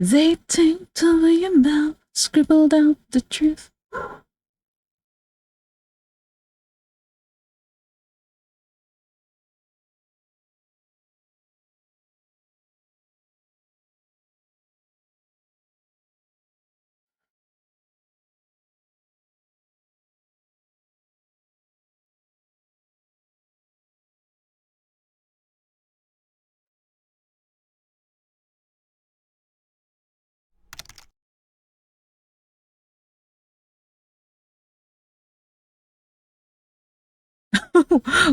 They taint over your mouth, scribbled out the truth.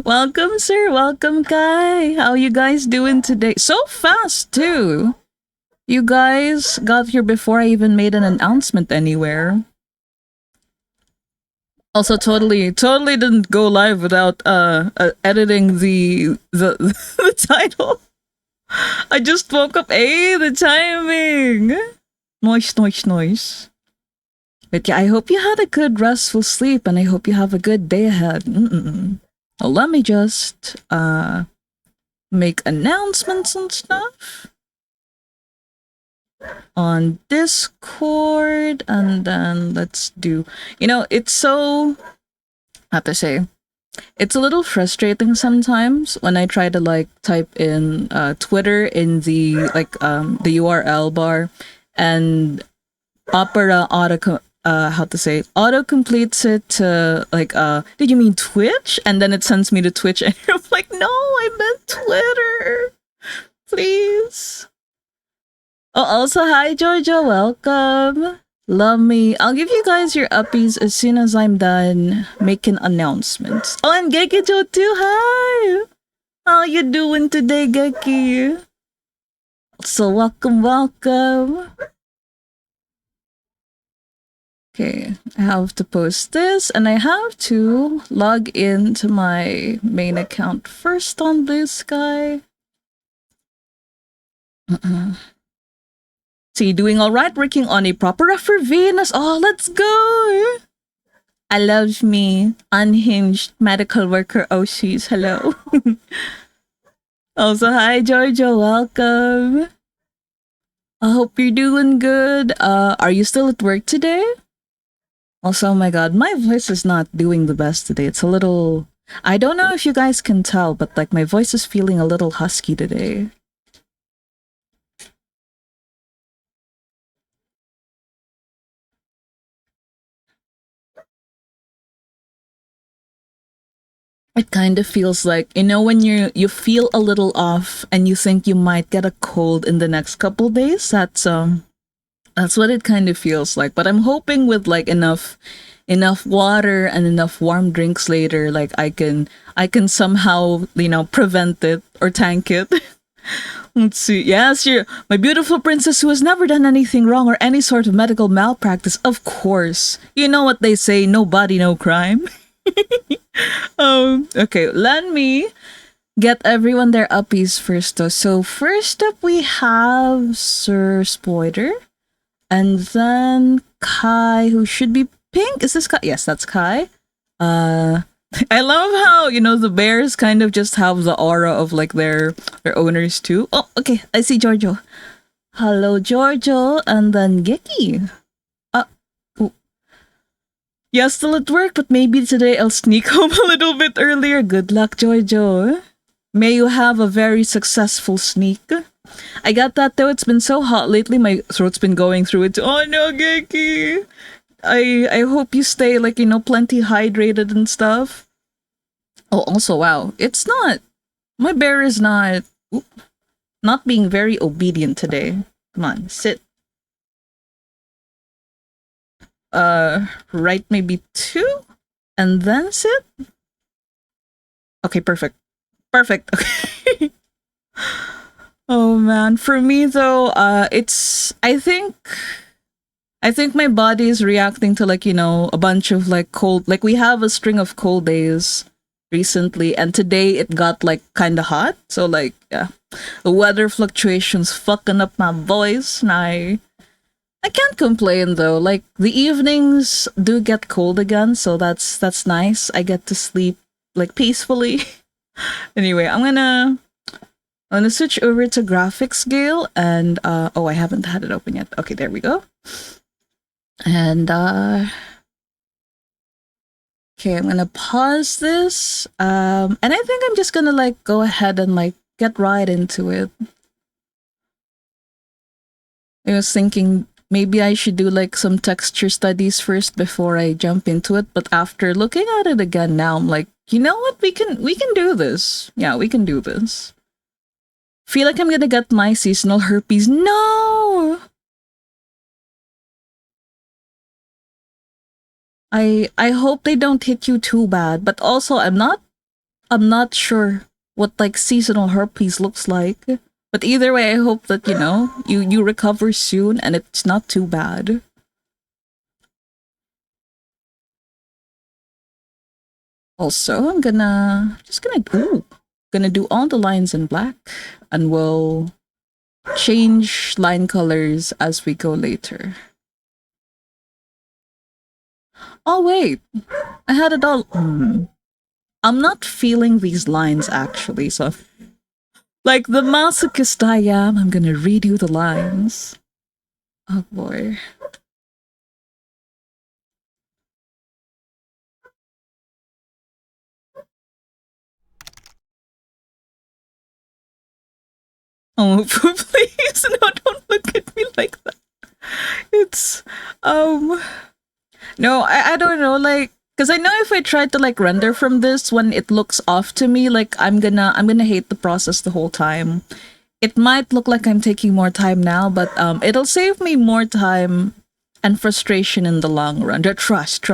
Welcome, sir. Welcome, Kai. How you guys doing today? So fast, too. You guys got here before I even made an announcement anywhere. Also, totally didn't go live without editing the the title. I just woke up. Hey, the timing. Noise. But yeah, I hope you had a good restful sleep, and I hope you have a good day ahead. Well, let me just make announcements and stuff on Discord, and then let's do. It's so, how to say, it's a little frustrating sometimes when I try to like type in Twitter in the the URL bar, and Opera auto completes it to like did you mean Twitch? And then it sends me to Twitch, and I'm like, no, I meant Twitter. Please. Oh, also, hi, Georgia. Welcome. Love me. I'll give you guys your uppies as soon as I'm done making announcements. Oh, and Geki Joe too. Hi. How you doing today, Geki? So welcome. Okay, I have to post this, and I have to log into my main account first on Blue Sky. So you doing all right? Working on a proper ref for Venus. Oh, let's go! I love me. Unhinged medical worker Oshis. Hello. Also, hi, Giorgio. Welcome. I hope you're doing good. Are you still at work today? Also, oh my god, my voice is not doing the best today. It's a little... I don't know if you guys can tell, but like my voice is feeling a little husky today. It kind of feels like, when you feel a little off and you think you might get a cold in the next couple days. That's what it kind of feels like. But I'm hoping with like enough water and enough warm drinks later, like I can somehow prevent it or tank it. Let's see. Yes, you're my beautiful princess who has never done anything wrong or any sort of medical malpractice. Of course, you know what they say: no body, no crime. Okay, let me get everyone their uppies first though. So first up we have Sir Spoiler, and then Kai, who should be pink. Is this Kai? Yes, that's Kai. I love how the bears kind of just have the aura of like their owners too. Oh, okay, I see Giorgio. Hello, Giorgio, and then Geki. Yeah, still at work, but maybe today I'll sneak home a little bit earlier. Good luck, Giorgio. May you have a very successful sneak. I got that though. It's been so hot lately. My throat's been going through it. Oh no, Geki. I hope you stay like plenty hydrated and stuff. Oh, also wow, it's not. My bear is not being very obedient today. Come on, sit. Right, maybe 2, and then sit. Okay, perfect. Okay. Oh man, for me though, it's I think my body is reacting to like a bunch of like cold. Like we have a string of cold days recently, and today it got like kind of hot. So like yeah, the weather fluctuations fucking up my voice, and I can't complain though. Like the evenings do get cold again, so that's nice. I get to sleep like peacefully. Anyway, I'm gonna I'm gonna switch over to graphic scale and oh, I haven't had it open yet. Okay, there we go. And okay, I'm gonna pause this. And I think I'm just gonna like go ahead and like get right into it. I was thinking maybe I should do like some texture studies first before I jump into it, but after looking at it again now, I'm like, you know what? We can do this. Yeah, we can do this. Feel like I'm gonna get my seasonal herpes. No. I hope they don't hit you too bad, but also I'm not sure what like seasonal herpes looks like. But either way, I hope that you recover soon and it's not too bad. Also, I'm gonna do all the lines in black, and we'll change line colors as we go later. Oh wait, I had it all. I'm not feeling these lines actually, so like the masochist I am, I'm gonna redo the lines. Oh boy. Oh, please, no, don't look at me like that. It's, um, no, I don't know, like, because I know if I try to like render from this when it looks off to me, like I'm gonna hate the process the whole time. It might look like I'm taking more time now, but it'll save me more time and frustration in the long run. Trust.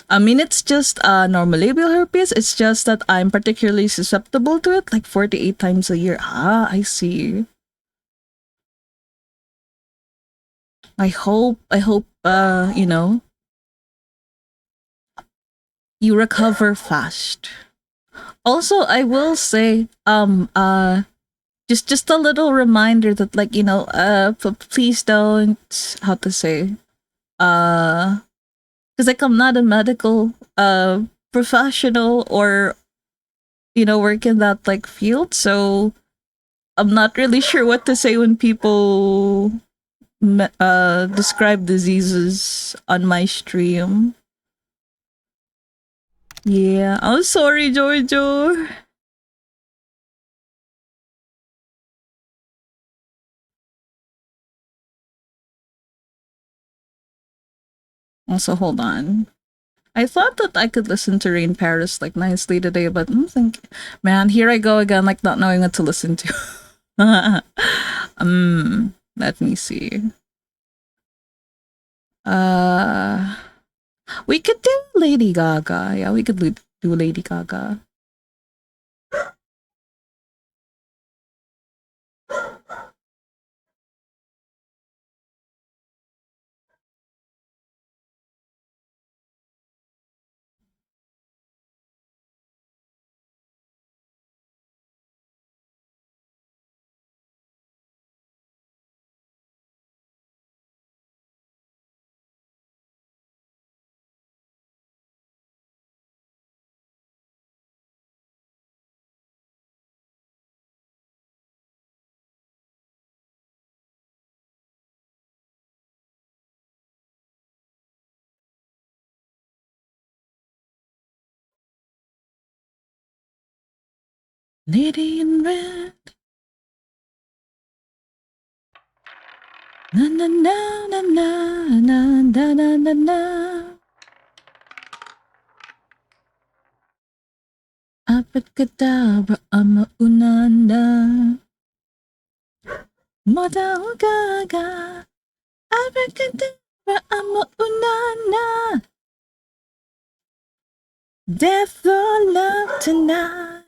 I mean, it's just normal labial herpes. It's just that I'm particularly susceptible to it, like 48 times a year. Ah, I see. I hope, you recover fast. Also, I will say, just a little reminder that, like, please don't, how to say, uh, because like I'm not a medical professional or work in that like field, so I'm not really sure what to say when people describe diseases on my stream. Yeah, I'm sorry, Giorgio. Also, hold on. I thought that I could listen to Rain Paris like nicely today, but I'm thinking, man, here I go again, like not knowing what to listen to. Let me see. Uh, we could do Lady Gaga. Yeah, we could do Lady Gaga. Lady in Red. Na na na na na na na na na na. Abracadabra, unanda. Moda gaga. Abracadabra, unanda. Death or love tonight.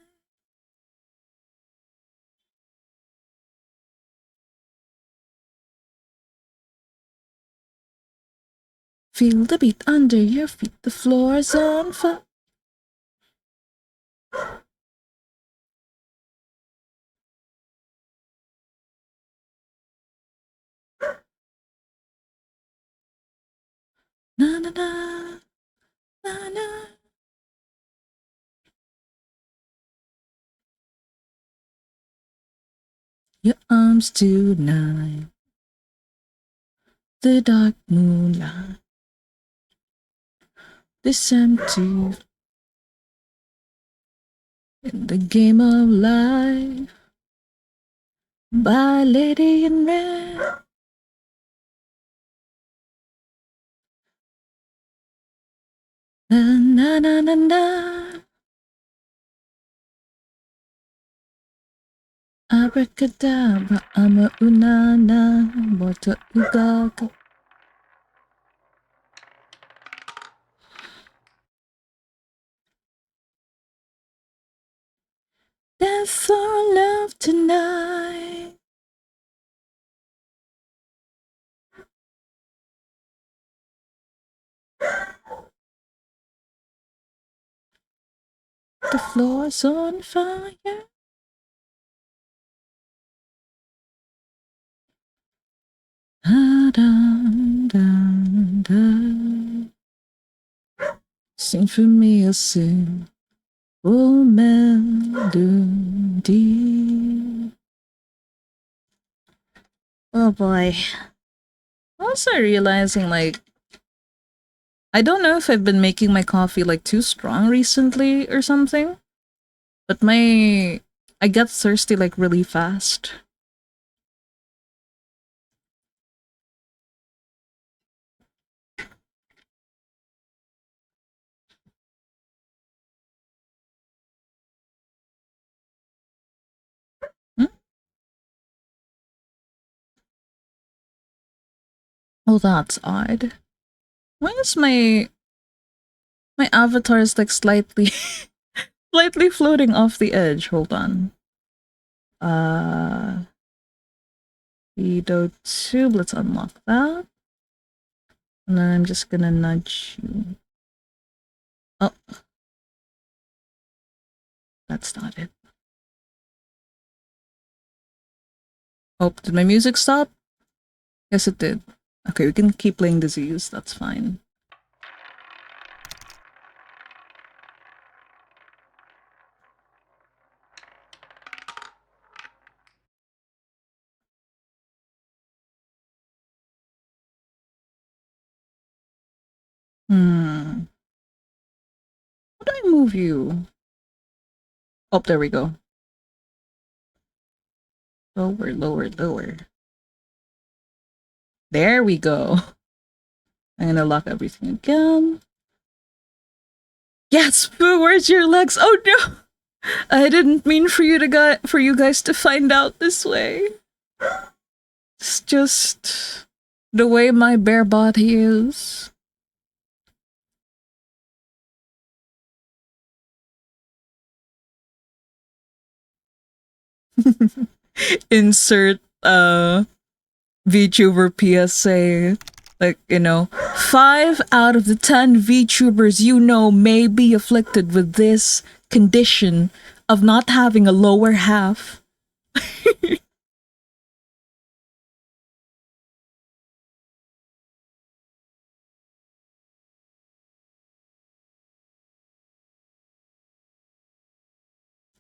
Feel the beat under your feet. The floor's on fire. Na na na na na. Your arms tonight, the dark moonlight, this empty in the game of life. By lady in red. Na na na na na. Abracadabra, ama unana, bota ugaga. Dance for love tonight. The floor's on fire. Da, da, da, da. Sing for me a simple melody. Oh boy. Also realizing like I don't know if I've been making my coffee like too strong recently or something, but I get thirsty like really fast. Hmm? Oh, that's odd. Why is my avatar is like slightly slightly floating off the edge? Hold on. Veto tube. Let's unlock that. And then I'm just gonna nudge you. Oh, that's not it. Oh, did my music stop? Yes, it did. Okay, we can keep playing Disease. That's fine. Hmm. How do I move you? Oh, there we go. Lower, lower, lower. There we go. I'm gonna lock everything again. Yes, Boo, where's your legs? Oh no! I didn't mean for you guys to find out this way. It's just the way my bare body is. Insert VTuber PSA. Like, 5 out of the 10 VTubers you know may be afflicted with this condition of not having a lower half.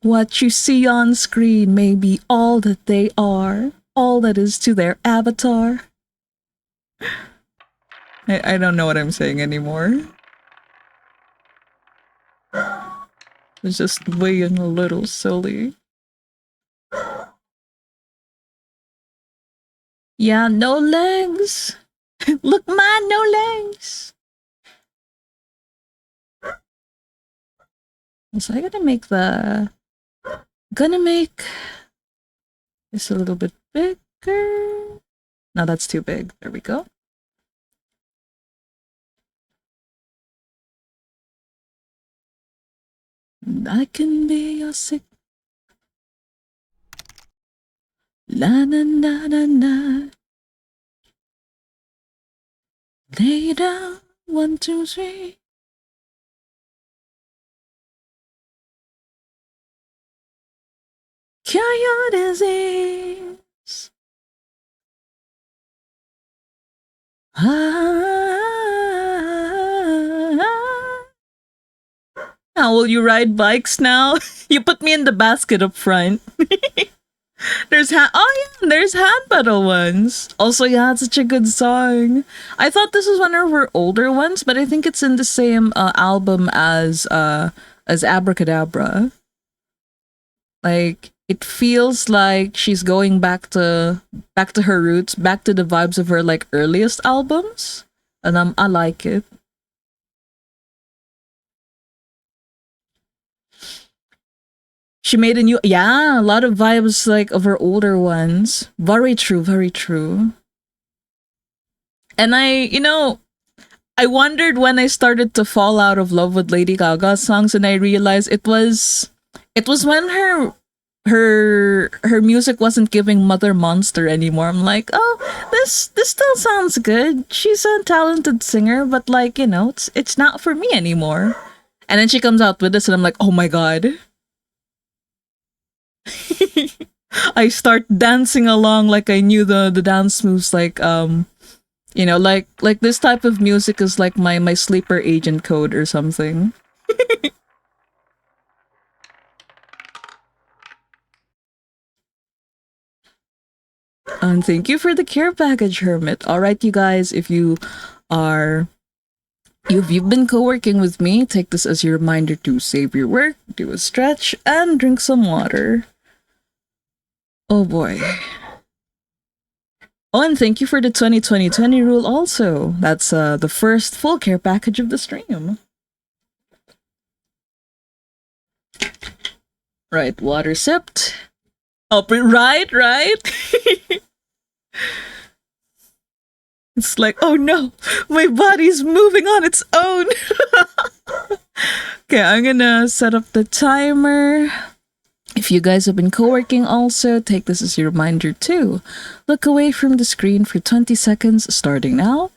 What you see on screen may be all that they are, all that is to their avatar. I don't know what I'm saying anymore. It's just weighing a little silly. Yeah, no legs. Look, man, no legs. So I gonna make this a little bit bigger. No, that's too big. There we go. I can be your sick. La na na na na. Lay down. 1, 2, 3. Cure your disease. Ah. How will you ride bikes now? You put me in the basket up front. There's hand pedal ones. Also, yeah, it's such a good song. I thought this was one of her older ones, but I think it's in the same album as Abracadabra. Like it feels like she's going back to her roots, back to the vibes of her like earliest albums, and I like it. She made a new, yeah, a lot of vibes like of her older ones. Very true, very true. And I wondered when I started to fall out of love with Lady Gaga's songs, and I realized it was when her music wasn't giving Mother Monster anymore. I'm like, oh, this still sounds good. She's a talented singer, but like it's not for me anymore. And then she comes out with this, and I'm like, oh my god. I start dancing along like I knew the dance moves. Like like this type of music is like my sleeper agent code or something. And thank you for the care package, Hermit. All right, you guys, if are you've been co-working with me, take this as your reminder to save your work, do a stretch, and drink some water. Oh boy. Oh, and thank you for the 2020 rule also. That's the first full care package of the stream. Right, water sipped. Oh, right. It's like, oh no, my body's moving on its own. Okay, I'm gonna set up the timer. If you guys have been co-working also, take this as your reminder too. Look away from the screen for 20 seconds starting now.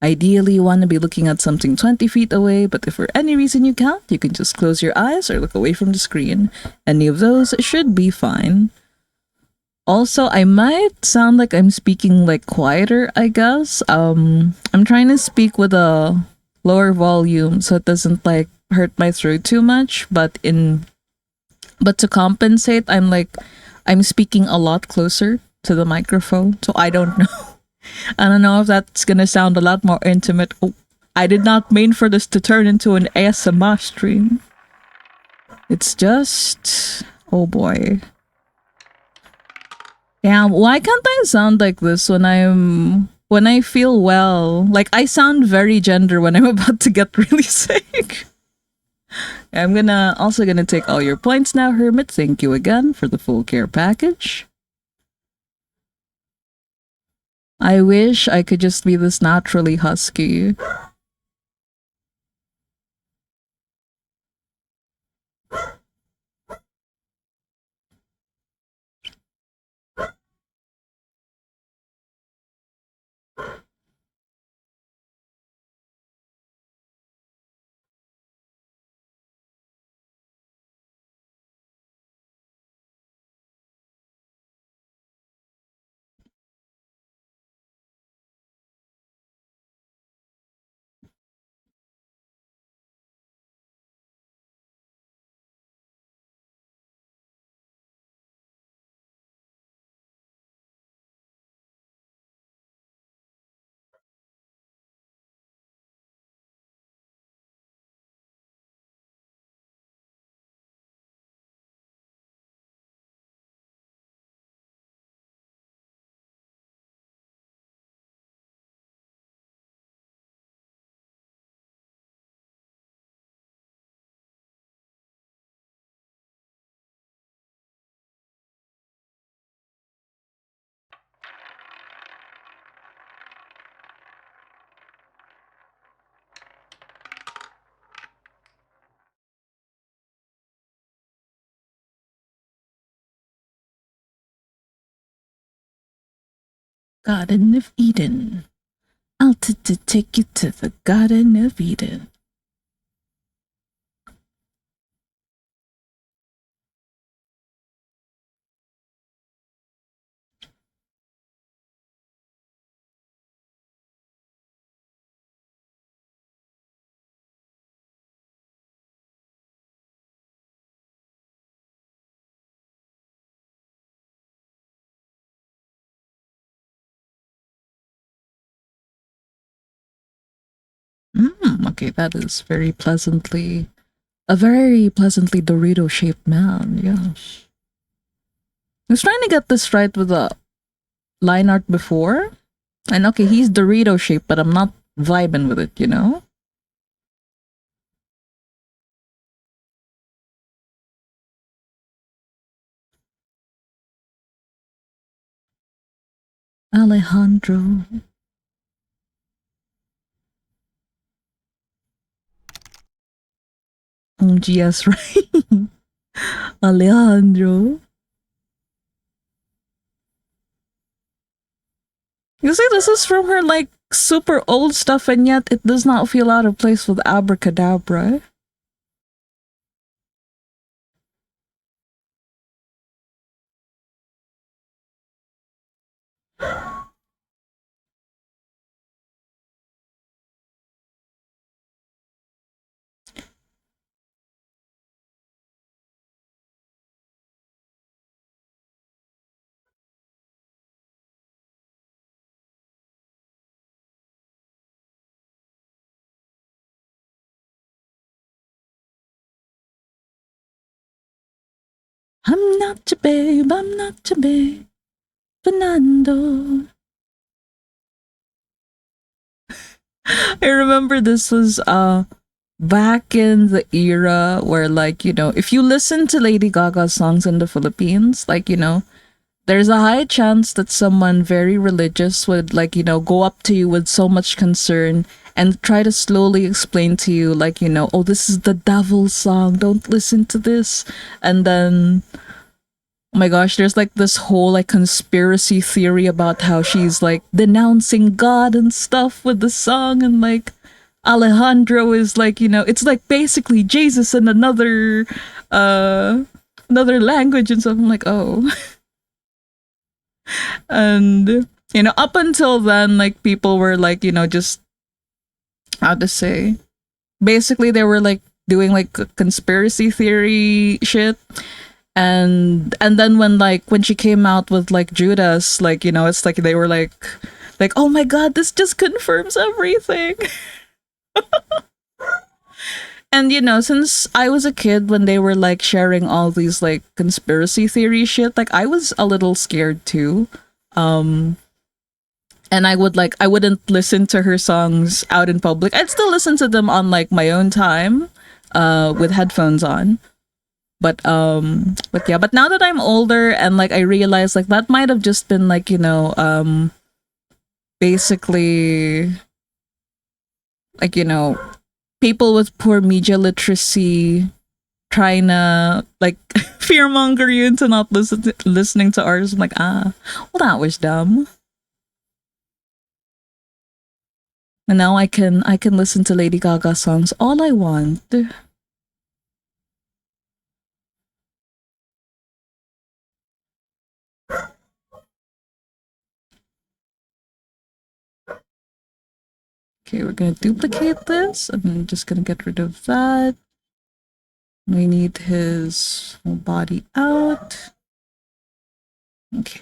Ideally, you want to be looking at something 20 feet away, but if for any reason you can't, you can just close your eyes or look away from the screen. Any of those should be fine. Also, I might sound like I'm speaking like quieter, I guess. I'm trying to speak with a lower volume so it doesn't like hurt my throat too much, but to compensate, I'm speaking a lot closer to the microphone, so I don't know. I don't know if that's gonna sound a lot more intimate. Oh, I did not mean for this to turn into an ASMR stream. It's just, oh boy. Yeah, why can't I sound like this when I feel well? Like I sound very gender when I'm about to get really sick. I'm gonna take all your points now, Hermit. Thank you again for the full care package. I wish I could just be this naturally husky. Garden of Eden. I'll take you to the Garden of Eden. Okay, that is a very pleasantly Dorito shaped man. Yes. I was trying to get this right with the line art before. And okay, he's Dorito shaped, but I'm not vibing with it, you know? Alejandro. Yes, right. Alejandro. You see, this is from her like super old stuff, and yet it does not feel out of place with Abracadabra. I'm not your babe, I'm not your babe, Fernando. I remember this was back in the era where like, you know, if you listen to Lady Gaga's songs in the Philippines, like, you know, there's a high chance that someone very religious would like, you know, go up to you with so much concern and try to slowly explain to you like, you know, oh, this is the devil's song, don't listen to this. And then oh my gosh, there's like this whole like conspiracy theory about how she's like denouncing God and stuff with the song, and like Alejandro is like, you know, it's like basically Jesus in uh another language and stuff. I'm like, oh. And you know, up until then, like people were like, you know, just how to say, basically they were like doing like conspiracy theory shit. And then when she came out with like Judas, like, you know, it's like they were like, oh my god, this just confirms everything. And you know, since I was a kid when they were like sharing all these like conspiracy theory shit, like I was a little scared too. um and I wouldn't listen to her songs out in public. I'd still listen to them on like my own time with headphones on. But yeah, but now that I'm older and like I realize like that might have just been like, you know, basically like, you know, people with poor media literacy trying to like fearmonger you into not listening to artists. I'm like, well, that was dumb. And now I can listen to Lady Gaga songs all I want. Okay, we're gonna duplicate this. I'm just gonna get rid of that. We need his whole body out. Okay.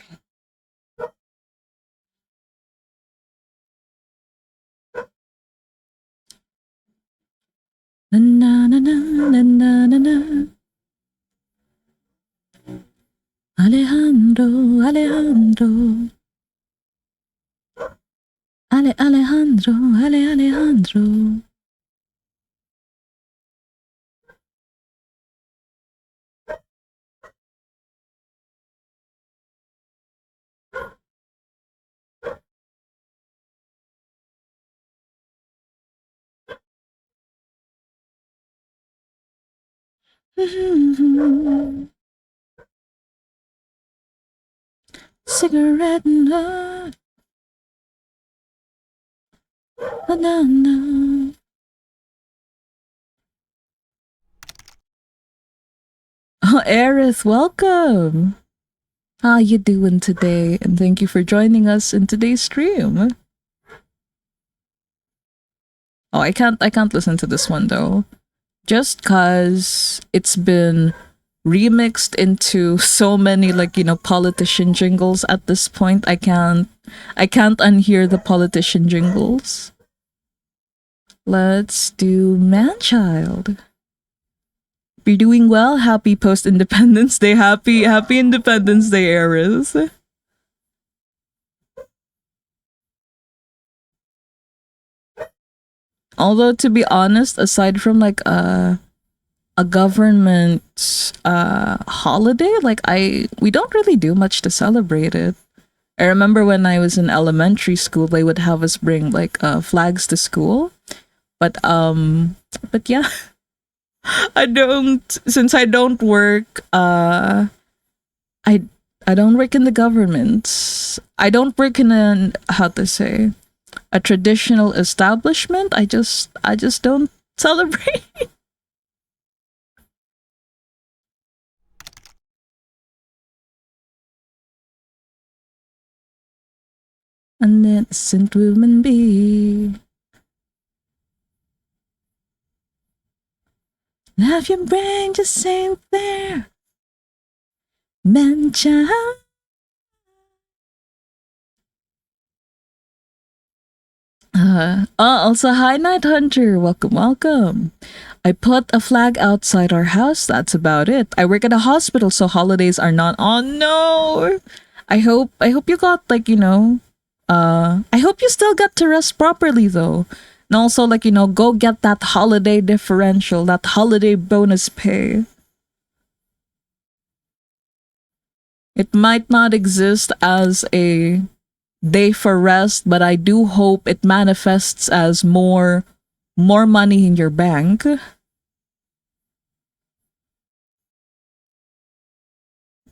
Na na na na na na na na. Alejandro, Alejandro. Alejandro, Alejandro. Cigarette and banana. Oh, Aerith, welcome. How you doing today? And thank you for joining us in today's stream. Oh, I can't listen to this one though. Just cause it's been remixed into so many like, you know, politician jingles at this point. I can't unhear the politician jingles. Let's do man-child. Be doing well. Happy post-Independence Day. Happy Independence Day, Aries. Although to be honest, aside from like a government holiday, like we don't really do much to celebrate it. I remember when I was in elementary school, they would have us bring like flags to school. But yeah, I don't, since I don't work I I don't work in the government. I don't work in an, how to say, a traditional establishment. I just don't celebrate. An innocent woman be. Have your brain just ain't there. Man child. Also, hi, Night Hunter. Welcome, welcome. I put a flag outside our house. That's about it. I work at a hospital, so holidays are not. Oh no! I hope you got like I hope you still got to rest properly though, and also like go get that holiday differential, that holiday bonus pay. It might not exist as a day for rest, but I do hope it manifests as more money in your bank.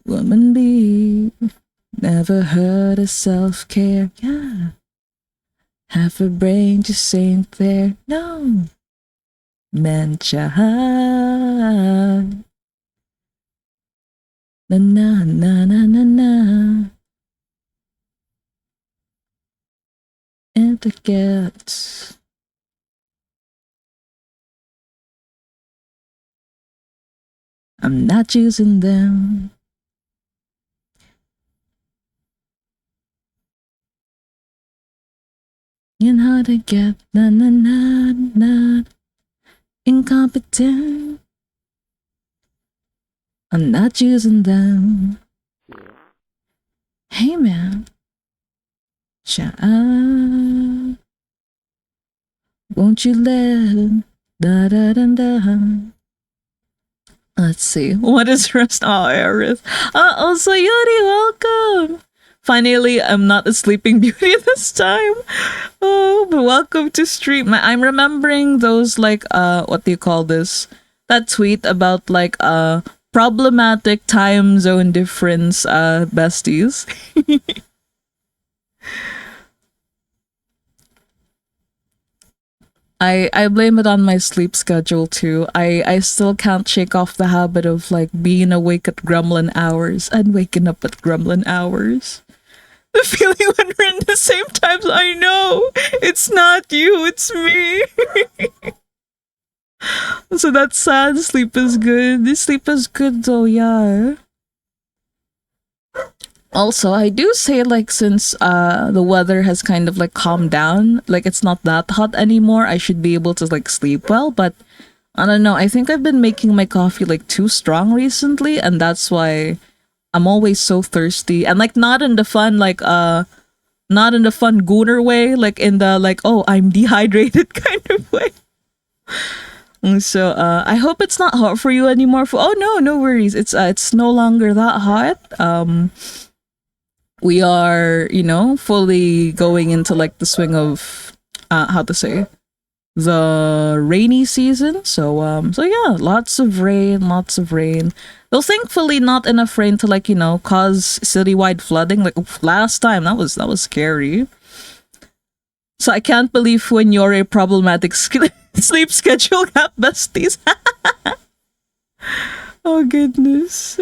Woman be never heard of self-care. Yeah. Half a brain just ain't there. No. Man child. Na na na na na na. And it gets. I'm not using them. You know how to get na na na na incompetent. I'm not using them. Hey man, child, won't you let da da da da? Let's see. What is rest? Oh, Aerith. Also, Yuri, welcome. Finally, I'm not a sleeping beauty this time. Oh, but welcome to stream. I'm remembering those like what do you call this? That tweet about like problematic time zone difference besties. I blame it on my sleep schedule too. I still can't shake off the habit of like being awake at gremlin hours and waking up at gremlin hours. The feeling when we're in the same times, I know it's not you, it's me. So that's sad. Sleep is good. This sleep is good though, yeah. Also, I do say like since the weather has kind of like calmed down, like it's not that hot anymore, I should be able to like sleep well, but I don't know. I think I've been making my coffee like too strong recently, and that's why I'm always so thirsty. And like not in the fun like not in the fun gooner way, like in the like oh I'm dehydrated kind of way. And so I hope it's not hot for you anymore. For oh no, no worries. It's no longer that hot. We are fully going into like the swing of how to say the rainy season. So yeah, lots of rain, lots of rain. Though thankfully not enough rain to like cause citywide flooding. Like oof, last time that was scary. So I can't believe when you're a problematic sleep schedule got besties. Oh goodness.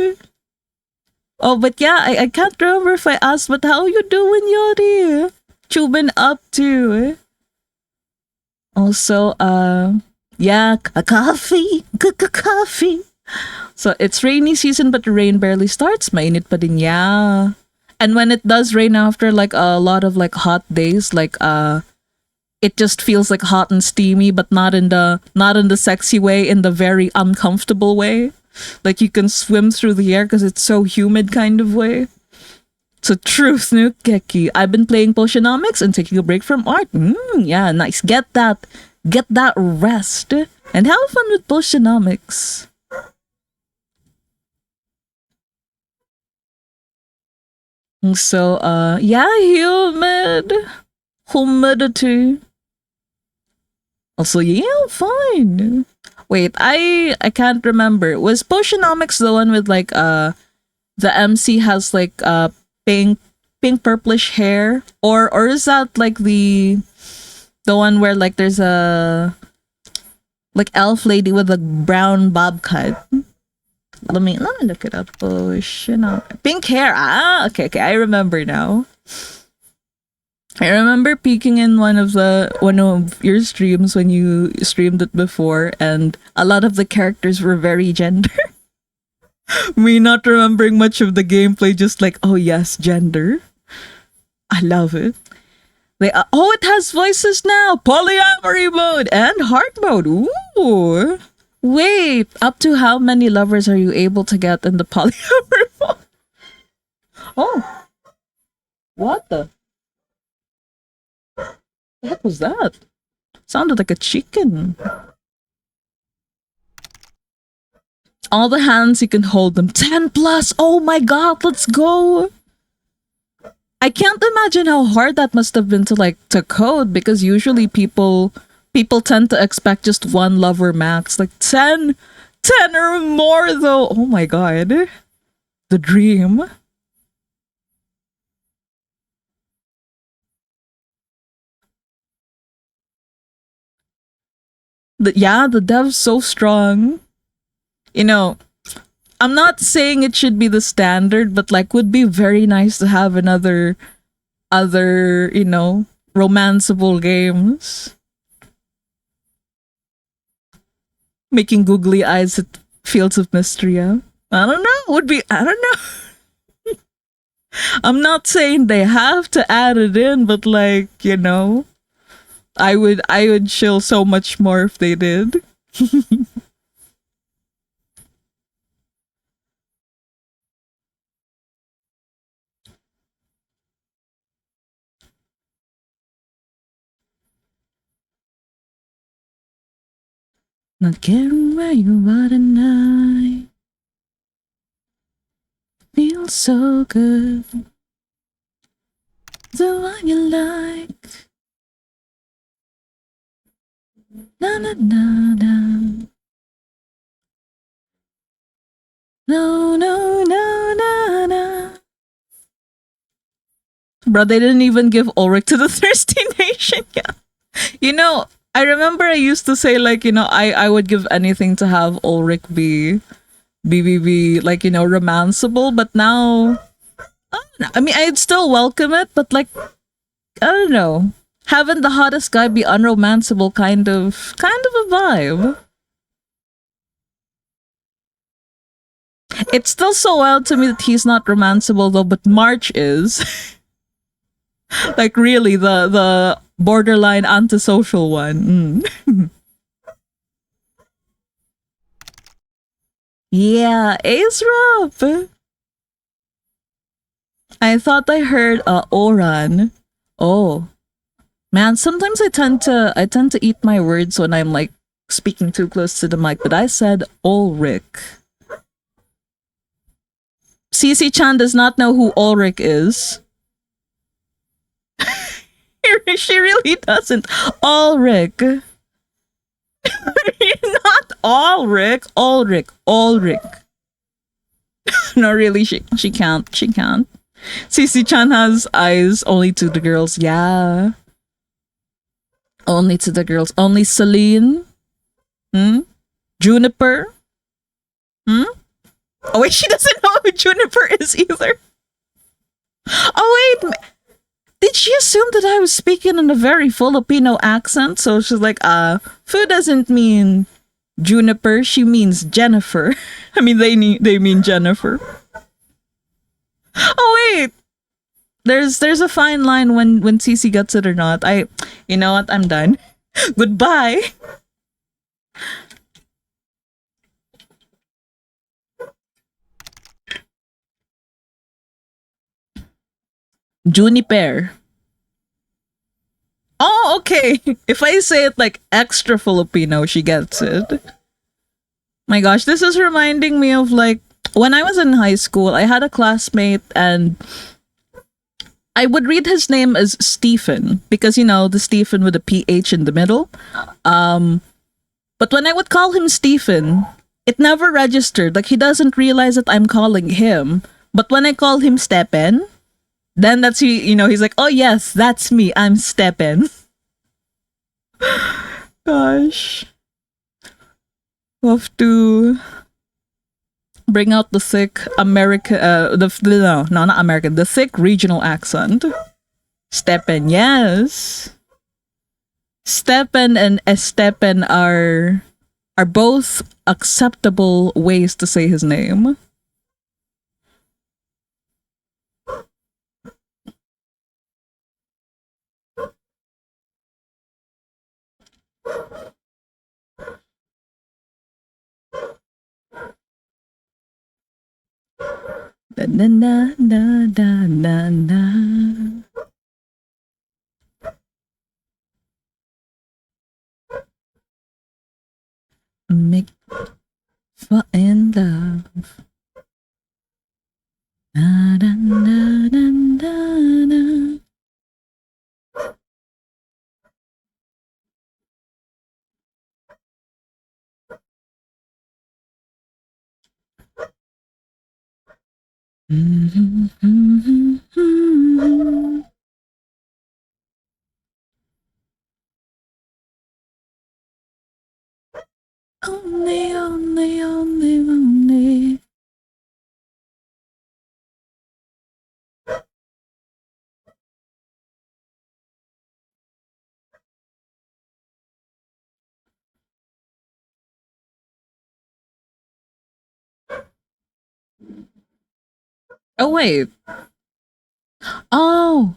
Oh, but yeah, I can't remember if I asked, but how you doing, Yori? Chubin up to? Also, yeah, a coffee, coffee. So it's rainy season, but the rain barely starts. Mainit pa din, yeah. And when it does rain after like a lot of like hot days, like it just feels like hot and steamy, but not in the sexy way, in the very uncomfortable way. Like you can swim through the air because it's so humid kind of way. So truth, no Geki. I've been playing Potionomics and taking a break from art. Yeah, nice. Get that rest and have fun with Potionomics. So yeah, humidity. Also, yeah, fine. Wait, I can't remember. Was Potionomics the one with like the MC has like pink purplish hair, or is that like the one where like there's a like elf lady with a brown bob cut? Let me look it up. Potionomics. Pink hair. Ah, okay, I remember now. I remember peeking in one of your streams when you streamed it before, and a lot of the characters were very gender. Me not remembering much of the gameplay, just like, oh yes, gender. I love it. It has voices now. Polyamory mode and heart mode. Ooh. Wait, up to how many lovers are you able to get in the polyamory mode? Oh, what the heck was that? Sounded like a chicken. All the hands you can hold them. 10 plus. Oh my god, let's go. I can't imagine how hard that must have been to code, because usually people tend to expect just one lover max. Like 10 or more though. Oh my god. The dream. The dev's so strong. You know, I'm not saying it should be the standard, but like would be very nice to have another other, romanceable games. Making googly eyes at Fields of Mystery. Yeah? I don't know. Would be I don't know. I'm not saying they have to add it in, but like, I would chill so much more if they did. Not caring where you are tonight. Feels so good. The one you like. Na na na na. No, no, no, no, no. Bro, they didn't even give Ulrich to the Thirsty Nation. Yeah. I remember I used to say, like, I would give anything to have Ulrich be like, romanceable, but now, I don't know. I mean, I'd still welcome it, but like, I don't know. Having the hottest guy be unromanceable kind of a vibe. It's still so wild to me that he's not romanceable though, but March is. Like really the borderline antisocial one. Yeah, Ace Rob. I thought I heard Oran. Oh. Man, sometimes I tend to eat my words when I'm like speaking too close to the mic, but I said Ulrich. Cece Chan does not know who Ulrich is. She really doesn't. Ulrich. Not Ulrich. Ulrich. No, really, she can't. She can't. Cece Chan has eyes only to the girls. Yeah. Only to the girls. Only Celine. Juniper. Oh wait, she doesn't know who Juniper is either. Oh wait, did she assume that I was speaking in a very Filipino accent? So she's like, Fu doesn't mean Juniper, she means Jennifer. I mean, they mean Jennifer. Oh wait, there's a fine line when CC gets it or not. You know what? I'm done. Goodbye. Juniper. Oh, okay. If I say it like extra Filipino, she gets it. My gosh, this is reminding me of like when I was in high school, I had a classmate and I would read his name as Stephen because you know the Stephen with a PH in the middle. But when I would call him Stephen, it never registered. Like he doesn't realize that I'm calling him. But when I call him Stepen, then that's you know, he's like, "Oh yes, that's me. I'm Stepen." Gosh. We'll have to bring out the thick American no, not American, the thick regional accent. Stepen, yes. Stepen and Estepen are both acceptable ways to say his name. Na na na na na na. Make fall in love. Na na na na na na. Mm-hmm, mm-hmm, mm-hmm. Only, only, only, only. Oh wait. Oh.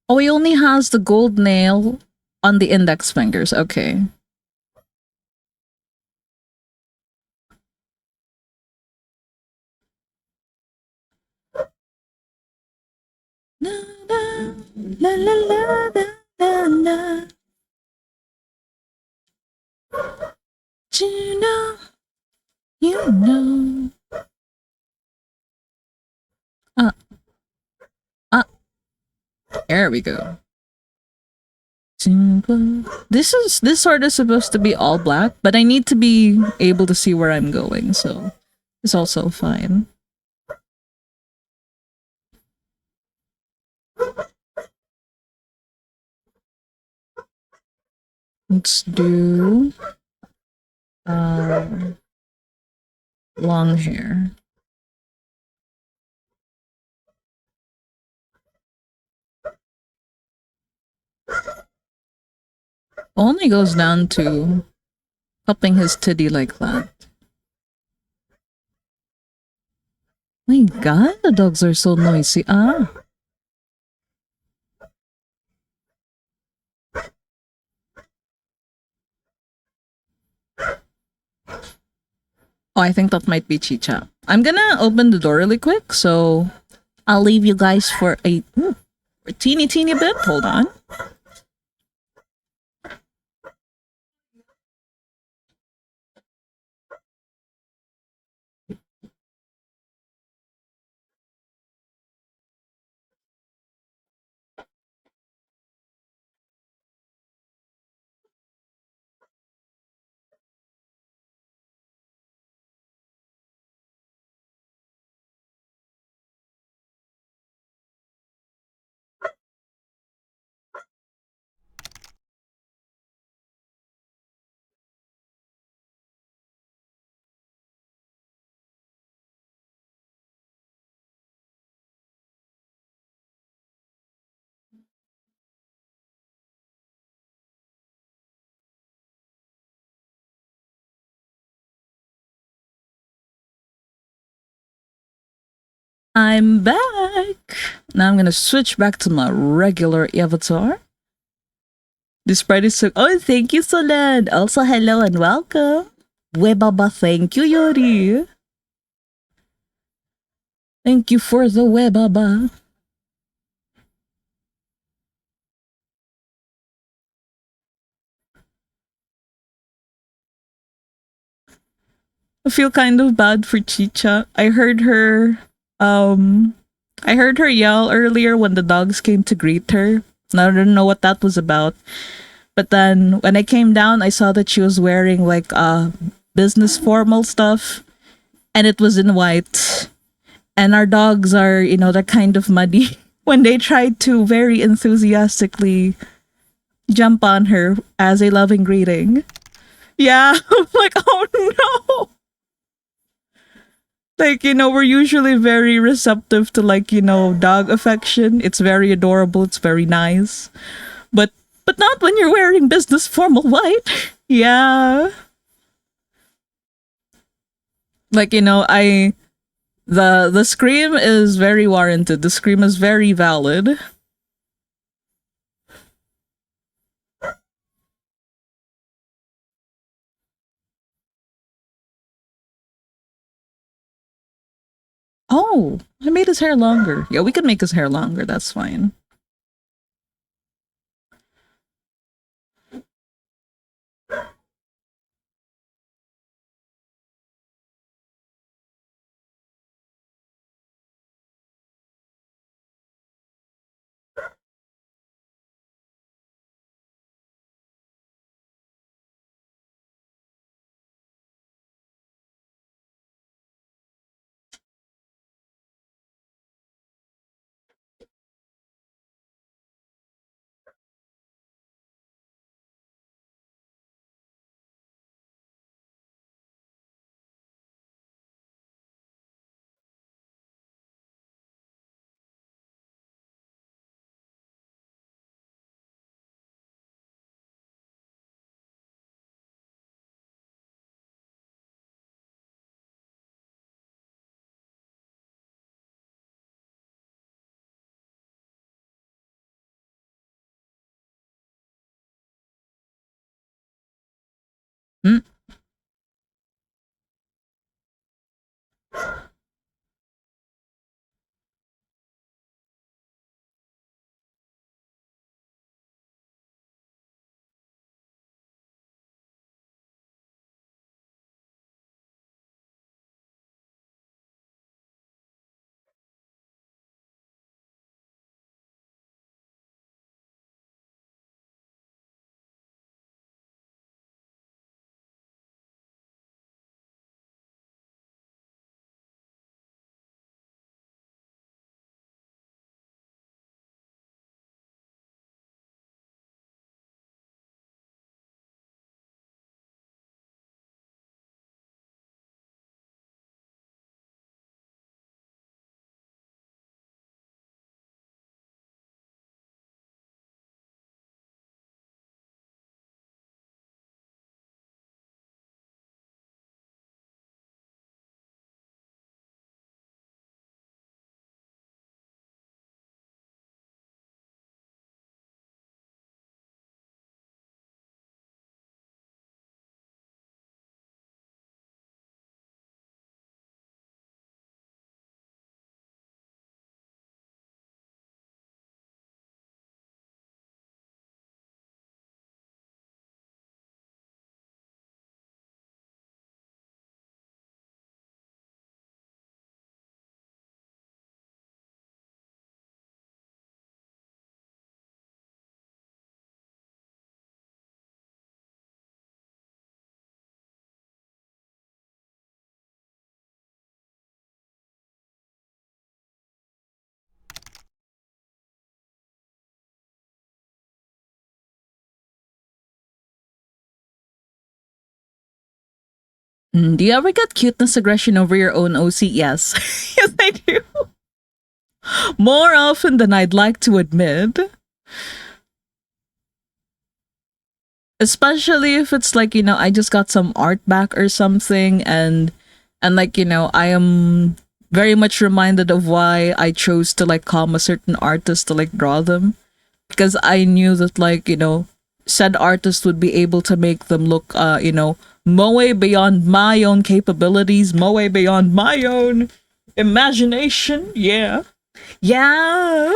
Oh, he only has the gold nail on the index fingers. Okay. Na, na, la, la, la, la, la, la. You know, you know. Uh, uh, there we go. This sword is supposed to be all black, but I need to be able to see where I'm going, so it's also fine. Let's do uh, long hair. Only goes down to cupping his titty like that. My god, the dogs are so noisy. Ah. Oh, I think that might be Chicha. I'm gonna open the door really quick, so I'll leave you guys for a teeny teeny bit. Hold on. I'm back. Now I'm gonna switch back to my regular avatar. This sprite is so. Oh, thank you, Solan. Also, hello and welcome. Webaba, thank you, Yori. Thank you for the Webaba. I feel kind of bad for Chicha. Um, I heard her yell earlier when the dogs came to greet her. And I don't know what that was about. But then when I came down, I saw that she was wearing like business formal stuff, and it was in white. And our dogs are, they're kind of muddy. When they tried to very enthusiastically jump on her as a loving greeting. Yeah, I'm like, oh no. Like, we're usually very receptive to like, dog affection. It's very adorable, it's very nice. But not when you're wearing business formal white. Yeah. Like, I the scream is very warranted. The scream is very valid. Oh, I made his hair longer. Yeah, we could make his hair longer. That's fine. Mm. Do you ever get cuteness aggression over your own OC? Yes. Yes, I do. More often than I'd like to admit. Especially if it's like, I just got some art back or something, and like, I am very much reminded of why I chose to like calm a certain artist to like draw them, because I knew that like, said artist would be able to make them look moe beyond my own capabilities, moe beyond my own imagination. Yeah. Yeah.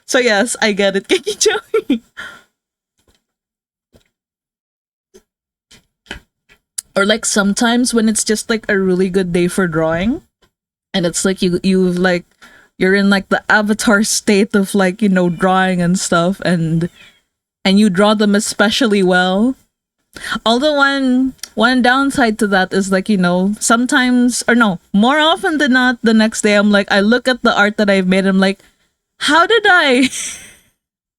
So yes, I get it, Kiki Joey. Or like sometimes when it's just like a really good day for drawing, and it's like you've like you're in like the avatar state of like, drawing and stuff, and you draw them especially well. Although one downside to that is like, sometimes, or no, more often than not, the next day I'm like, I look at the art that I've made, I'm like, how did I?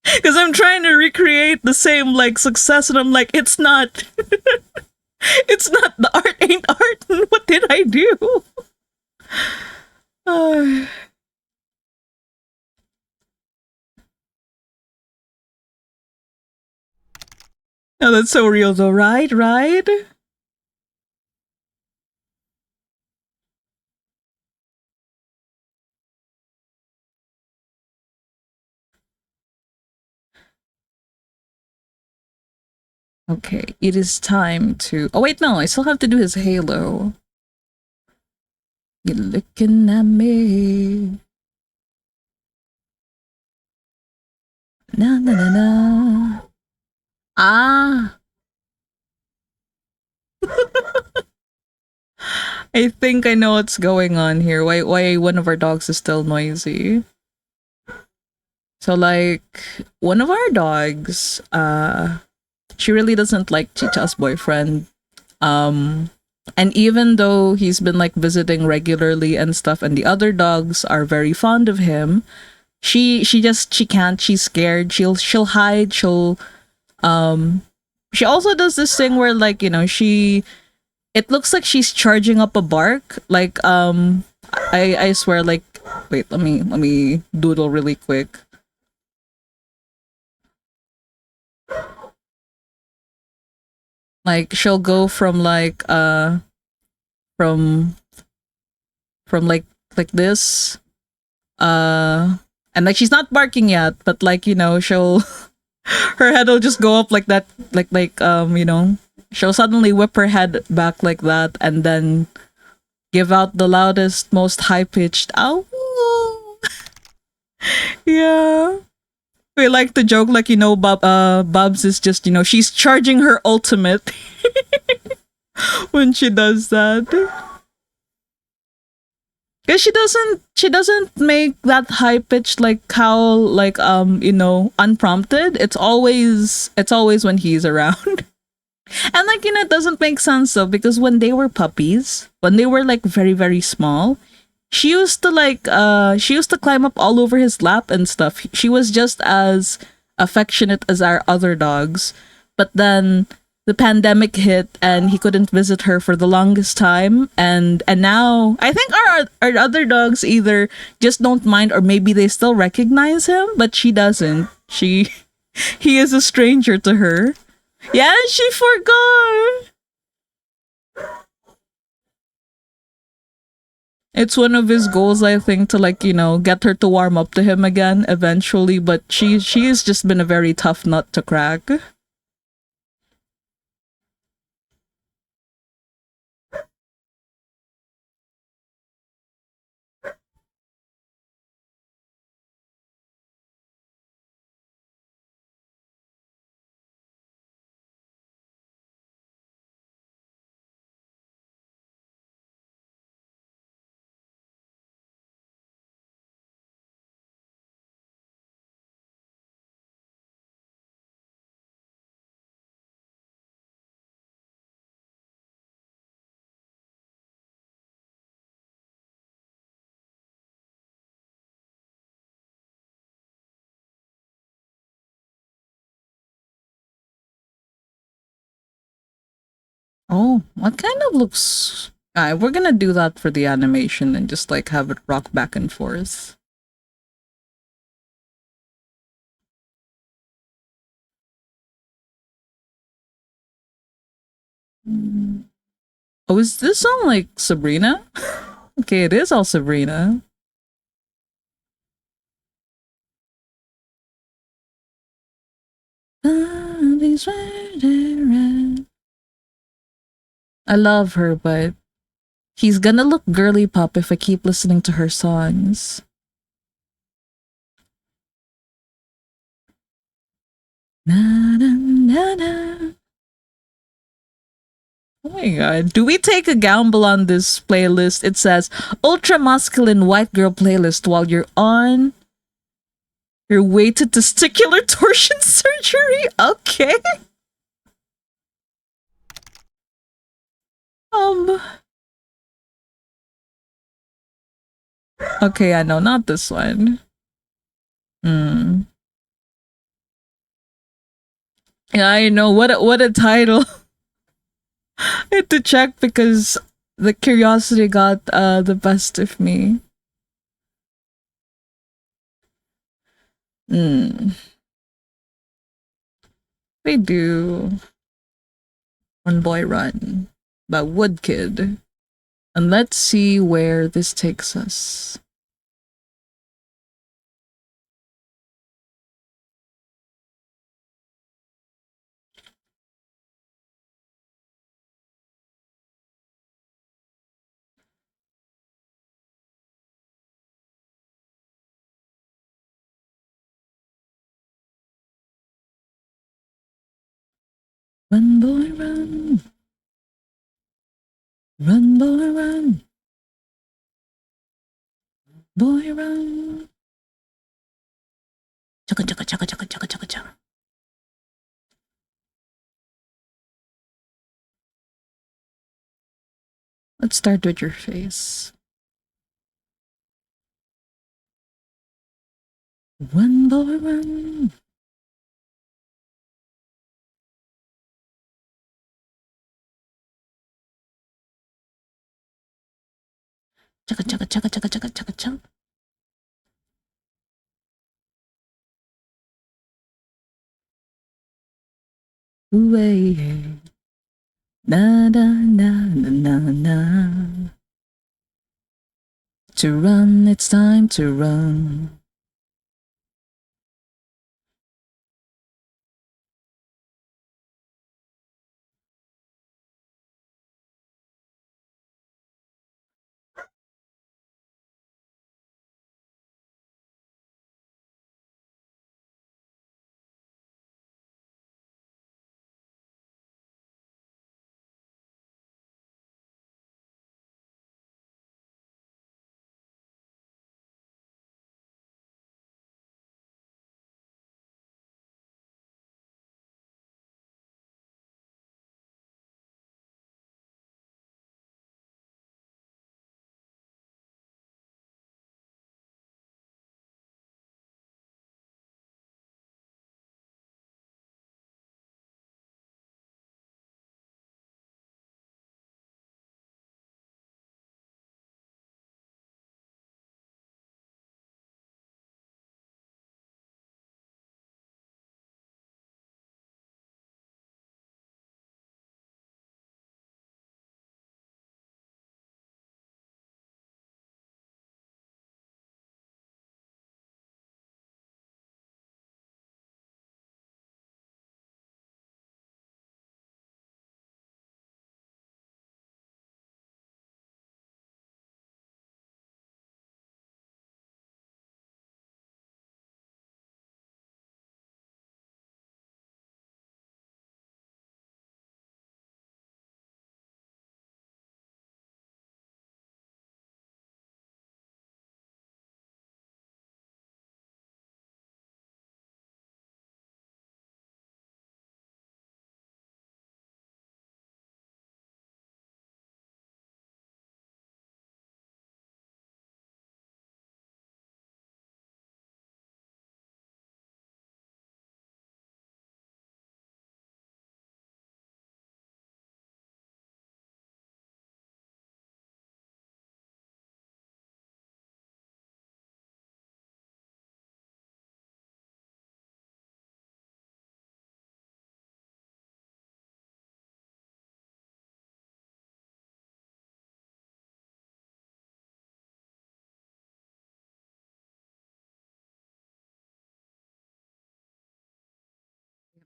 Because I'm trying to recreate the same like success, and I'm like, it's not. It's not, the art ain't art. What did I do? Uh, oh, that's so real though, right? Right? Okay, it is time to. Oh wait, no, I still have to do his halo. You looking at me? Na na na na. Ah, I think I know what's going on here. Why one of our dogs is still noisy? So like one of our dogs, she really doesn't like Chicha's boyfriend. Um, and even though he's been like visiting regularly and stuff, and the other dogs are very fond of him, she can't. She's scared. She'll hide. She also does this thing where like, she, it looks like she's charging up a bark. Like I swear, like, wait, let me doodle really quick. Like she'll go from like from like this, uh and like she's not barking yet, but like, she'll her head will just go up like that, she'll suddenly whip her head back like that, and then give out the loudest, most high pitched ow. Yeah. We like to joke like, Bubs is just, she's charging her ultimate when she does that. Cause she doesn't make that high pitched like howl like, unprompted. It's always when he's around. And like, it doesn't make sense though, because when they were puppies, when they were like very, very small, she used to climb up all over his lap and stuff. She was just as affectionate as our other dogs. But then the pandemic hit and he couldn't visit her for the longest time, and now I think our other dogs either just don't mind, or maybe they still recognize him, but she doesn't. He is a stranger to her. Yeah, she forgot. It's one of his goals, I think, to like, get her to warm up to him again eventually, but she has just been a very tough nut to crack. Oh, what kind of looks we're gonna do that for the animation and just like have it rock back and forth. Mm. Oh, is this on like Sabrina? Okay, it is all Sabrina. I love her, but he's gonna look girly pop if I keep listening to her songs. Na, na, na, na. Oh my god. Do we take a gamble on this playlist? It says ultra masculine white girl playlist while you're on your way to testicular torsion surgery? Okay. Um Okay, I know, not this one. Hmm. Yeah, I know. What a title. I had to check because the curiosity got the best of me. Hmm. They do One Boy Run by Woodkid. And let's see where this takes us. Run, boy, run. Run, boy, run. Boy, run. Chugga, chugga, chugga, chugga, chugga, chugga, chugga. Let's start with your face. Run, boy, run. Chugga, chugga, chugga, chugga, chugga, chugga, chugga. Ooh, hey. Na, na, na, na, na, na. To run, it's time to run.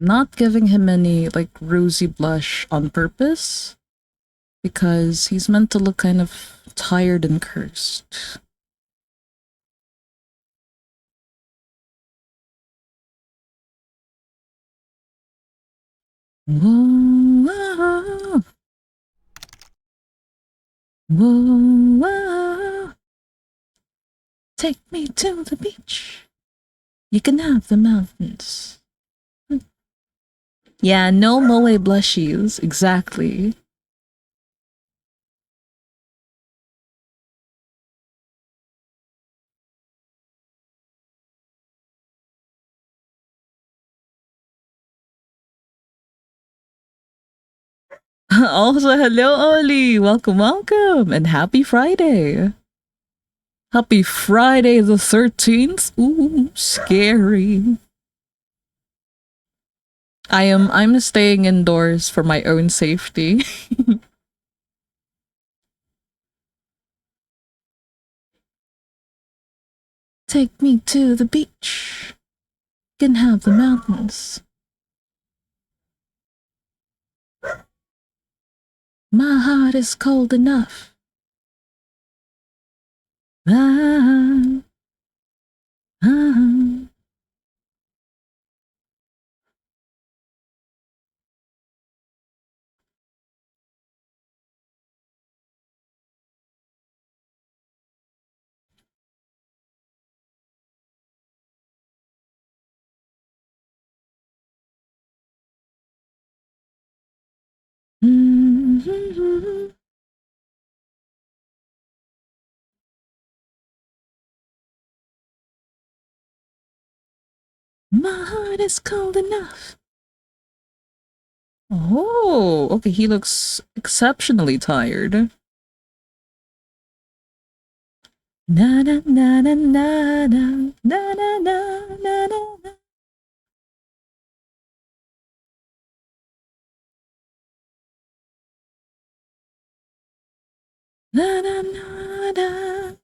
not giving him any like rosy blush on purpose because he's meant to look kind of tired and cursed. Whoa, whoa, whoa, whoa. Take me to the beach. You can have the mountains. Yeah, no moe blushies. Exactly. Also, hello, Oli. Welcome, welcome. And happy Friday. Happy Friday the 13th. Ooh, scary. I'm staying indoors for my own safety. Take me to the beach. Can have the mountains. My heart is cold enough. Ah, ah. Mm-hmm. My heart is cold enough. Oh, okay. He looks exceptionally tired. Na na na na na na na na na na na. Na na na na.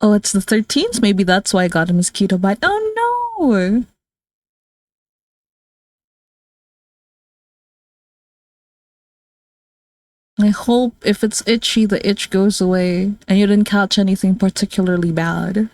Oh, it's the 13th. Maybe that's why I got a mosquito bite. Oh no! I hope if it's itchy, the itch goes away and you didn't catch anything particularly bad.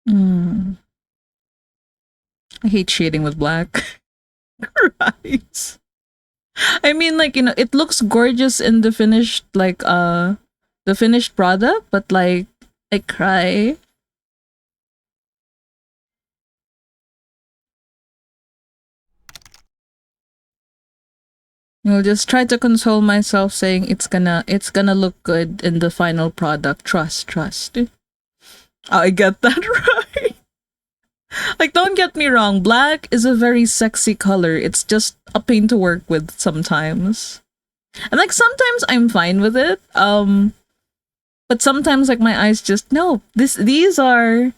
Mm. I hate shading with black. Right. I mean, like, it looks gorgeous in the finished, the finished product, but like, I cry. Just try to console myself saying it's gonna look good in the final product. Trust, trust. I get that right. Like, don't get me wrong, black is a very sexy color. It's just a pain to work with sometimes. And like sometimes I'm fine with it. But sometimes like my eyes just no. These are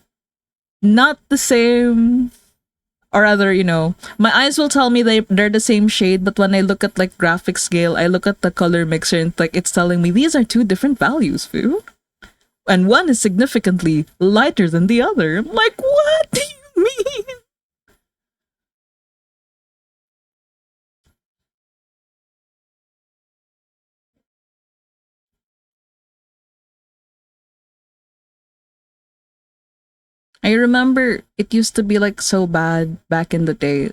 not the same, or rather, my eyes will tell me they're the same shade, but when I look at like graphic scale, I look at the color mixer and like it's telling me these are two different values, foo. And one is significantly lighter than the other. I'm like, what do you mean? I remember it used to be like so bad back in the day.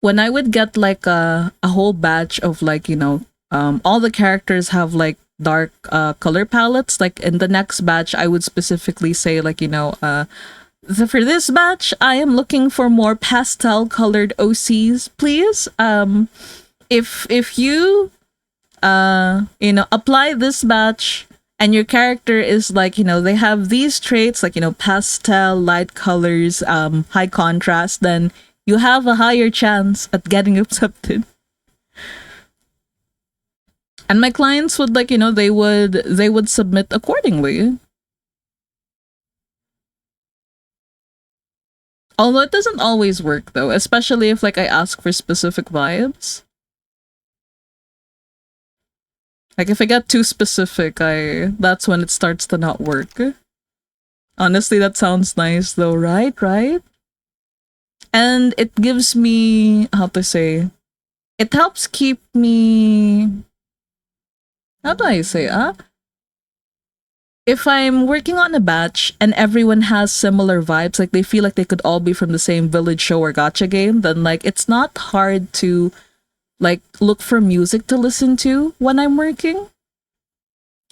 When I would get like a whole batch of like, all the characters have like dark color palettes. Like in the next batch, I would specifically say like, For this batch, I am looking for more pastel colored OCs, please. If you apply this batch and your character is like, they have these traits like, pastel, light colors, high contrast, then you have a higher chance at getting accepted. And my clients would like, they would submit accordingly. Although it doesn't always work though, especially if like I ask for specific vibes. Like if I get too specific, I that's when it starts to not work. Honestly, that sounds nice though, right? Right? And it gives me how to say it helps keep me how do I say if I'm working on a batch and everyone has similar vibes, like they feel like they could all be from the same village show or gotcha game, then like it's not hard to like look for music to listen to when I'm working.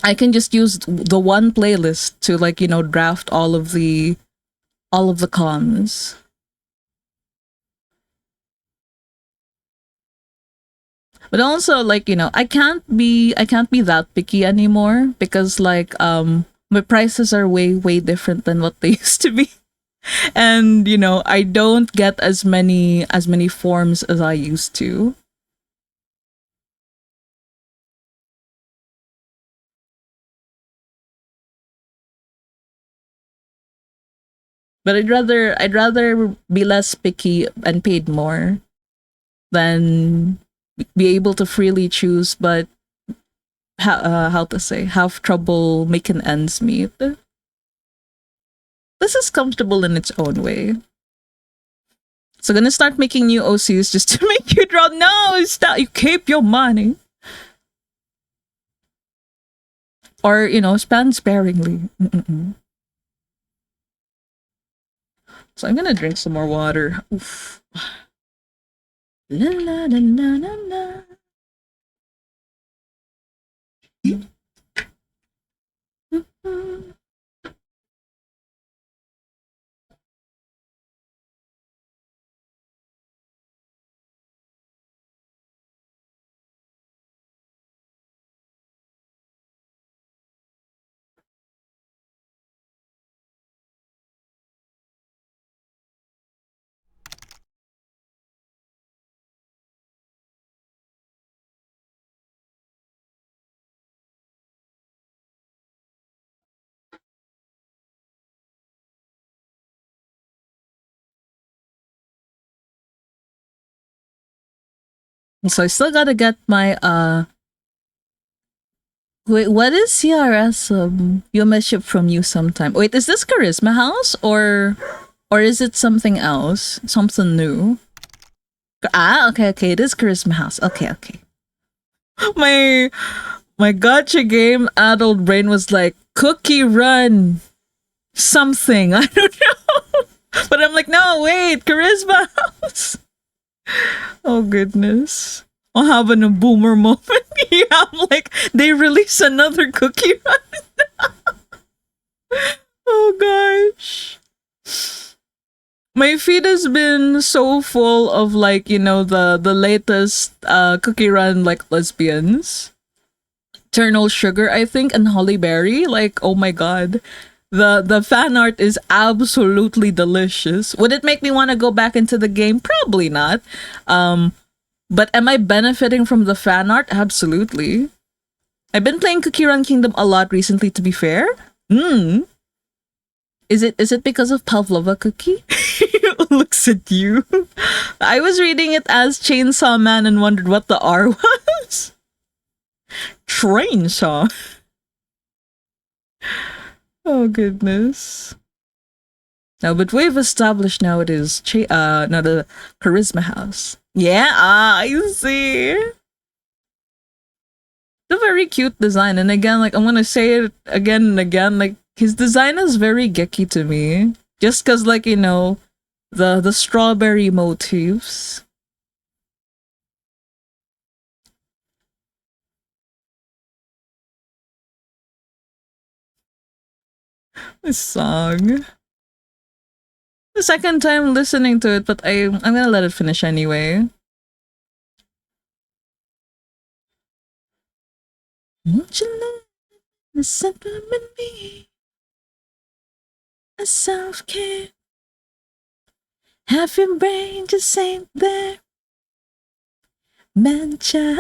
I can just use the one playlist to like, draft all of the comms. But also like, I can't be that picky anymore because like my prices are way different than what they used to be. And I don't get as many forms as I used to. But I'd rather be less picky and paid more than be able to freely choose, but how to say have trouble making ends meet. This is comfortable in its own way. So gonna start making new OCs just to make you draw. No, stop! You keep your money, or spend sparingly. Mm-mm. So I'm gonna drink some more water. Oof. La, la, la, la, la, la. So I still gotta get my Wait, what is CRS? You'll miss it from you sometime. Wait, is this Charisma House or is it something else? Something new? Okay. It is Charisma House. Okay. My my gotcha game adult brain was like Cookie Run something. I don't know. But I'm like, no, wait, Charisma House. Oh goodness. I'll have a boomer moment. Yeah, I'm like, they release another Cookie Run. Oh gosh. My feed has been so full of like, the latest Cookie Run like lesbians. Eternal Sugar, I think, and Holly Berry. Like, oh my god. The fan art is absolutely delicious. Would it make me want to go back into the game? Probably not. But am I benefiting from the fan art? Absolutely. I've been playing Cookie Run Kingdom a lot recently, to be fair. Is it because of Pavlova Cookie? Looks at you. I was reading it as Chainsaw Man and wondered what the R was. Trainsaw. Oh goodness. No, but we've established now it is not the Charisma House. Yeah, I see. The very cute design, and again, like I'm gonna say it again and again, like his design is very geeky to me. Just cause like the strawberry motifs. This song. The second time listening to it, but I'm gonna let it finish anyway. Won't you let the sentiment be a self care? Have your brain just ain't there, man child,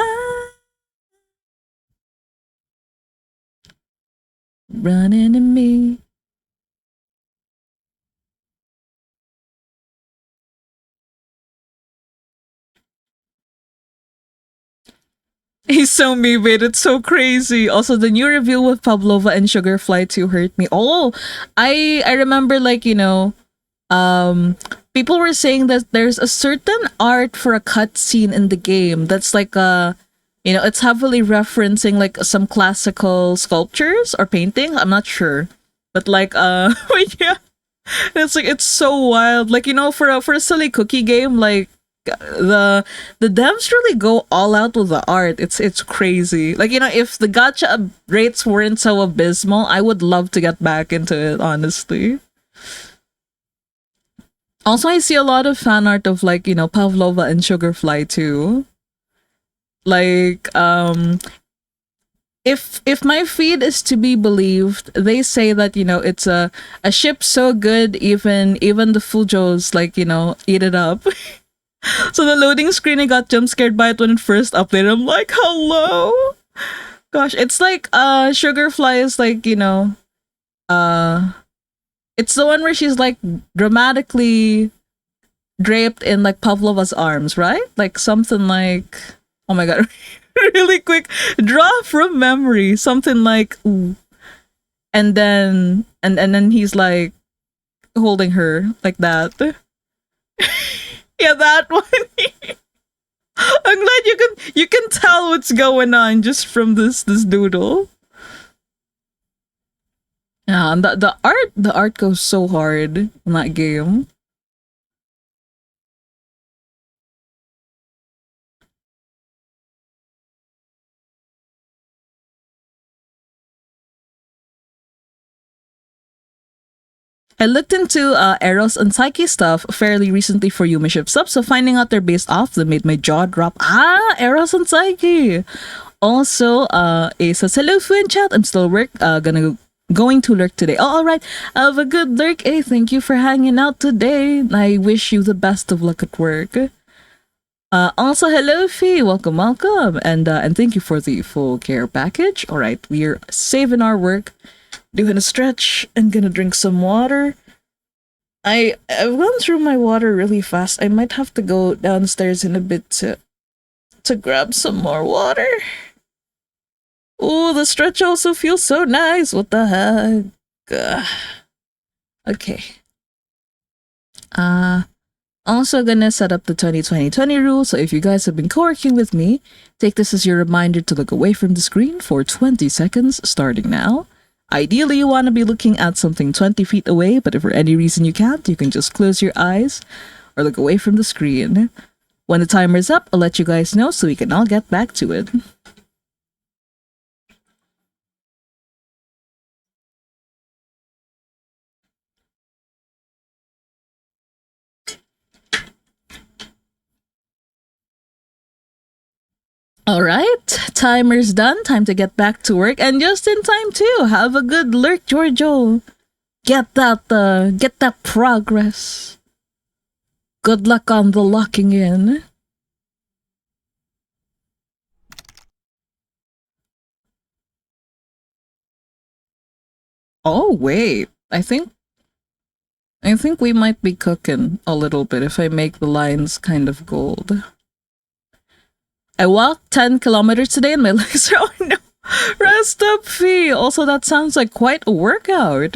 running to me. He's so morbid. It's so crazy. Also, the new reveal with Pavlova and Sugarfly 2 hurt me. Oh, I remember, like, um people were saying that there's a certain art for a cutscene in the game that's like it's heavily referencing like some classical sculptures or painting. I'm not sure, but like but yeah, it's like it's so wild. Like for a silly cookie game, like the devs really go all out with the art. It's crazy. Like if the gacha rates weren't so abysmal, I would love to get back into it. Honestly. Also, I see a lot of fan art of like Pavlova and Sugarfly too. Like if my feed is to be believed, they say that it's a ship so good even the Fujos like eat it up. So the loading screen, I got jump scared by it when it first updated. I'm like, hello. Gosh, it's like Sugarfly is like uh it's the one where she's like dramatically draped in like Pavlova's arms, right? Like something like, oh my god, really quick draw from memory, something like ooh, and then he's like holding her like that. Yeah, that one. I'm glad you can tell what's going on just from this doodle. Yeah, and the art goes so hard in that game. I looked into Eros and Psyche stuff fairly recently for Yumi Ship Sub, so finding out they're based off them made my jaw drop. Ah, Eros and Psyche! Also, Ace says, hello, Finn chat. I'm still going to lurk today. Oh, all right. Have a good lurk. Hey, thank you for hanging out today. I wish you the best of luck at work. Also, hello, Fee. Welcome, welcome. And thank you for the full care package. All right, we're saving our work, doing a stretch, and gonna drink some water. I've gone through my water really fast. I might have to go downstairs in a bit to grab some more water. Oh, the stretch also feels so nice. What the heck? Okay. Uh Also gonna set up the 2020 rule, so if you guys have been co-working with me, take this as your reminder to look away from the screen for 20 seconds starting now. Ideally, you want to be looking at something 20 feet away, but if for any reason you can't, you can just close your eyes or look away from the screen. When the timer's up, I'll let you guys know so we can all get back to it. All right, timer's done. Time to get back to work, and just in time too. Have a good lurk, Giorgio. Get that progress. Good luck on the locking in. Oh wait, I think we might be cooking a little bit if I make the lines kind of gold. I walked 10 kilometers today and my legs are, oh no, rest up, Fee. Also, that sounds like quite a workout.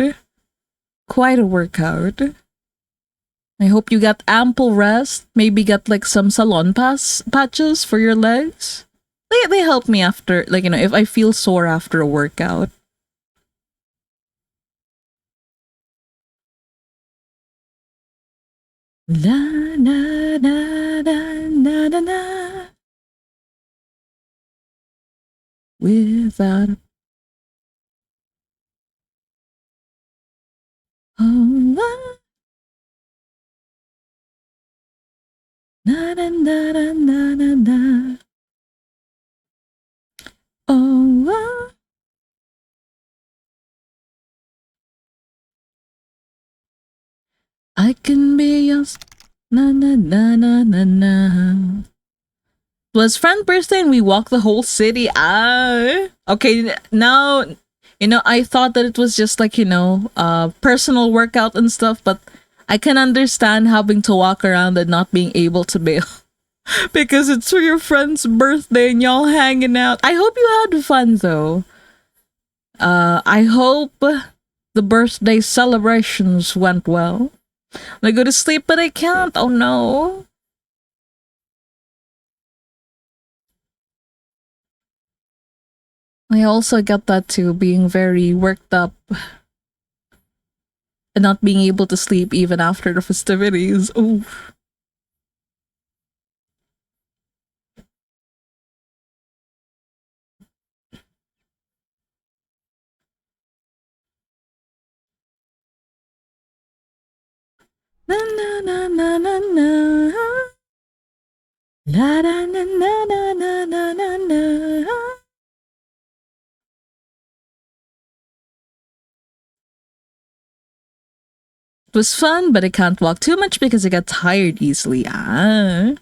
Quite a workout. I hope you got ample rest. Maybe get like some salon patches for your legs. They help me after, like, if I feel sore after a workout. La na na na na na na. Without a oh, Na na na na na na na. Oh, ah. I can be yours. Na na na na na na. It was friend birthday and we walked the whole city. Ah, okay. Now, I thought that it was just like personal workout and stuff, but I can understand having to walk around and not being able to bail because it's for your friend's birthday and y'all hanging out. I hope you had fun though. I hope the birthday celebrations went well. I go to sleep, but I can't. Oh no. I also get that too, being very worked up and not being able to sleep even after the festivities. Ooh. Na na na na na na. La na na na na na na na na. It was fun, but I can't walk too much because I get tired easily. Ah.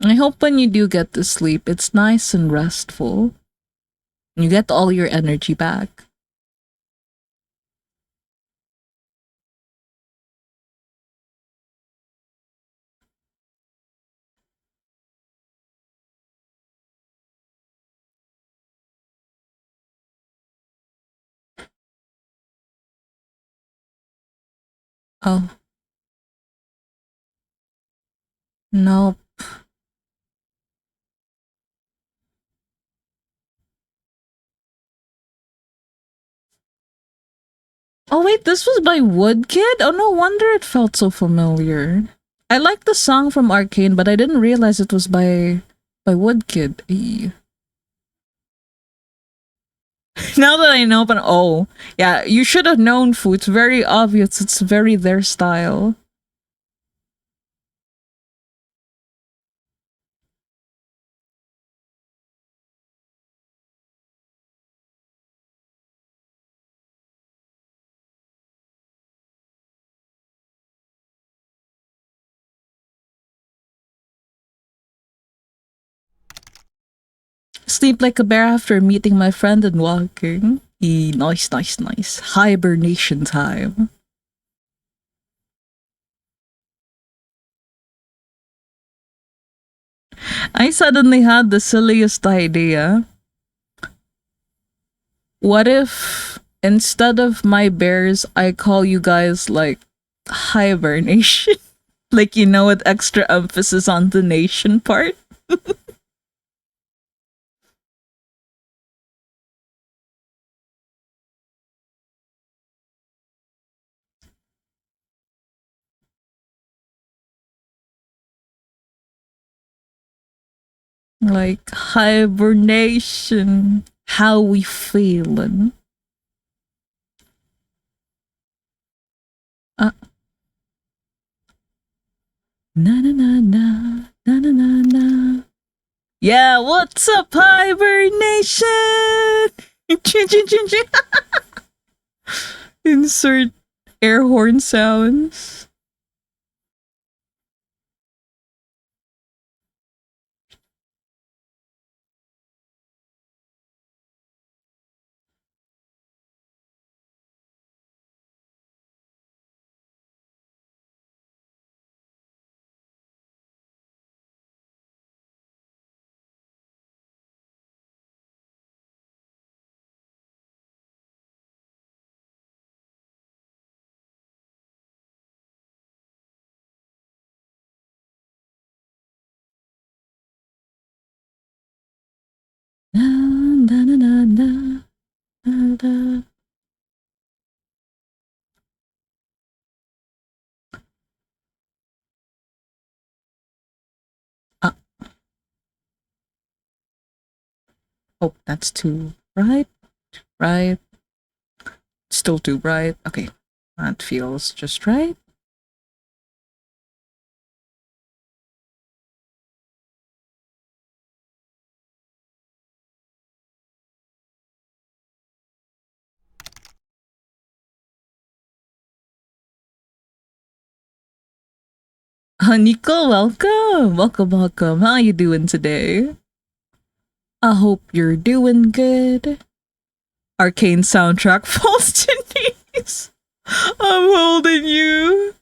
I hope when you do get to sleep, it's nice and restful. You get all your energy back. Oh, no. Oh, wait, this was by Woodkid? Oh, no wonder it felt so familiar. I like the song from Arcane, but I didn't realize it was by Woodkid. Eee. Now that I know, but oh, yeah, you should have known, Fu. It's very obvious. It's very their style. Sleep like a bear after meeting my friend and walking. Nice, nice, nice. Hibernation time. I suddenly had the silliest idea. What if instead of my bears, I call you guys like hibernation? Like, with extra emphasis on the nation part? Like, hibernation. How we feeling? Uh, na na na na na na na na. Yeah, what's up, hibernation? Chin, chin, chin, chin. Insert air horn sounds. Na na na na na na. Na. Oh, that's too bright. Right. Still too bright. Okay. That feels just right. Nico, welcome. Welcome, welcome. How you doing today? I hope you're doing good. Arcane soundtrack falls to knees. I'm holding you.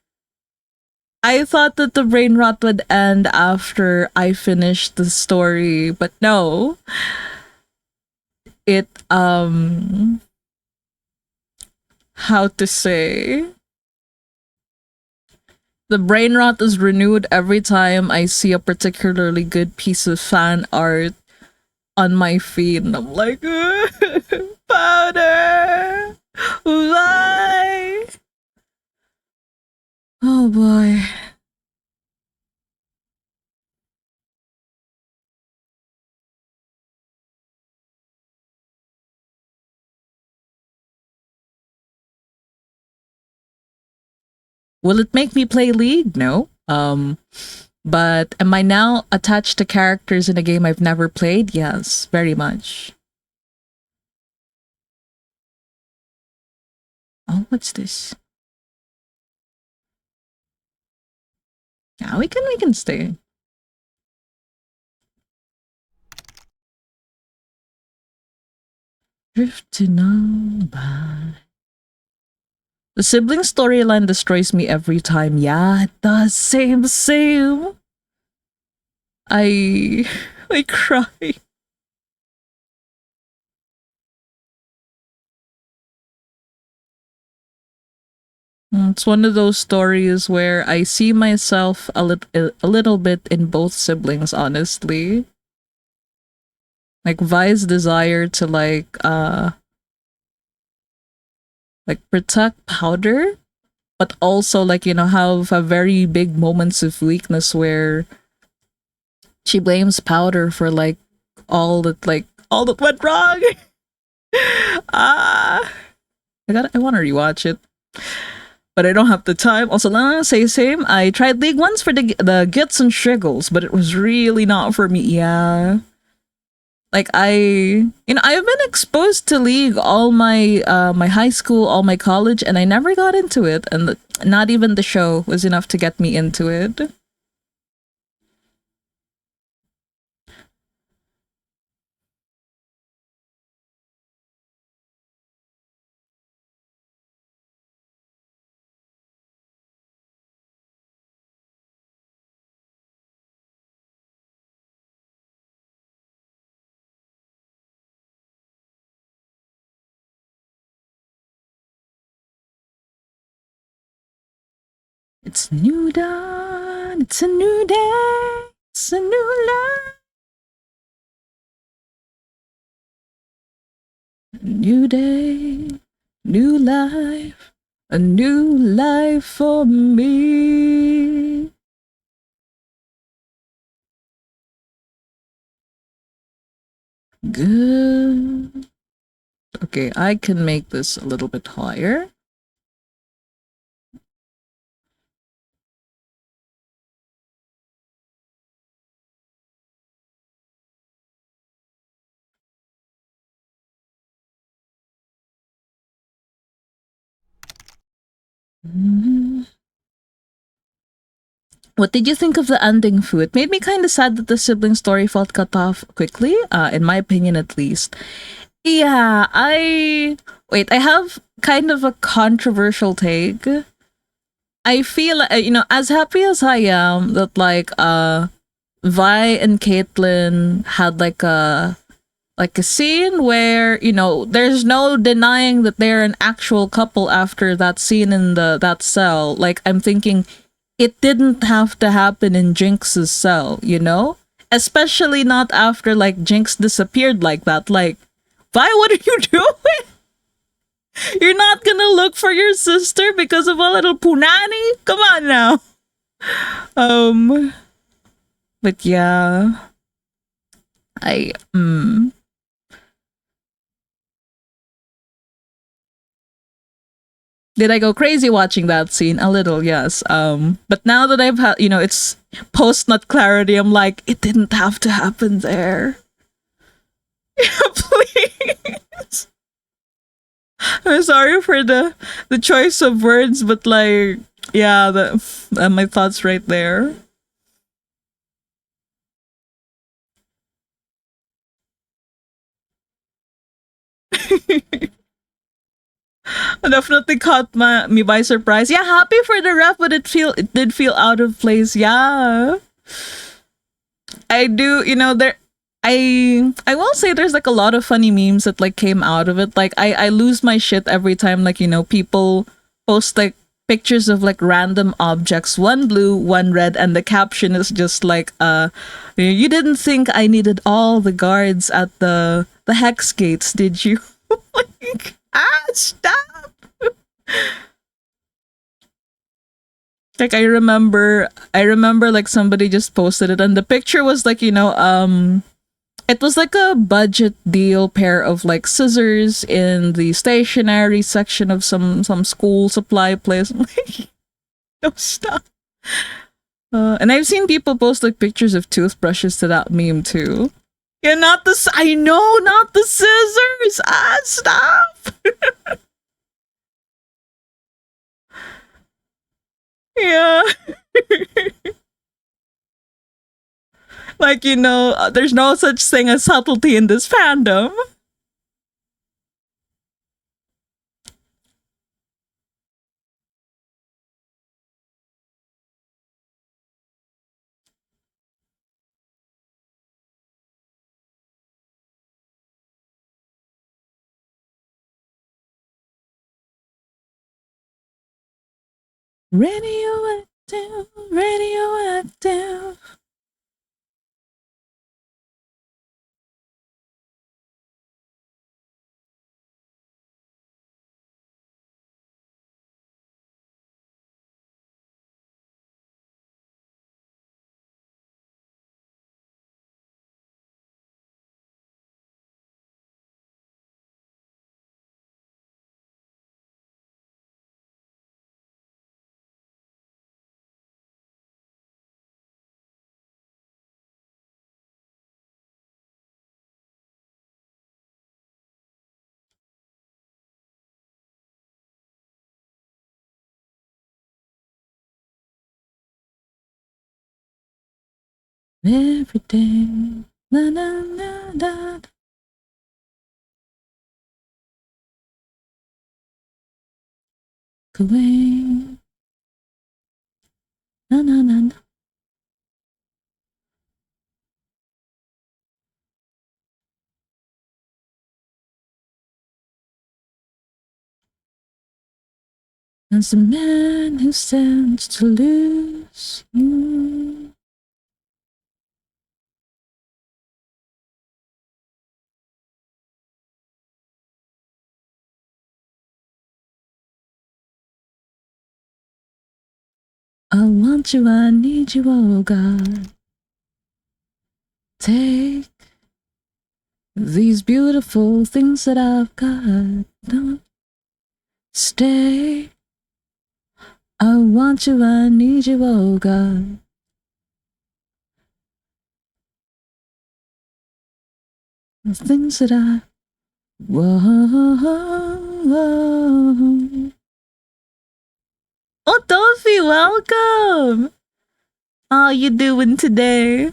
I thought that the brain rot would end after I finished the story, but no. It how to say, the brain rot is renewed every time I see a particularly good piece of fan art on my feed, and I'm like, powder, why? Oh boy. Will it make me play League? No. But am I now attached to characters in a game I've never played? Yes, very much. Oh, what's this? Yeah, we can stay. Drifting on by. The sibling storyline destroys me every time. Yeah, it does. Same, same. I I cry. It's one of those stories where I see myself a little bit in both siblings, honestly. Like Vi's desire to like protect Powder, but also like, have a very big moments of weakness where she blames Powder for all that went wrong. ah, I want to rewatch it, but I don't have the time. Also, let me say same. I tried League once for the Gits and Shiggles, but it was really not for me. Yeah. Like I've been exposed to League all my high school, all my college, and I never got into it, and not even the show was enough to get me into it. It's new dawn. It's a new day. It's a new life. New day, new life, a new life for me. Good. Okay, I can make this a little bit higher. Mhm. What did you think of the ending, Fu? It made me kind of sad that the sibling story felt cut off quickly, in my opinion at least. Yeah, I have kind of a controversial take. I feel, as happy as I am that Vi and Caitlyn had like a scene where there's no denying that they're an actual couple after that scene in that cell. Like, I'm thinking it didn't have to happen in Jinx's cell. Especially not after like Jinx disappeared like that. Like, Vi, what are you doing? You're not gonna look for your sister because of a little punani? Come on now. um, but yeah, I Did I go crazy watching that scene? A little, yes. But now that I've had, it's post nut clarity, I'm like, it didn't have to happen there. Please. I'm sorry for the choice of words, but like, yeah, my thoughts right there. Definitely caught me by surprise. Yeah, happy for the ref, but it did feel out of place. Yeah, I do. There. I will say there's like a lot of funny memes that like came out of it. Like I lose my shit every time like people post like pictures of like random objects, one blue, one red, and the caption is just like you didn't think I needed all the guards at the hex gates, did you? Like, stop. Like I remember like somebody just posted it and the picture was like, it was like a budget deal pair of like scissors in the stationery section of some school supply place. I'm like, no, stop. And I've seen people post like pictures of toothbrushes to that meme too. Yeah, I know, not the scissors. Stop. Yeah. Like, there's no such thing as subtlety in this fandom. Radioactive, radioactive. Every day. Na na na na. Away. Na na na na. As a man who stands to lose. I want you, I need you, oh God. Take these beautiful things that I've got. Don't stay. I want you, I need you, oh God. The things that I want. Oh, Dolphy, welcome. How you doing today?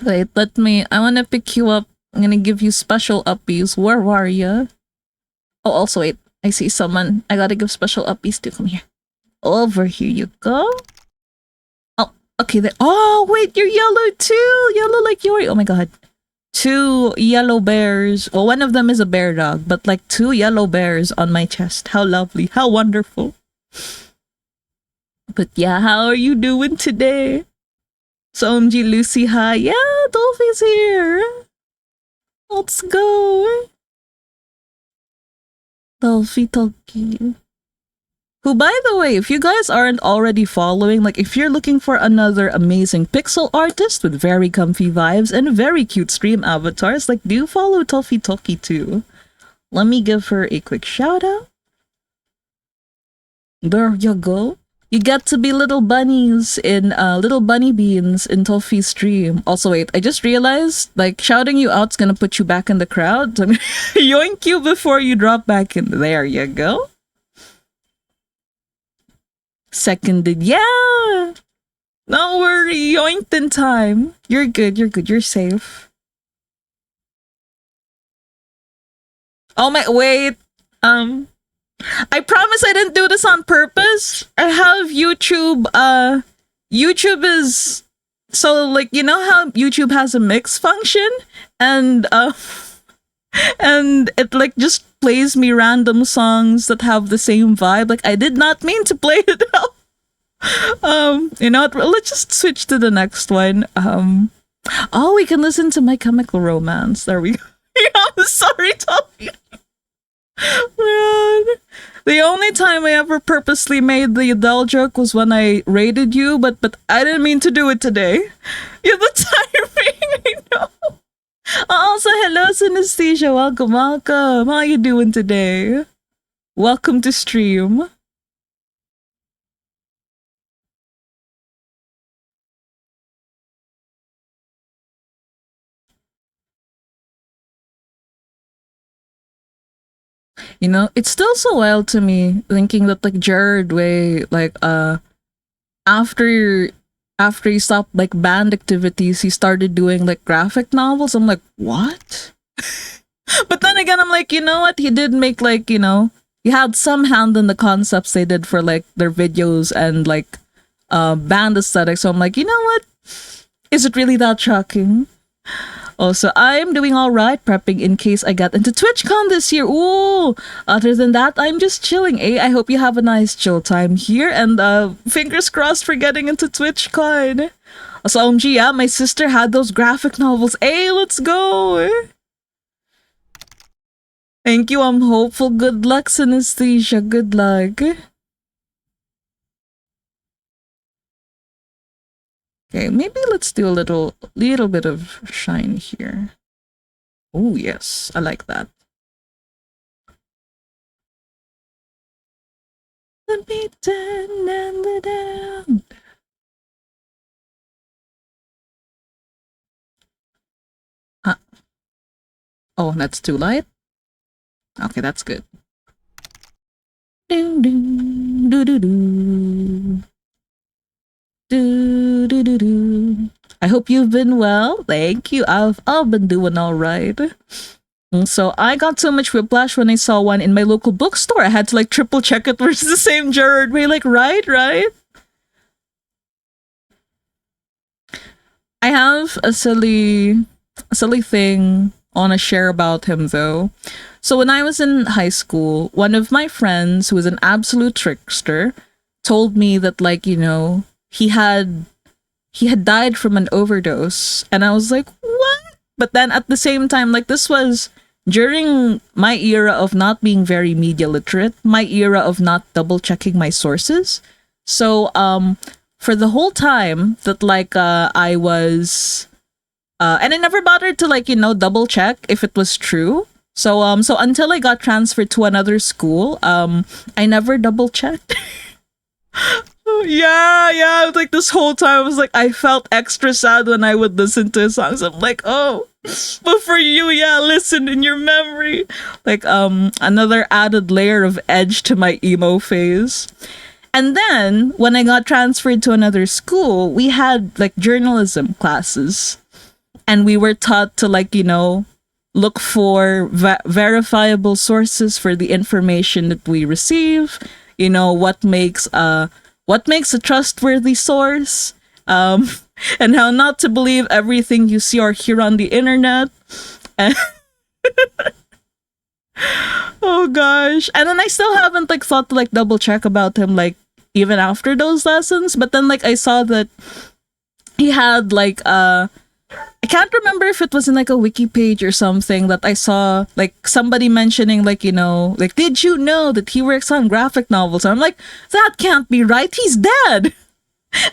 Wait, I want to pick you up. I'm gonna give you special uppies. Where are you? Oh, also, wait. I see someone. I gotta give special uppies to. Come here. Over here you go. Oh, okay. Oh, wait, you're yellow too. Yellow like Yori. Oh my god. Two yellow bears. Well, one of them is a bear dog, but like two yellow bears on my chest. How lovely. How wonderful. But yeah, how are you doing today? Somji Lucy, hi. Yeah, Dolphy's here. Let's go. Dolphy Toki. Who, by the way, if you guys aren't already following, like if you're looking for another amazing pixel artist with very comfy vibes and very cute stream avatars, like do follow Dolphy Toki too. Let me give her a quick shout out. There you go. You get to be little bunnies in little bunny beans in Toffee's stream. Also, wait, I just realized like shouting you out's gonna put you back in the crowd. So I'm gonna yoink you before you drop back in. There you go. Seconded, yeah. Don't worry, yoinked in time. You're good. You're good. You're safe. Oh my, wait. I promise I didn't do this on purpose. I have YouTube. YouTube is so like you know how YouTube has a mix function, and and it like just plays me random songs that have the same vibe. Like I did not mean to play it out. You know what? Let's just switch to the next one. Oh, we can listen to My Chemical Romance. There we go. I'm sorry, Tommy. Man. The only time I ever purposely made the Adele joke was when I rated you, but I didn't mean to do it today. Yeah, the timing, I know. Also, hello, Synesthesia. Welcome, welcome. How you doing today? Welcome to stream. You know, it's still so wild to me thinking that like Jared Way, like after after he stopped like band activities, he started doing like graphic novels. I'm like, what? But then again, I'm like, you know what? He did make like, you know, he had some hand in the concepts they did for like their videos and like band aesthetics. So I'm like, you know what? Is it really that shocking? Also, I'm doing all right, prepping in case I get into TwitchCon this year. Ooh! Other than that, I'm just chilling, eh? I hope you have a nice chill time here, and fingers crossed for getting into TwitchCon. Also, OMG, yeah, my sister had those graphic novels. Hey, let's go! Thank you, I'm hopeful. Good luck, Synesthesia. Good luck. Okay, maybe let's do a little bit of shine here. Oh yes, I like that. The beaten and the damned. Oh, that's too light? Okay, that's good. Ding ding doo doo doo. Do do do do. I hope you've been well. Thank you. I've been doing all right. So I got so much whiplash when I saw one in my local bookstore. I had to like triple check it was the same Jared Way. Like, right? I have a silly thing I want to share about him though. So when I was in high school, one of my friends who was an absolute trickster told me that like, you know, he had died from an overdose, and I was like, what? But then at the same time, like this was during my era of not being very media literate, my era of not double checking my sources. So for the whole time that like I was and I never bothered to like, you know, double check if it was true. So until I got transferred to another school, I never double checked. Yeah. Like this whole time, I was like, I felt extra sad when I would listen to his songs. I'm like, oh, but for you, yeah, listen in your memory. Like, another added layer of edge to my emo phase. And then when I got transferred to another school, we had like journalism classes, and we were taught to like, you know, look for verifiable sources for the information that we receive. You know, what makes a trustworthy source, and how not to believe everything you see or hear on the internet. Oh gosh. And then I still haven't like thought to like double check about him like even after those lessons. But then like I saw that he had like I can't remember if it was in like a wiki page or something that I saw like somebody mentioning like, you know, like, did you know that he works on graphic novels? And I'm like, that can't be right. He's dead.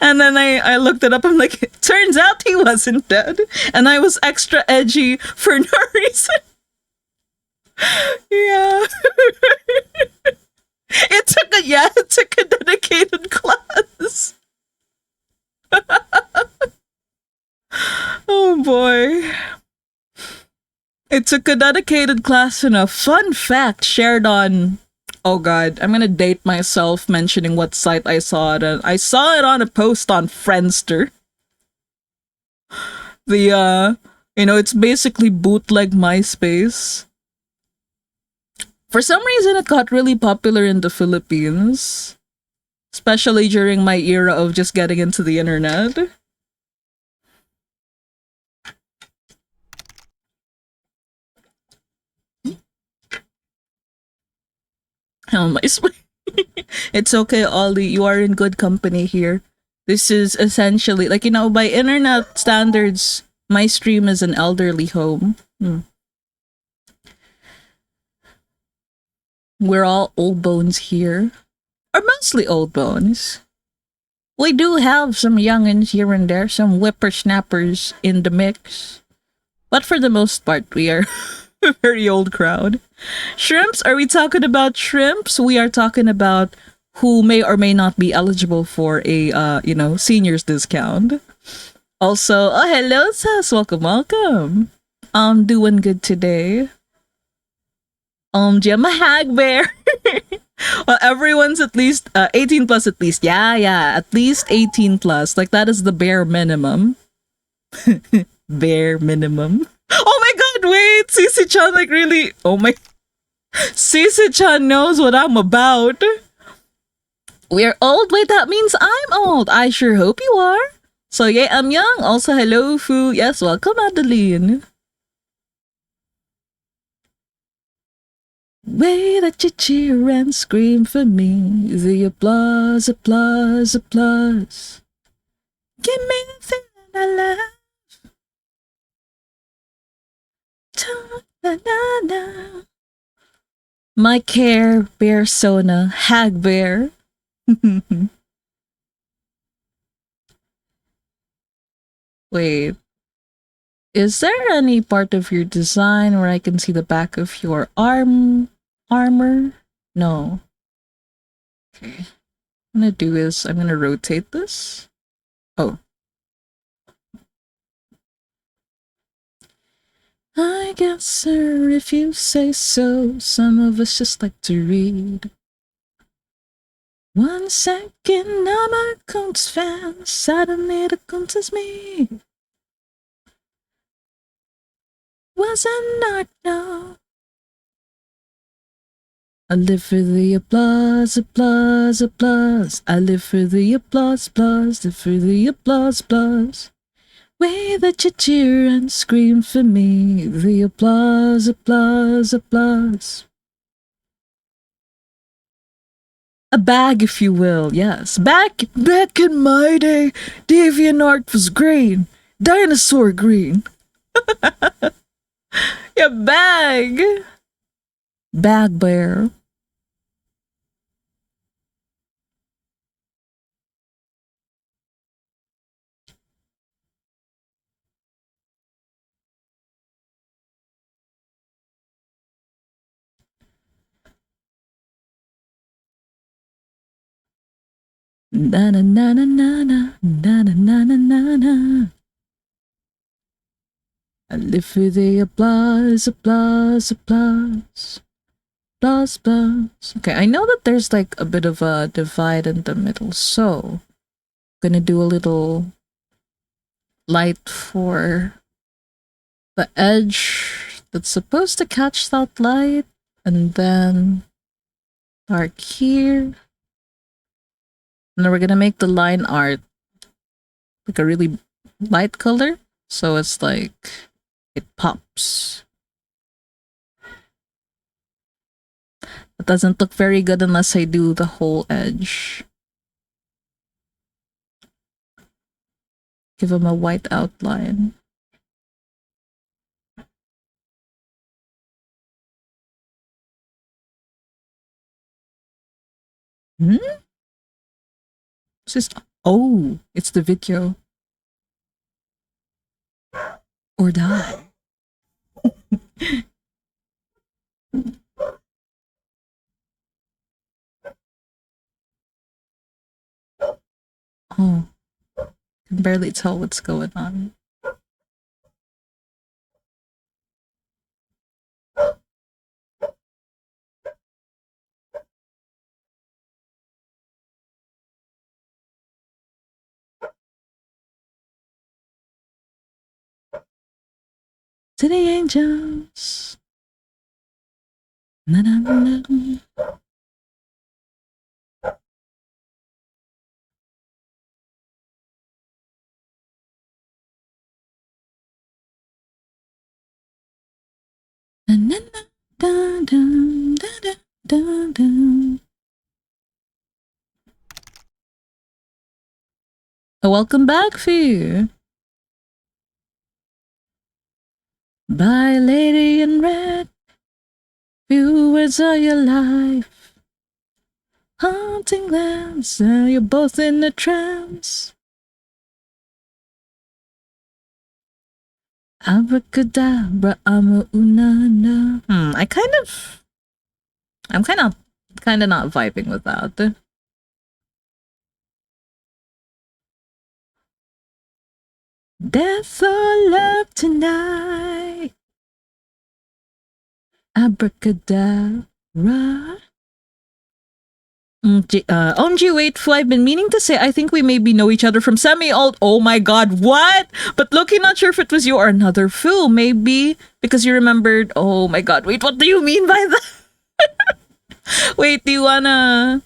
And then I looked it up. I'm like, it turns out he wasn't dead. And I was extra edgy for no reason. Yeah. It took a dedicated class. Oh boy. It took a dedicated class and a fun fact shared on, oh god, I'm gonna date myself mentioning what site I saw it on. I saw it on a post on Friendster. The it's basically bootleg MySpace. For some reason it got really popular in the Philippines, especially during my era of just getting into the internet. MySpace. It's okay, Ollie. You are in good company here. This is essentially like by internet standards, my stream is an elderly home. We're all old bones here, or mostly old bones. We do have some youngins here and there, some whippersnappers in the mix, but for the most part, we are a very old crowd. Shrimps? Are we talking about shrimps? We are talking about who may or may not be eligible for a seniors discount. Also, oh hello, Sas. Welcome, welcome. I'm doing good today. Gemma Hag Bear. Well, everyone's at least 18 plus at least. Yeah, at least 18 plus. Like that is the bare minimum. Bare minimum. Oh my god, wait, Sisi-chan like really Sisi-chan knows what I'm about. We're old? Wait, that means I'm old. I sure hope you are. So yeah, I'm young. Also, hello, Fu. Yes, welcome, Adeline. Way that you cheer and scream for me. The applause, applause, applause. Give me the thing I love. Ta-na-na-na. My care bear sona hag bear. Wait, is there any part of your design where I can see the back of your armor? No. Okay. I'm gonna do is I'm gonna rotate this. Oh. I guess, sir, if you say so, some of us just like to read. 1 second, I'm a Kuntz fan. Suddenly the Kuntz is me. Wasn't art, no. I live for the applause, applause, applause. I live for the applause, applause, live for the applause, applause. Way that you cheer and scream for me. The applause, applause, applause. A bag, if you will, yes. Back in my day, DeviantArt was green. Dinosaur green. Yeah, bag. Bag bear. Na na na na na na na na na na na na. I live for the applause, applause, applause. Applause, applause. Okay, I know that there's like a bit of a divide in the middle, so I'm gonna do a little light for the edge that's supposed to catch that light, and then dark here. And then we're gonna make the line art like a really light color, so it's like it pops. It doesn't look very good unless I do the whole edge. Give him a white outline. It's just, oh, it's the video. Or die. Oh, can barely tell what's going on. To the angels. Na, na, na, na. Na, na, na, da, da, da, da, da, da. Welcome back, Fee. Bye, lady in red. Few words of your life. Haunting glance. Now you're both in a trance. Abracadabra, I'm a unana. I'm kind of not vibing with that. Death or love tonight. Abracadabra. OMG, wait, Fu, I've been meaning to say I think we maybe know each other from semi-old. Oh my god, what? But Loki, not sure if it was you or another Fu. Maybe because you remembered. Oh my god, wait, what do you mean by that? Wait, do you wanna.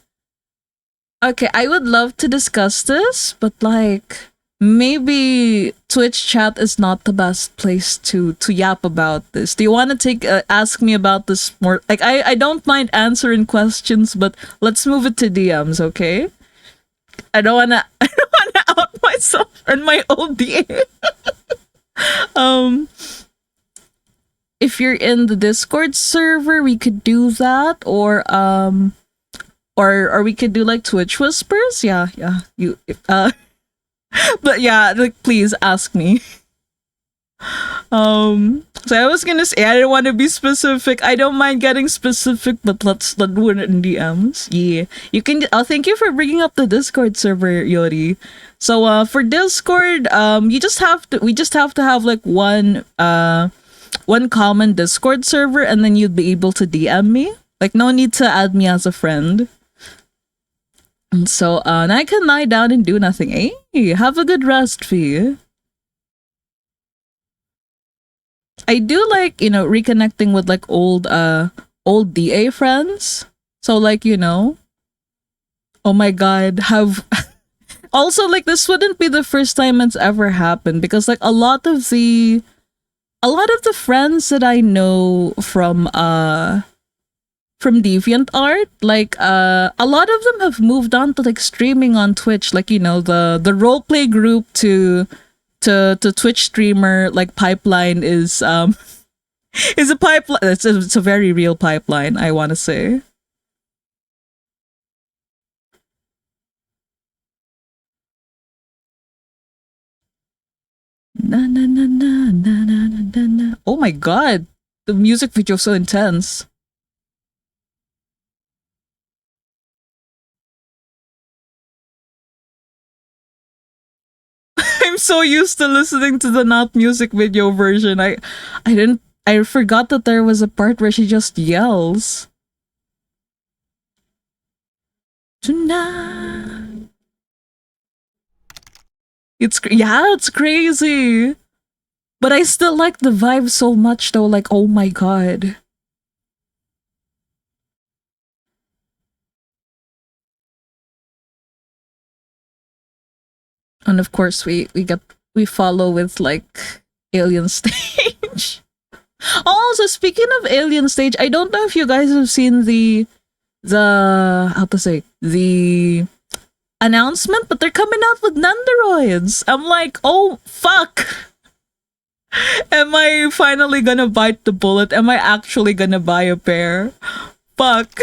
Okay, I would love to discuss this, but like maybe Twitch chat is not the best place to yap about this. Do you want to take ask me about this more? Like I don't mind answering questions, but let's move it to DMs, okay? I don't wanna I don't wanna out myself and my old DA. um, if you're in the Discord server, we could do that, or we could do like Twitch whispers. Yeah, yeah. You but yeah, like please ask me. So I was gonna say I didn't want to be specific. I don't mind getting specific, but let's do it in DMs. Yeah, you can. Thank you for bringing up the Discord server, Yori. So for Discord, you just have to. We just have to have like one common Discord server, and then you'd be able to DM me. Like no need to add me as a friend. And so and I can lie down and do nothing. Hey, have a good rest, Fee. I do like, reconnecting with like old DA friends. So like, oh my god, have also like this wouldn't be the first time it's ever happened because like a lot of the friends that I know from DeviantArt, like a lot of them have moved on to like streaming on Twitch, like the roleplay group to Twitch streamer like pipeline is is a pipeline. It's a very real pipeline, I want to say. Na na na na na na na na. Oh my god, the music video is so intense. I'm so used to listening to the not music video version. I forgot that there was a part where she just yells. Tonight. It's crazy. But I still like the vibe so much though, like oh my god. And of course we follow with like Alien Stage. Also, speaking of Alien Stage, I don't know if you guys have seen the how to say the announcement, but they're coming out with Nandoroids. I'm like, oh fuck. Am I finally gonna bite the bullet? Am I actually gonna buy a pair? Fuck.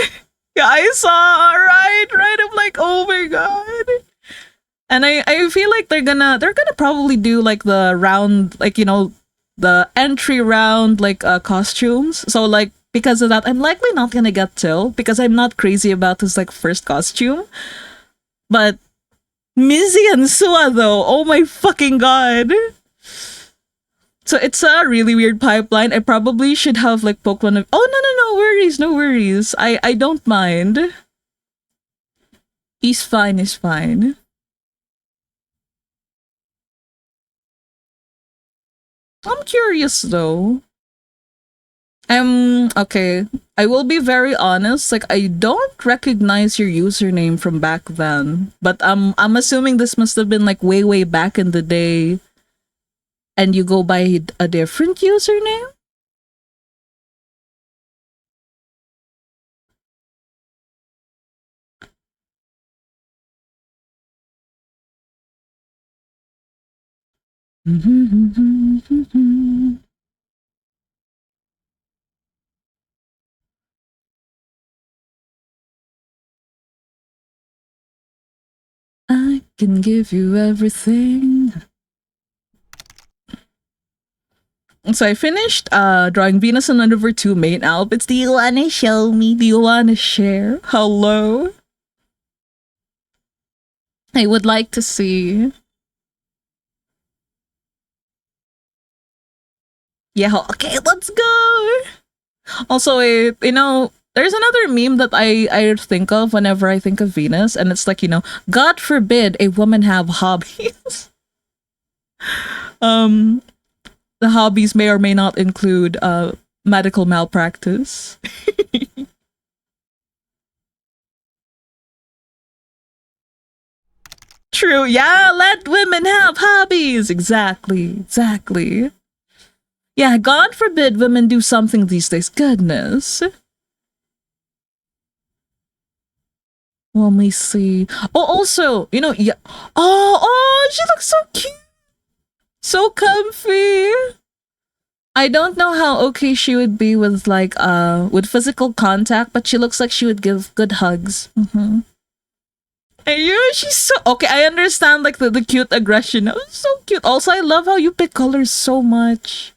Yeah, I saw, right. I'm like, oh my god. And I feel like they're gonna probably do like the round, like the entry round like costumes. So like because of that, I'm likely not gonna get Till because I'm not crazy about his like first costume. But Mizzy and Sua though. Oh my fucking god. So it's a really weird pipeline. I probably should have like poked one of. Oh no worries, no worries. I don't mind. He's fine. He's fine. I'm curious though. Okay. I will be very honest. Like I don't recognize your username from back then, but I'm assuming this must have been like way back in the day, and you go by a different username. I can give you everything. So I finished drawing Venus and Underwear 2 main outfits. Do you wanna show me? Do you wanna share? Hello? I would like to see. Yeah, okay, let's go. Also, there's another meme that I think of whenever I think of Venus, and it's like, God forbid a woman have hobbies. um, the hobbies may or may not include medical malpractice. True, yeah, let women have hobbies. Exactly. Yeah, God forbid women do something these days. Goodness. Let me see. Oh, also, yeah. Oh, she looks so cute. So comfy. I don't know how okay she would be with with physical contact, but she looks like she would give good hugs. Mm-hmm. And yeah, she's so okay. I understand like the cute aggression. Oh, so cute. Also, I love how you pick colors so much.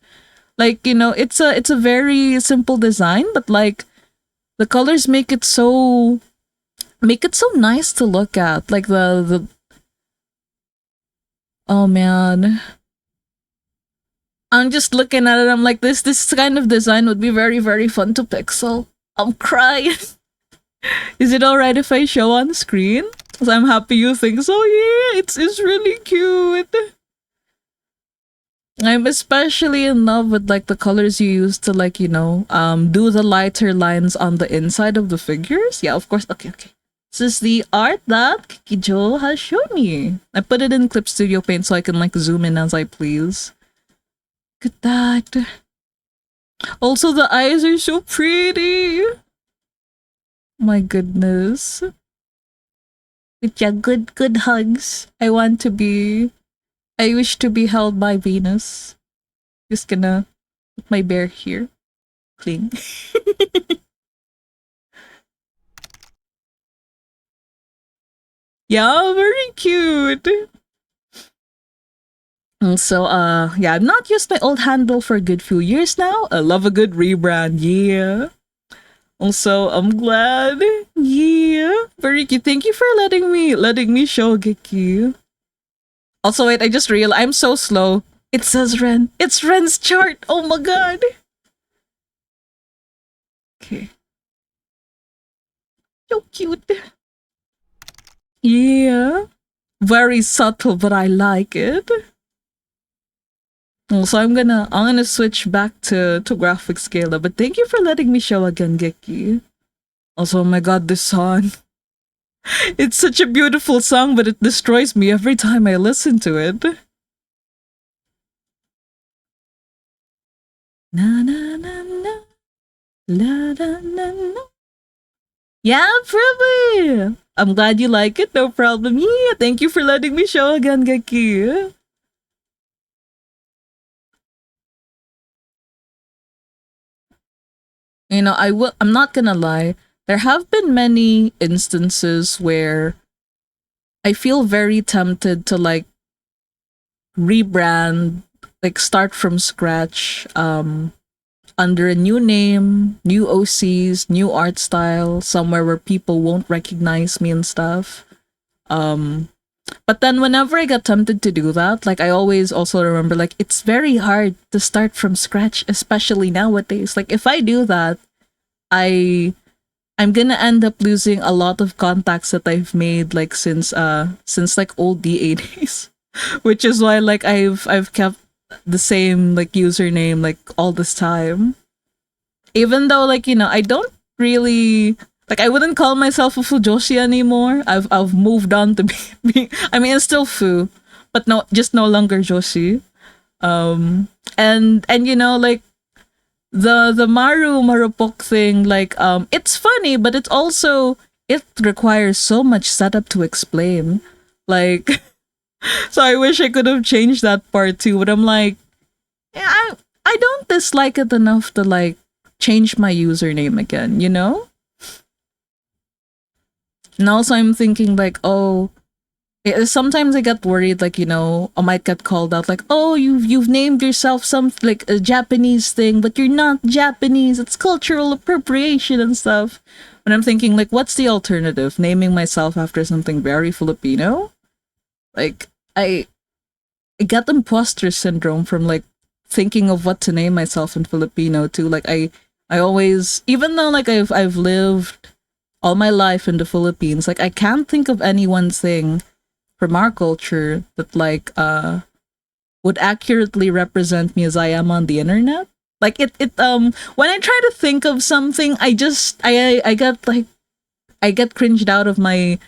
Like it's a very simple design, but like the colors make it so nice to look at. Like the oh man, I'm just looking at it. I'm like this kind of design would be very fun to pixel. I'm crying. Is it alright if I show on screen? Cause I'm happy you think so. Yeah, it's really cute. I'm especially in love with like the colors you use to do the lighter lines on the inside of the figures. Yeah, of course. Okay. This is the art that Kikijo has shown me. I put it in Clip Studio Paint so I can like zoom in as I please. Look at that. Also, the eyes are so pretty. My goodness. Yeah, good hugs. I wish to be held by Venus. Just gonna put my bear here. Cling. Yeah, very cute. So, yeah, I've not used my old handle for a good few years now. I love a good rebrand, yeah. Also, I'm glad. Yeah. Very cute. Thank you for letting me show Geki. Also, wait, I just realized I'm so slow. It says Ren. It's Ren's chart. Oh my god. Okay. So cute. Yeah. Very subtle, but I like it. So I'm gonna switch back to graphic scaler, but thank you for letting me show again, Geki. Also, oh my god, this song. It's such a beautiful song, but it destroys me every time I listen to it. Na na na na. La na na na. Yeah, probably. I'm glad you like it, no problem. Yeah, thank you for letting me show again, Geki. I'm not gonna lie. There have been many instances where I feel very tempted to like rebrand, like start from scratch, under a new name, new OCs, new art style, somewhere where people won't recognize me and stuff. Um, But then whenever I get tempted to do that, like I always also remember like it's very hard to start from scratch, especially nowadays. Like if I do that, I I'm gonna end up losing a lot of contacts that I've made like since like old DA days. Which is why like I've kept the same like username like all this time. Even though like, I don't really like I wouldn't call myself a Fujoshi anymore. I've moved on to be I mean it's still Fu, but no just no longer Joshi. And like the Maru Marupok thing, like it's funny, but it's also it requires so much setup to explain. Like so I wish I could have changed that part too, but I'm like, yeah, I don't dislike it enough to like change my username again, you know? And also I'm thinking like, oh, sometimes I get worried, like I might get called out, like, oh, you've named yourself some like a Japanese thing, but you're not Japanese. It's cultural appropriation and stuff. And I'm thinking, like, what's the alternative? Naming myself after something very Filipino? Like, I get imposter syndrome from like thinking of what to name myself in Filipino too. Like I always, even though like I've lived all my life in the Philippines, like I can't think of any one thing from our culture that like would accurately represent me as I am on the internet. Like it when I try to think of something, I get like I get cringed out of my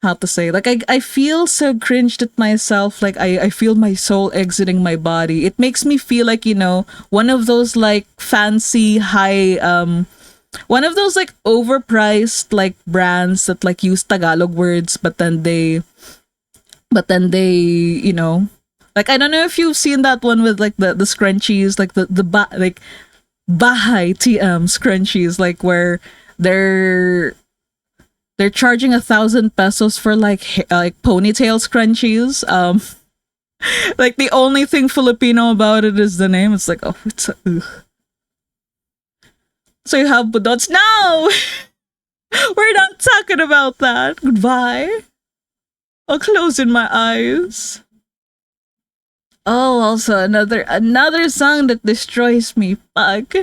how to say like I feel so cringed at myself, like I feel my soul exiting my body. It makes me feel like one of those like fancy high one of those like overpriced like brands that like use Tagalog words, but then they like I don't know if you've seen that one with like the scrunchies, like like Bahay TM scrunchies, like where they're they're charging 1,000 pesos for like ponytail scrunchies. Like the only thing Filipino about it is the name. It's like, oh, it's ugh. So you have budots. No, we're not talking about that. Goodbye. I'll close in my eyes. Oh, also another song that destroys me. Fuck.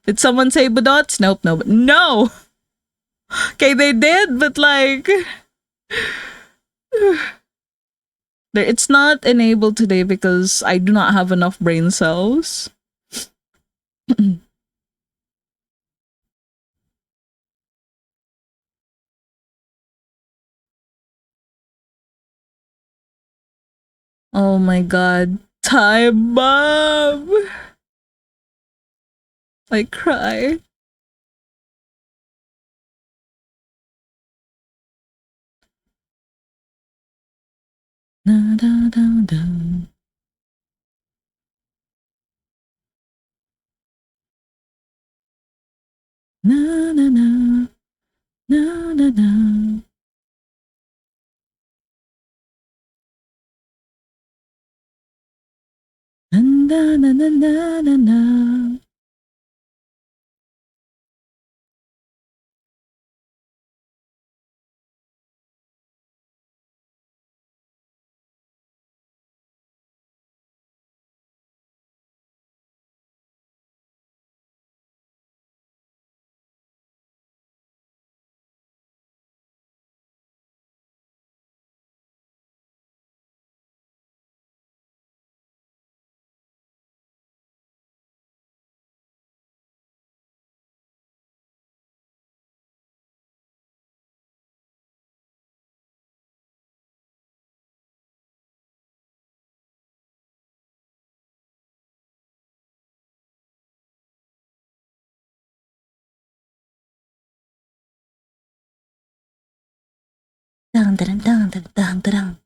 Did someone say budots? Nope, no, but no. Okay, they did, but like it's not enabled today because I do not have enough brain cells. Oh my god. Time bomb. I cry. Da, da, da, da. Na na na na na na na na na na na na. Dun, dun, dun, dun, dun, dun.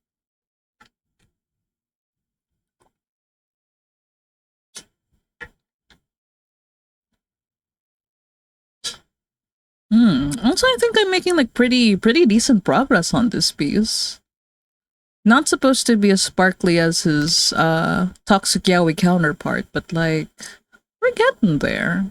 Also, I think I'm making like pretty decent progress on this piece. Not supposed to be as sparkly as his toxic yaoi counterpart, but like we're getting there.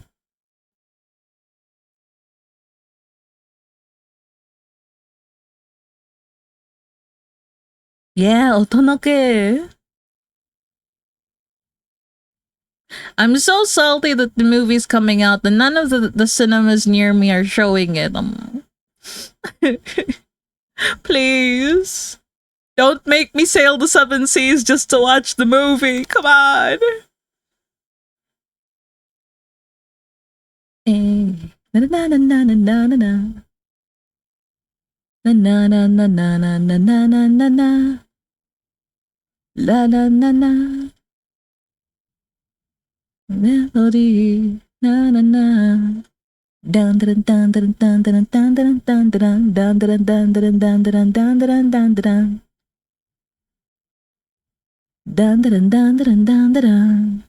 Yeah, Otonoke. I'm so salty that the movie's coming out and none of the cinemas near me are showing it. Please. Don't make me sail the seven seas just to watch the movie. Come on. Eh. Na na na na na na na na. Na na na na na na na na na na na. La la na na. Melody. Na na na. Dun dun dun dun dun dun dun dun dun dun dun dun dun dun dun dun dun dun dun dun. Dun dun dun dun dun dun.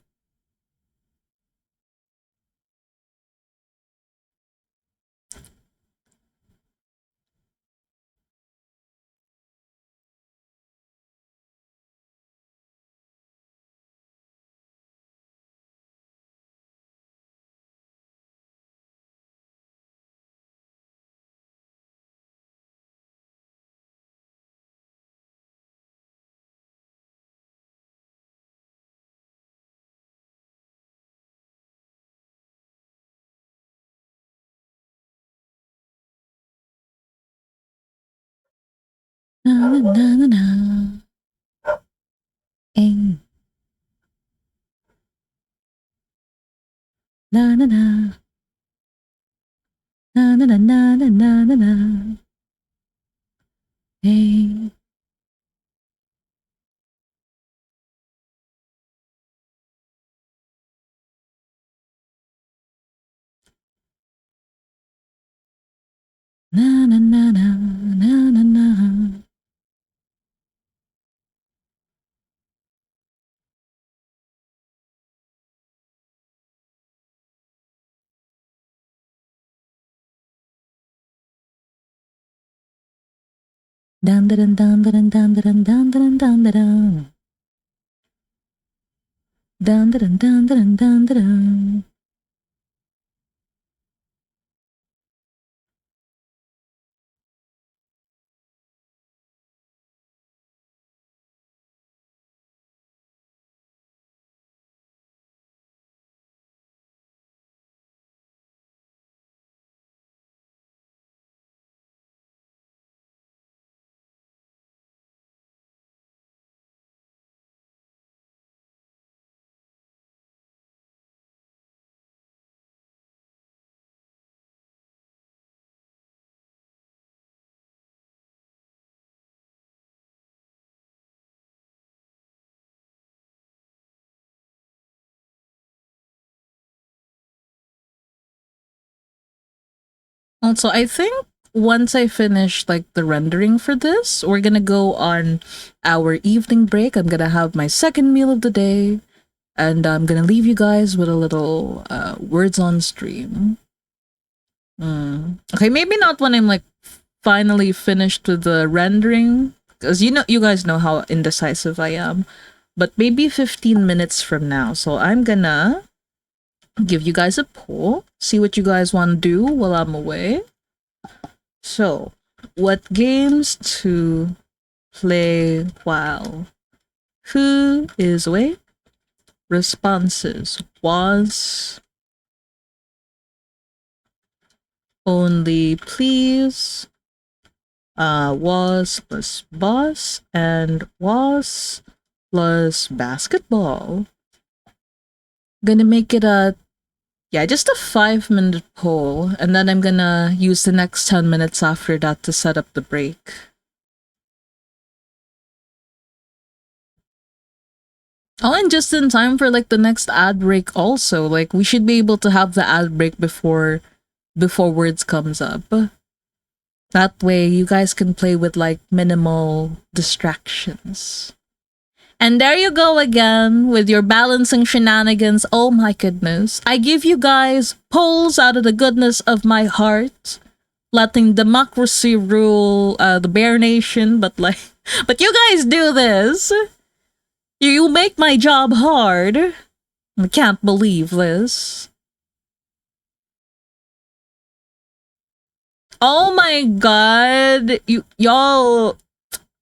Na na na na na. Eh. Na na na. Na na na na na na na na. Hey. Na na na na na na na. Dun dun dun dun dun dun dun dun dun dun. Dun dun dun dun dun dun. Also, I think once I finish like the rendering for this, we're gonna go on our evening break. I'm gonna have my second meal of the day, and I'm gonna leave you guys with a little words on stream. Okay, maybe not when I'm like finally finished with the rendering, because you guys know how indecisive I am. But maybe 15 minutes from now. So I'm gonna give you guys a poll, see what you guys want to do while I'm away. So, what games to play while who is away? Responses was only please, was plus boss, and was plus basketball. Gonna make it a just a 5-minute poll, and then I'm gonna use the next 10 minutes after that to set up the break. Oh, and just in time for like the next ad break also. Like we should be able to have the ad break before words comes up. That way you guys can play with like minimal distractions. And there you go again with your balancing shenanigans. Oh my goodness. I give you guys polls out of the goodness of my heart, letting democracy rule the bear nation, but like but you guys do this. You make my job hard. I can't believe this. Oh my god. Y'all,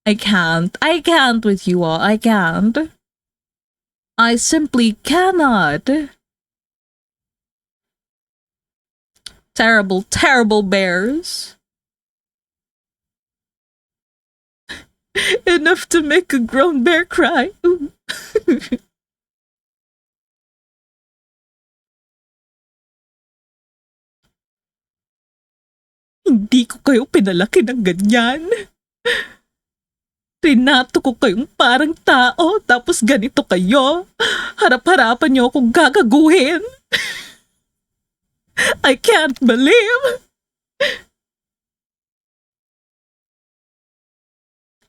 I can't. I can't with you all. I can't. I simply cannot. Terrible, terrible bears. Enough to make a grown bear cry. Hindi ko kayo pinalaki ng ganyan. Trinato ko kayong parang tao, tapos ganito kayo. Harap-harapan niyo akong gagaguhin. I can't believe.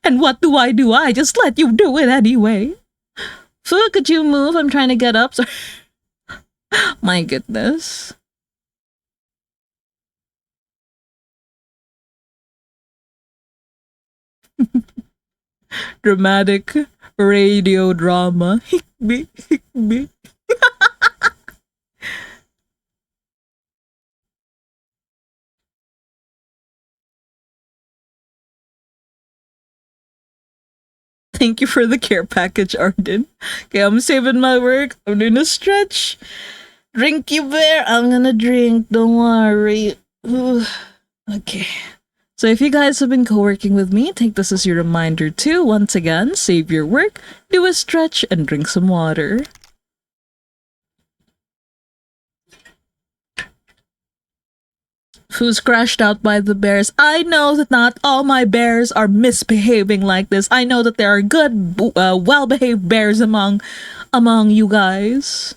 And what do? I just let you do it anyway. Fu, could you move? I'm trying to get up. Sorry. My goodness. Dramatic radio drama. Hikbi, hikbi. Thank you for the care package, Arden. Okay, I'm saving my work. I'm doing a stretch. Drink, you bear. I'm gonna drink. Don't worry. Ooh. Okay. So if you guys have been co-working with me, take this as your reminder to, once again, save your work, do a stretch, and drink some water. Who's crashed out by the bears? I know that not all my bears are misbehaving like this. I know that there are good, well-behaved bears among you guys.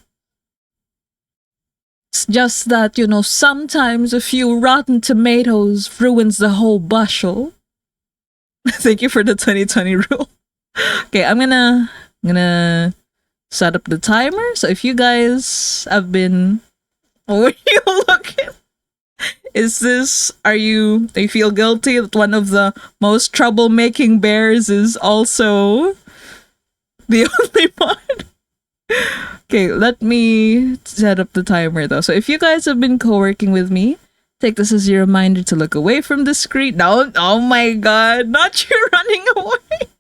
It's just that, you know, sometimes a few rotten tomatoes ruins the whole bushel. Thank you for the 2020 rule. Okay, I'm gonna set up the timer. So if you guys have been, oh, are you looking? Do you feel guilty that one of the most troublemaking bears is also the only one? Okay, let me set up the timer though. So if you guys have been co-working with me, take this as your reminder to look away from the screen. No, oh my god, not you running away.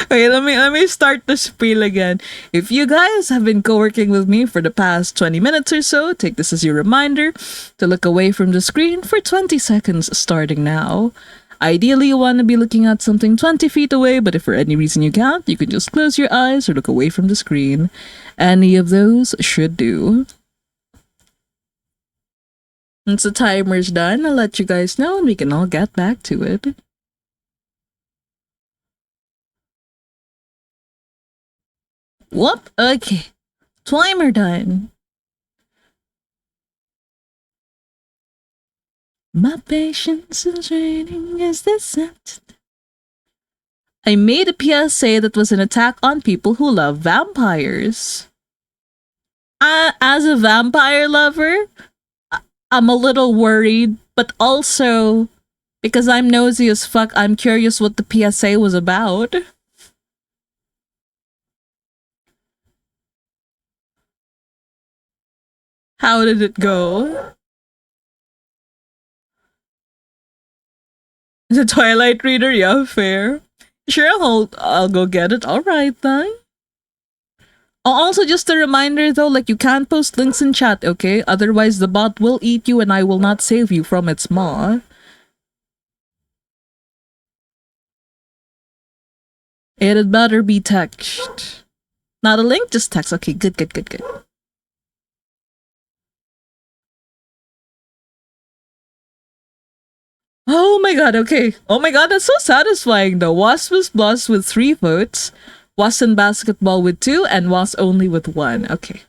Okay, let me start the spiel again. If you guys have been co-working with me for the past 20 minutes or so, take this as your reminder to look away from the screen for 20 seconds starting now. Ideally, you want to be looking at something 20 feet away, but if for any reason you can't, you can just close your eyes or look away from the screen. Any of those should do. Once the timer's done, I'll let you guys know and we can all get back to it. Whoop, okay. Timer done. My patience is raining as the sun. I made a PSA that was an attack on people who love vampires. As a vampire lover, I'm a little worried, but also because I'm nosy as fuck, I'm curious what the PSA was about. How did it go? The Twilight Reader? Yeah, fair. Sure, I'll go get it. Alright then. Oh, also, just a reminder though, like you can't post links in chat, okay? Otherwise the bot will eat you and I will not save you from its maw. It had better be text. Not a link, just text. Okay, good. Oh my god, okay. Oh my god, that's so satisfying though. Was was boss with 3 votes, was in basketball with 2, and was only with 1. Okay.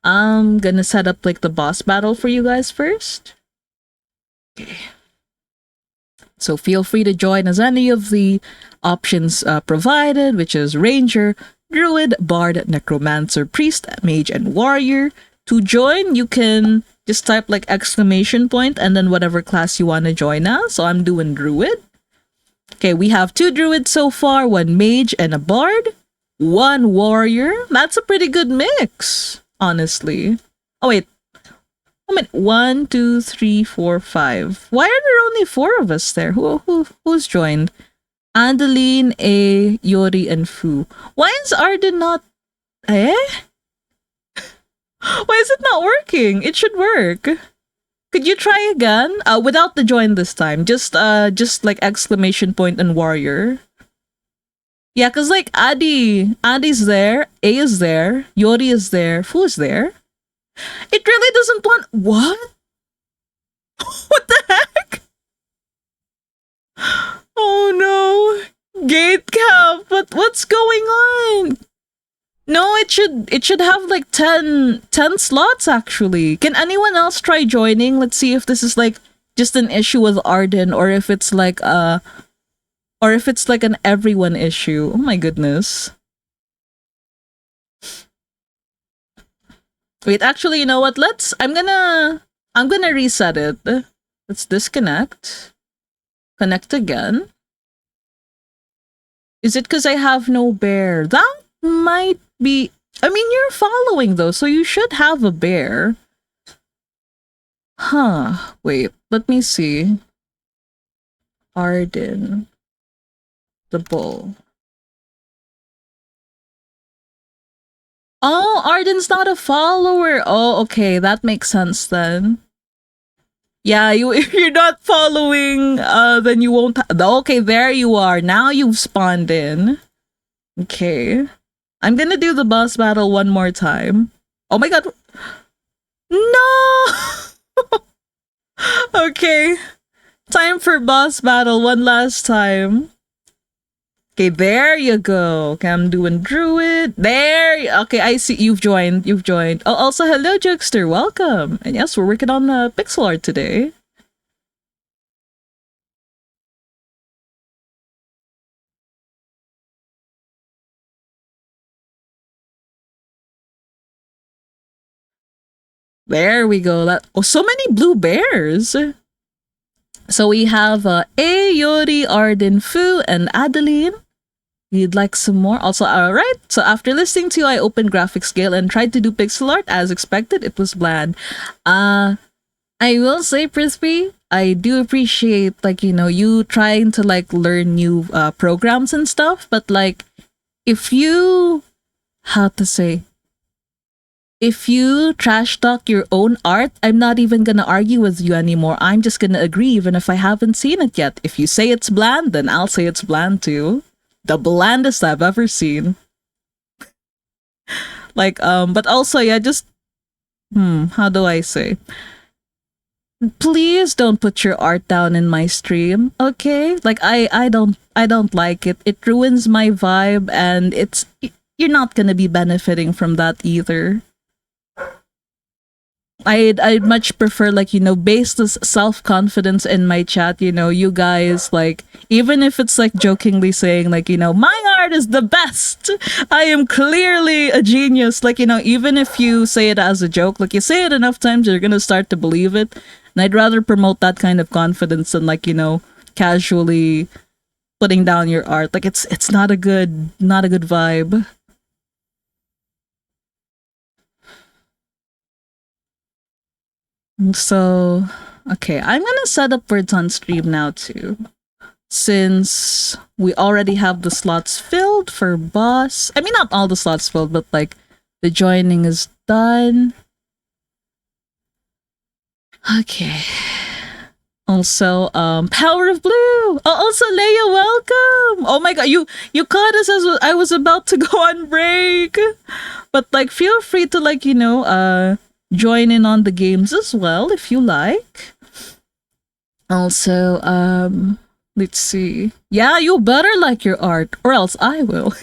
I'm gonna set up like the boss battle for you guys first. Okay. So feel free to join as any of the options provided, which is Ranger, Druid, Bard, Necromancer, Priest, Mage, and Warrior. To join, you can just type like exclamation point and then whatever class you want to join as. So I'm doing Druid. Okay, we have 2 Druids so far, 1 Mage and a Bard, 1 Warrior. That's a pretty good mix, honestly. Oh wait, I mean 1, 2, 3, 4, 5. Why are there only 4 of us there? Who's joined? Adeline, A, Yori, and Fu. Why is Arden not? Eh? Why is it not working? It should work. Could you try again? Without the join this time. Just like exclamation point and warrior. Yeah, cause like Adi's there, A is there, Yori is there, Fu is there. It really doesn't want what? What the heck? Oh no, gate cap. What's going on? No, it should have like 10 slots actually. Can anyone else try joining? Let's see if this is like just an issue with Arden or if it's like an everyone issue. Oh my goodness. Wait, actually, you know what? I'm gonna reset it. Let's disconnect. Connect again. Is it because I have no bear? That might be. I mean, you're following though, so you should have a bear. Huh. Wait, let me see. Arden. The bull. Oh, Arden's not a follower. Oh, okay. That makes sense then. Yeah, you if you're not following, then you won't. Okay, there you are. Now you've spawned in. Okay, I'm gonna do the boss battle one more time. Oh my god! No. Okay, time for boss battle one last time. Okay, there you go. Okay, I'm doing druid. There. Okay, I see you've joined. You've joined. Oh, also hello, Jokester. Welcome. And yes, we're working on pixel art today. There we go. So many blue bears. So we have A, Yori, Arden, Fu, and Adeline. You'd like some more? Also, alright. So after listening to you, I opened graphic scale and tried to do pixel art. As expected, it was bland. I will say, Prisby, I do appreciate, like, you trying to, like, learn new programs and stuff. But, like, if you, how to say, if you trash talk your own art, I'm not even gonna argue with you anymore. I'm just gonna agree even if I haven't seen it yet. If you say it's bland, then I'll say it's bland too. The blandest I've ever seen. Like, but also, yeah, just, how do I say? Please don't put your art down in my stream, okay? Like, I don't like it. It ruins my vibe, and you're not gonna be benefiting from that either. I'd much prefer, like, baseless self-confidence in my chat. You guys, like, even if it's like jokingly saying, like, my art is the best, I am clearly a genius, like, even if you say it as a joke, like, you say it enough times, you're gonna start to believe it. And I'd rather promote that kind of confidence than, like, casually putting down your art. Like, it's not a good vibe. So, okay, I'm gonna set up words on stream now too. Since we already have the slots filled for boss. I mean, not all the slots filled, but like the joining is done. Okay. Also, Power of Blue. Oh, also Leia, welcome. Oh my god, you caught us as I was about to go on break. But like, feel free to, like, join in on the games as well if you like. Also, let's see. Yeah, you better like your art, or else I will.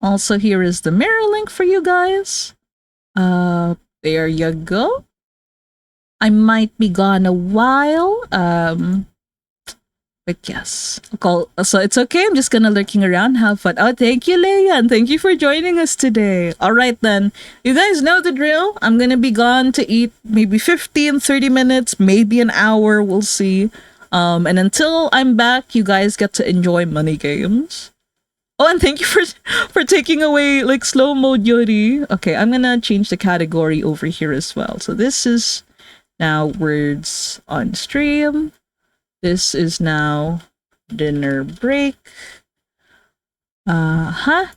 Also, here is the mirror link for you guys. There you go. I might be gone a while. But yes. So it's okay. I'm just gonna lurking around, have fun. Oh, thank you, Leia, and thank you for joining us today. Alright then. You guys know the drill. I'm gonna be gone to eat maybe 15, 30 minutes, maybe an hour, we'll see. And until I'm back, you guys get to enjoy money games. Oh, and thank you for taking away like slow mode, Yuri. Okay, I'm gonna change the category over here as well. So this is now words on stream. This is now dinner break. Dawn?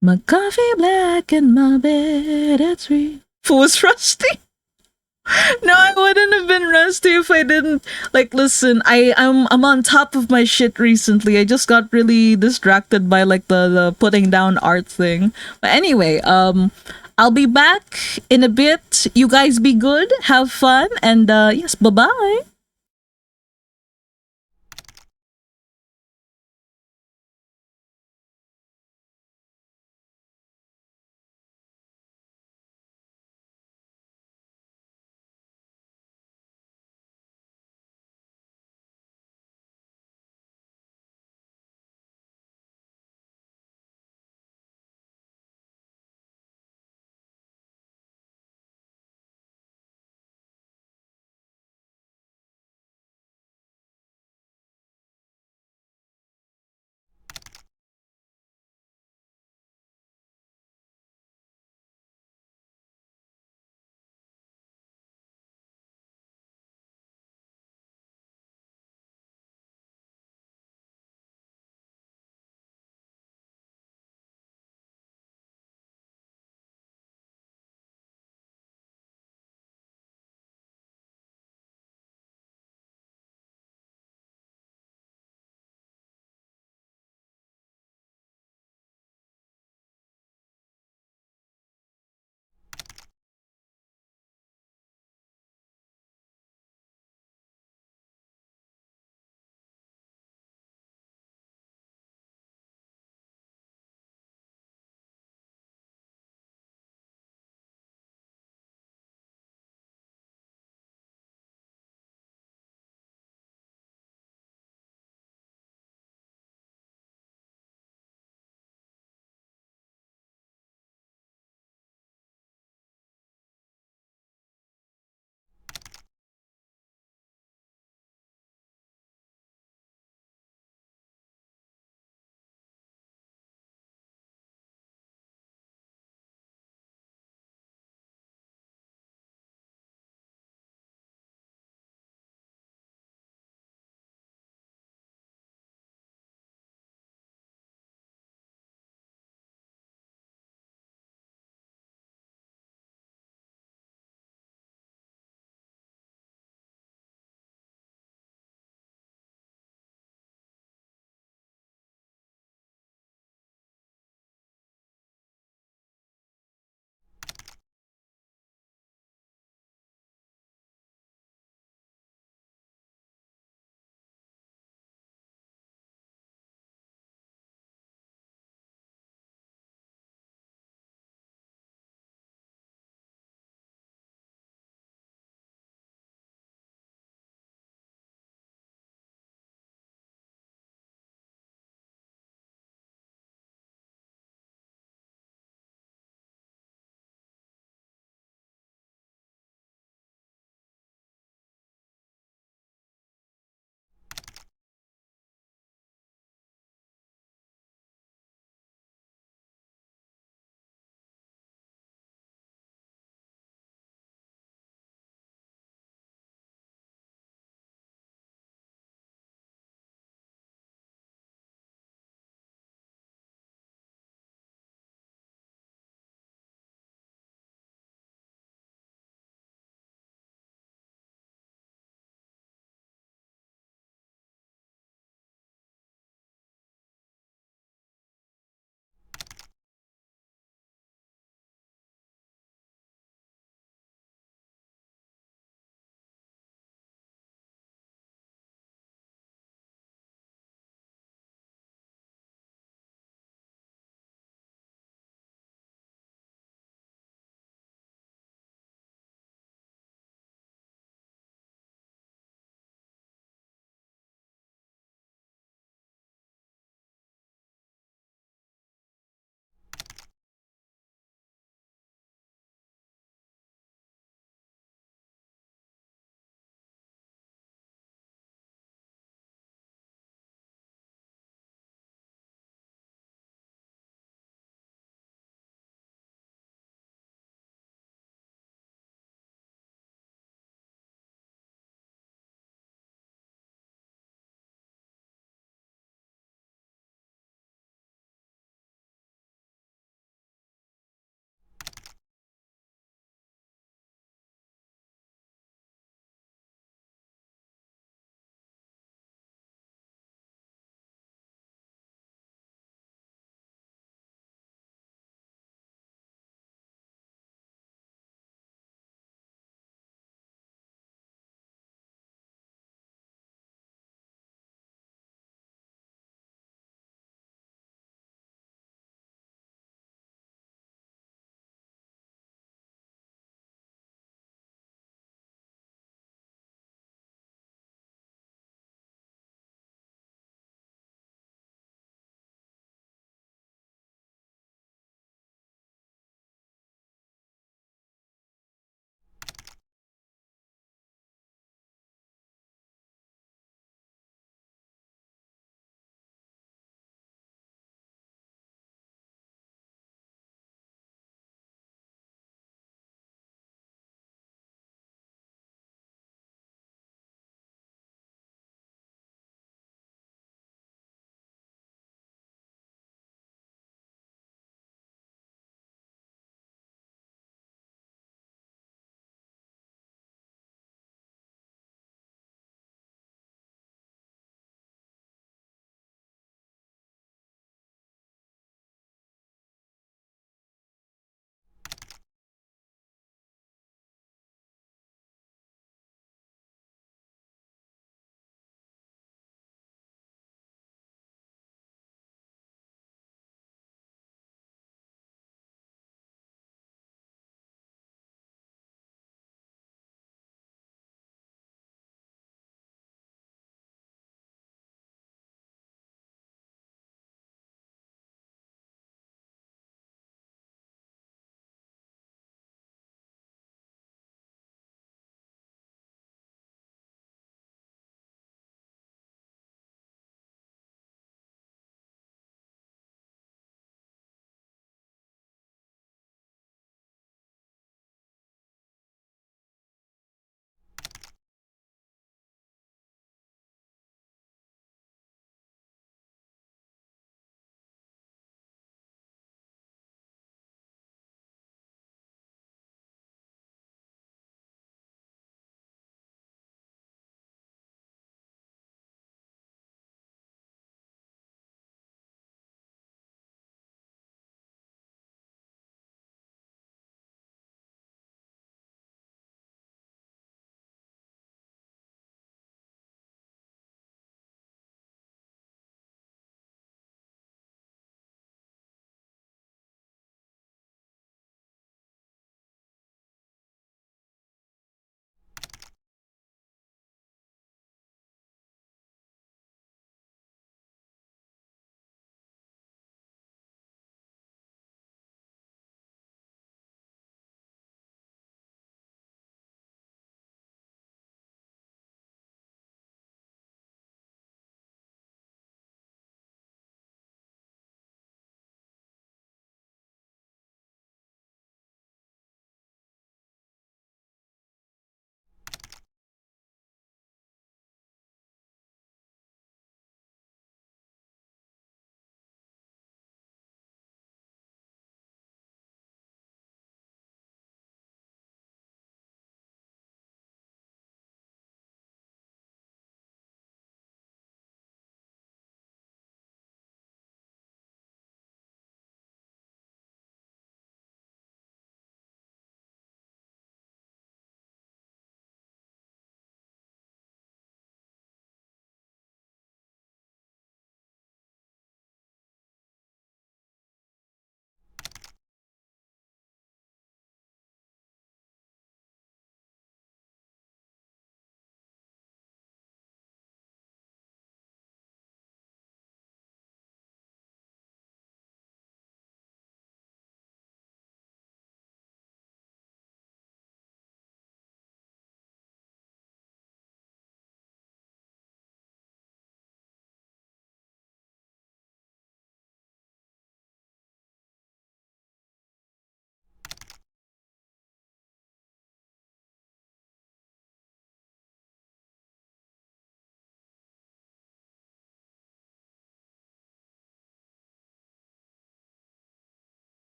My coffee black and my bed at three. Was rusty. No, I wouldn't have been rusty if I didn't like listen. I'm on top of my shit recently. I just got really distracted by like the putting down art thing. But anyway, I'll be back in a bit. You guys be good, have fun, and yes, bye-bye.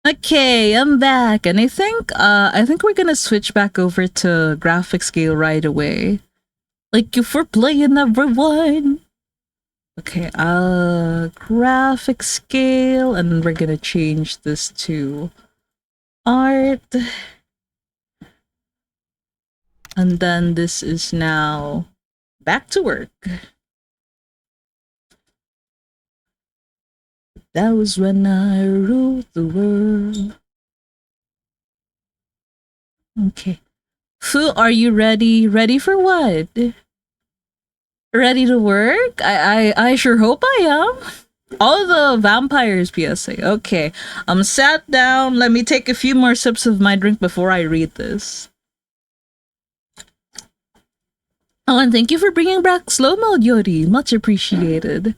Okay, I'm back, and I think we're gonna switch back over to graphic scale right away. Like if we're playing everyone. Okay, graphic scale, and we're gonna change this to art, and then this is now back to work. That was when I ruled the world. Okay. Fu, are you ready? Ready for what? Ready to work? I sure hope I am. All the vampires PSA. Okay. I'm sat down. Let me take a few more sips of my drink before I read this. Oh, and thank you for bringing back slow mode, Yori. Much appreciated.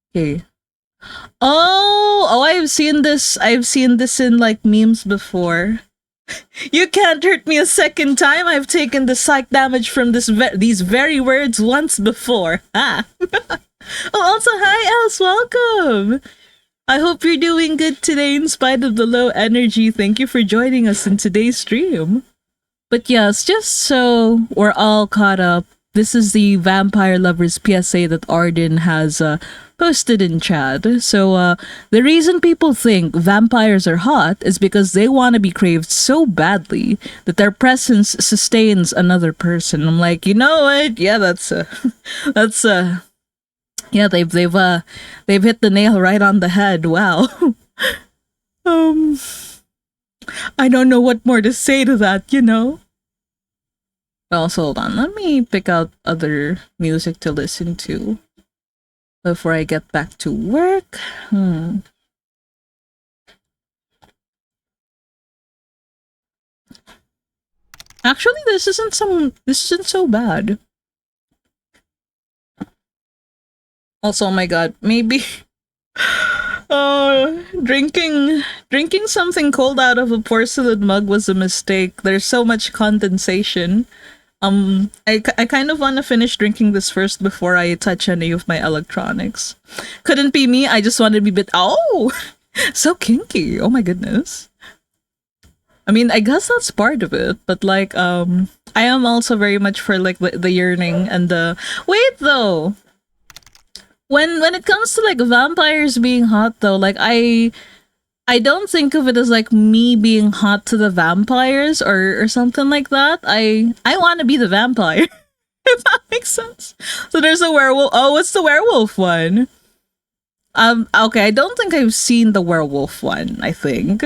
Okay. Oh, I've seen this. I've seen this in like memes before. You can't hurt me a second time. I've taken the psych damage from these very words once before. Ah. Oh, also, hi, Els. Welcome. I hope you're doing good today in spite of the low energy. Thank you for joining us in today's stream. But yes, just so we're all caught up, this is the Vampire Lovers PSA that Arden has posted in chat. So the reason people think vampires are hot is because they want to be craved so badly that their presence sustains another person. I'm like, you know what? Yeah, that's yeah, they've hit the nail right on the head. Wow. um I don't know what more to say to that, you know? Well, so hold on. Let me pick out other music to listen to before I get back to work. Actually, this isn't so bad. Also, oh my god, maybe drinking something cold out of a porcelain mug was a mistake. There's so much condensation. I kind of want to finish drinking this first before I touch any of my electronics. Couldn't be me. I just want to be bit. Oh, so kinky. Oh my goodness. I mean, I guess that's part of it, but like, I am also very much for like the yearning and the wait though. When it comes to like vampires being hot though, like I don't think of it as like me being hot to the vampires or something like that. I want to be the vampire. If that makes sense. So there's a werewolf. Oh, what's the werewolf one? Okay, I don't think I've seen the werewolf one, I think.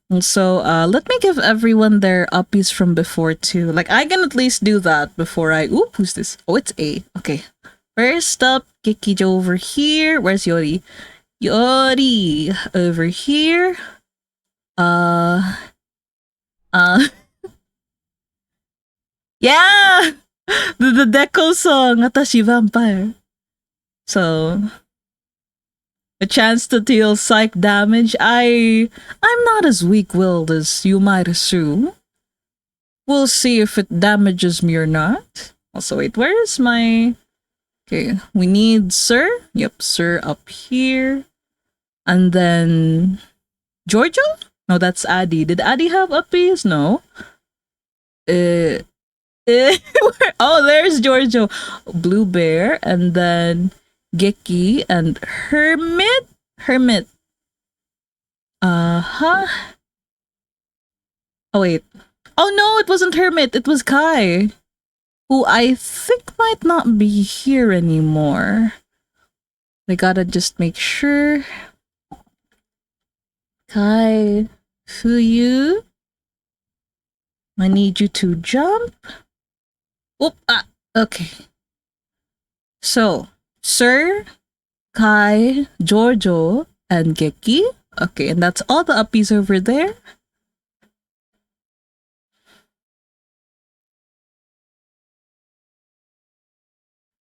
And so let me give everyone their uppies from before too. Like I can at least do that before I oop, who's this? Oh, it's A. Okay. First up, Kikijo over here. Where's Yori? Yori over here. Uh uh yeah! The Deco song, Atashi Vampire. So a chance to deal psych damage. I'm not as weak-willed as you might assume. We'll see if it damages me or not. Also, wait, where is my... Okay, we need Sir. Yep, Sir up here. And then... Giorgio? No, that's Addy. Did Addy have uppies? No. Uh, oh, there's Giorgio. Blue Bear. And then Geki and Hermit. Hermit. Uh-huh. Oh, wait. Oh, no, it wasn't Hermit. It was Kai, who I think might not be here anymore. We gotta just make sure. Kai, Fuyu, I need you to jump. Oop, okay. So, Sir, Kai, Giorgio, and Geki. Okay, and that's all the uppies over there.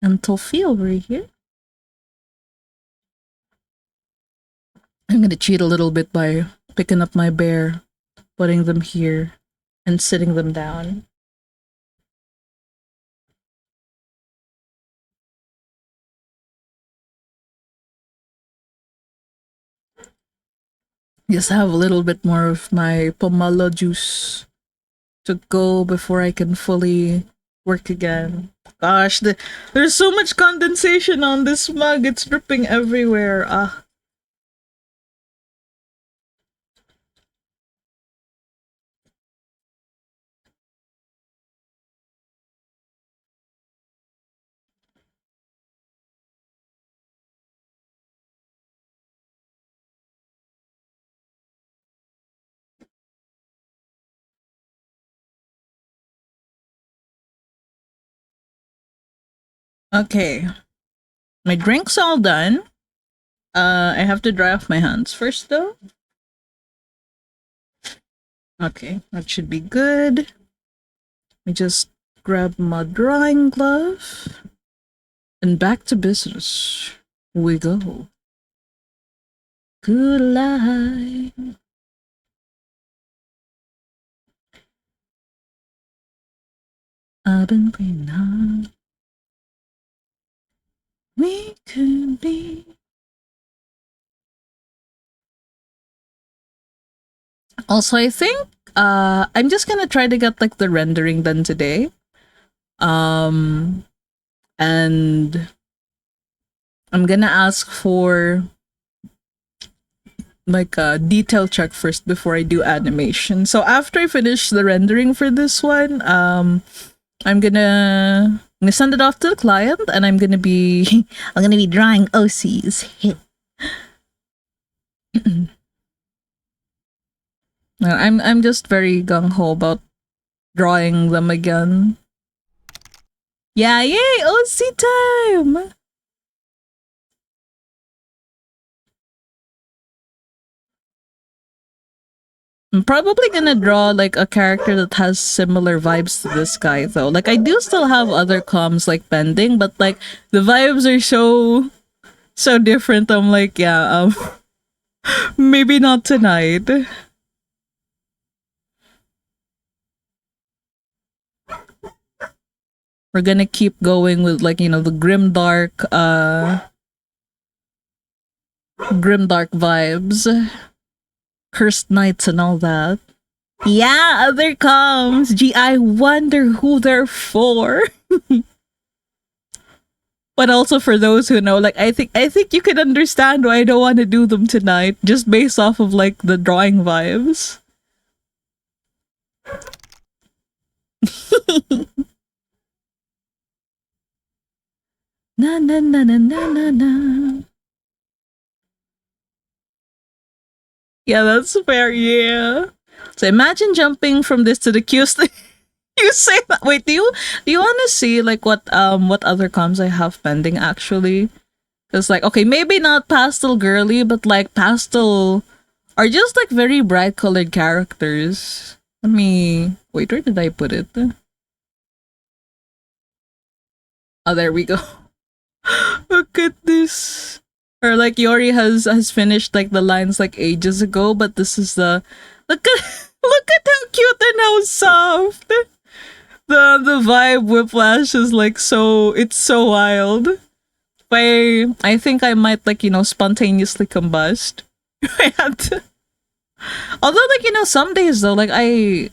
And Tofi over here. I'm gonna cheat a little bit by picking up my bear, putting them here, and sitting them down. Just have a little bit more of my pomelo juice to go before I can fully work again. Gosh, there's so much condensation on this mug. It's dripping everywhere. Ah. Okay. My drink's all done. I have to dry off my hands first though. Okay, that should be good. Let me just grab my drying glove. And back to business we go. Good life. I've been praying hard. We could be. Also, I think I'm just gonna try to get like the rendering done today. Um and I'm gonna ask for like a detail check first before I do animation. So after I finish the rendering for this one, I'm gonna send it off to the client and I'm gonna be drawing OCs. I'm just very gung ho about drawing them again. Yeah, yay, OC time! I'm probably gonna draw like a character that has similar vibes to this guy though. Like I do still have other comms like pending, but like the vibes are so different. I'm like, yeah, maybe not tonight. We're gonna keep going with like, you know, the grim dark vibes. Cursed Knights and all that. Yeah, other comms. Gee, I wonder who they're for. But also for those who know, like I think you can understand why I don't want to do them tonight, just based off of like the drawing vibes. Na na na na na na na. Yeah, that's fair. Yeah. So imagine jumping from this to the Q. You say that. Wait, do you want to see like what other comms I have pending actually? Because like okay, maybe not pastel girly, but like pastel are just like very bright colored characters. Let me wait. Where did I put it? Oh, there we go. Look at this. Or like Yori has finished like the lines like ages ago, but this is the look at look at how cute and how soft. The vibe whiplash is like it's so wild. I think I might like, you know, spontaneously combust. I had to. Although like, you know, some days though, like I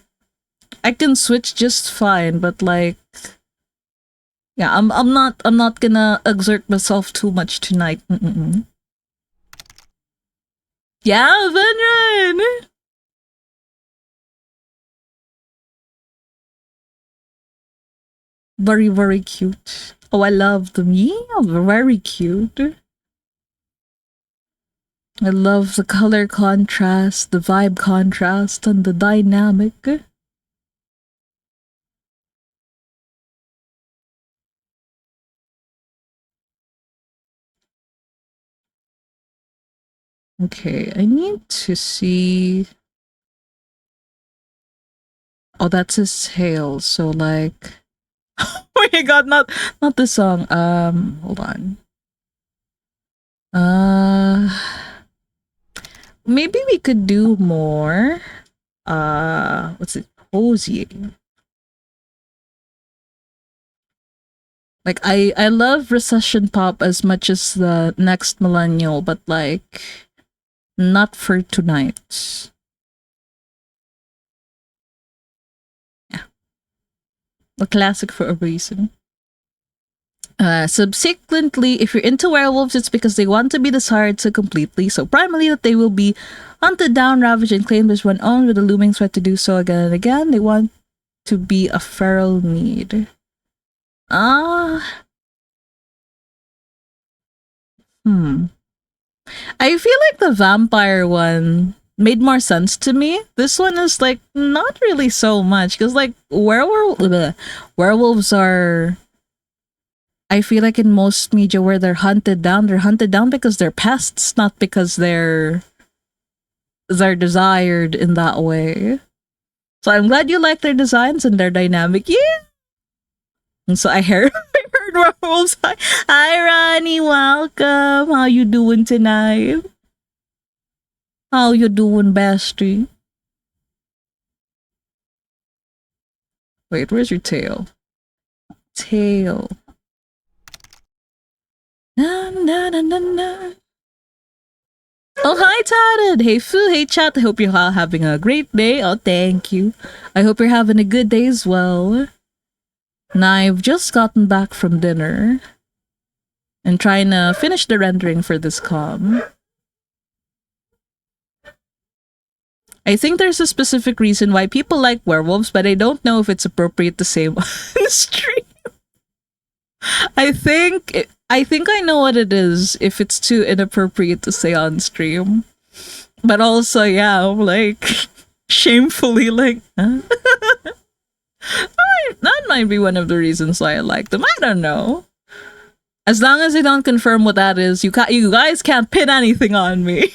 can switch just fine, but like yeah, I'm not gonna exert myself too much tonight. Mm-mm. Yeah, Venran! Very, very cute. Oh, I love them. Yeah, very cute. I love the color contrast, the vibe contrast, and the dynamic. Okay, I need to see. Oh, that's his hail. So like, oh my god, not the song. Hold on. Uh, maybe we could do more. What's it? Hosier. Like I love recession pop as much as the next millennial, but like Not for tonight. Yeah, a classic for a reason. Subsequently, if you're into werewolves, it's because they want to be desired so completely, so primarily that they will be hunted down, ravaged, and claimed as one owned with a looming threat to do so again and again. They want to be a feral need. Ah, hmm. I feel like the vampire one made more sense to me. This one is like not really so much because like werewolves are. I feel like in most media where they're hunted down because they're pests, not because they're desired in that way. So I'm glad you like their designs and their dynamic. Yeah. And so I heard, I heard werewolves. Hi, Ronnie. Welcome. How you doing tonight? How you doing, bestie? Wait, where's your tail? Tail. Na na na na na. Oh, hi, Tatted. Hey, Fu. Hey, chat. I hope you're all having a great day. Oh, thank you. I hope you're having a good day as well. And I've just gotten back from dinner and trying to finish the rendering for this com. I think there's a specific reason why people like werewolves, but I don't know if it's appropriate to say on stream. I think I know what it is if it's too inappropriate to say on stream. But also, yeah, like shamefully like huh? That might be one of the reasons why I like them. I don't know. As long as they don't confirm what that is, you guys can't pin anything on me.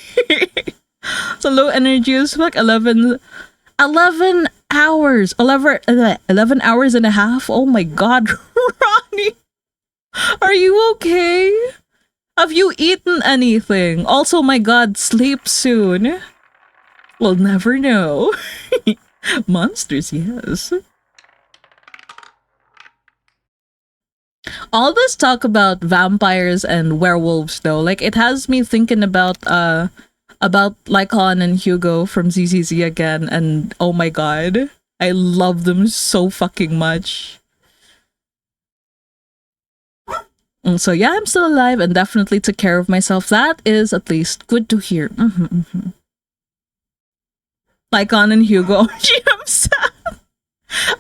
So low energy is fuck 11 hours 11 hours and a half. Oh my god. Ronnie, are you okay? Have you eaten anything? Also, my god, sleep soon. We'll never know. Monsters, yes. All this talk about vampires and werewolves though, like it has me thinking about Lycon and Hugo from ZZZ again, and oh my god, I love them so fucking much. And so yeah, I'm still alive and definitely took care of myself. That is at least good to hear. Lycon and Hugo. I'm sad.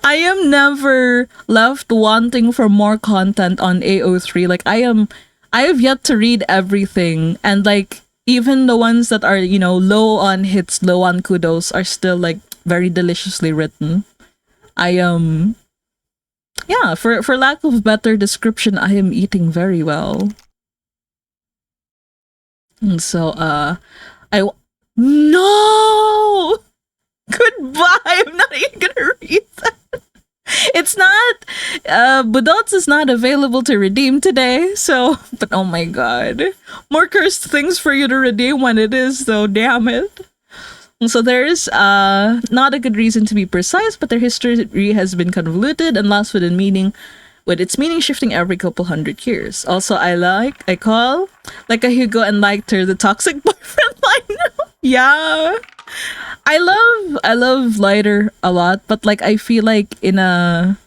I am never left wanting for more content on AO3. Like I have yet to read everything, and like even the ones that are, low on hits, low on kudos are still like very deliciously written. I yeah, for lack of better description, I am eating very well. And so I no goodbye. I'm not even gonna read that. It's not Budots is not available to redeem today, so but oh my god. More cursed things for you to redeem when it is though, damn it. So there's not a good reason to be precise, but their history has been convoluted and lost within meaning, with its meaning shifting every couple hundred years. Also, I call like a Hugo and liked her the toxic boyfriend line. Yeah. I love Lighter a lot, but like I feel like in a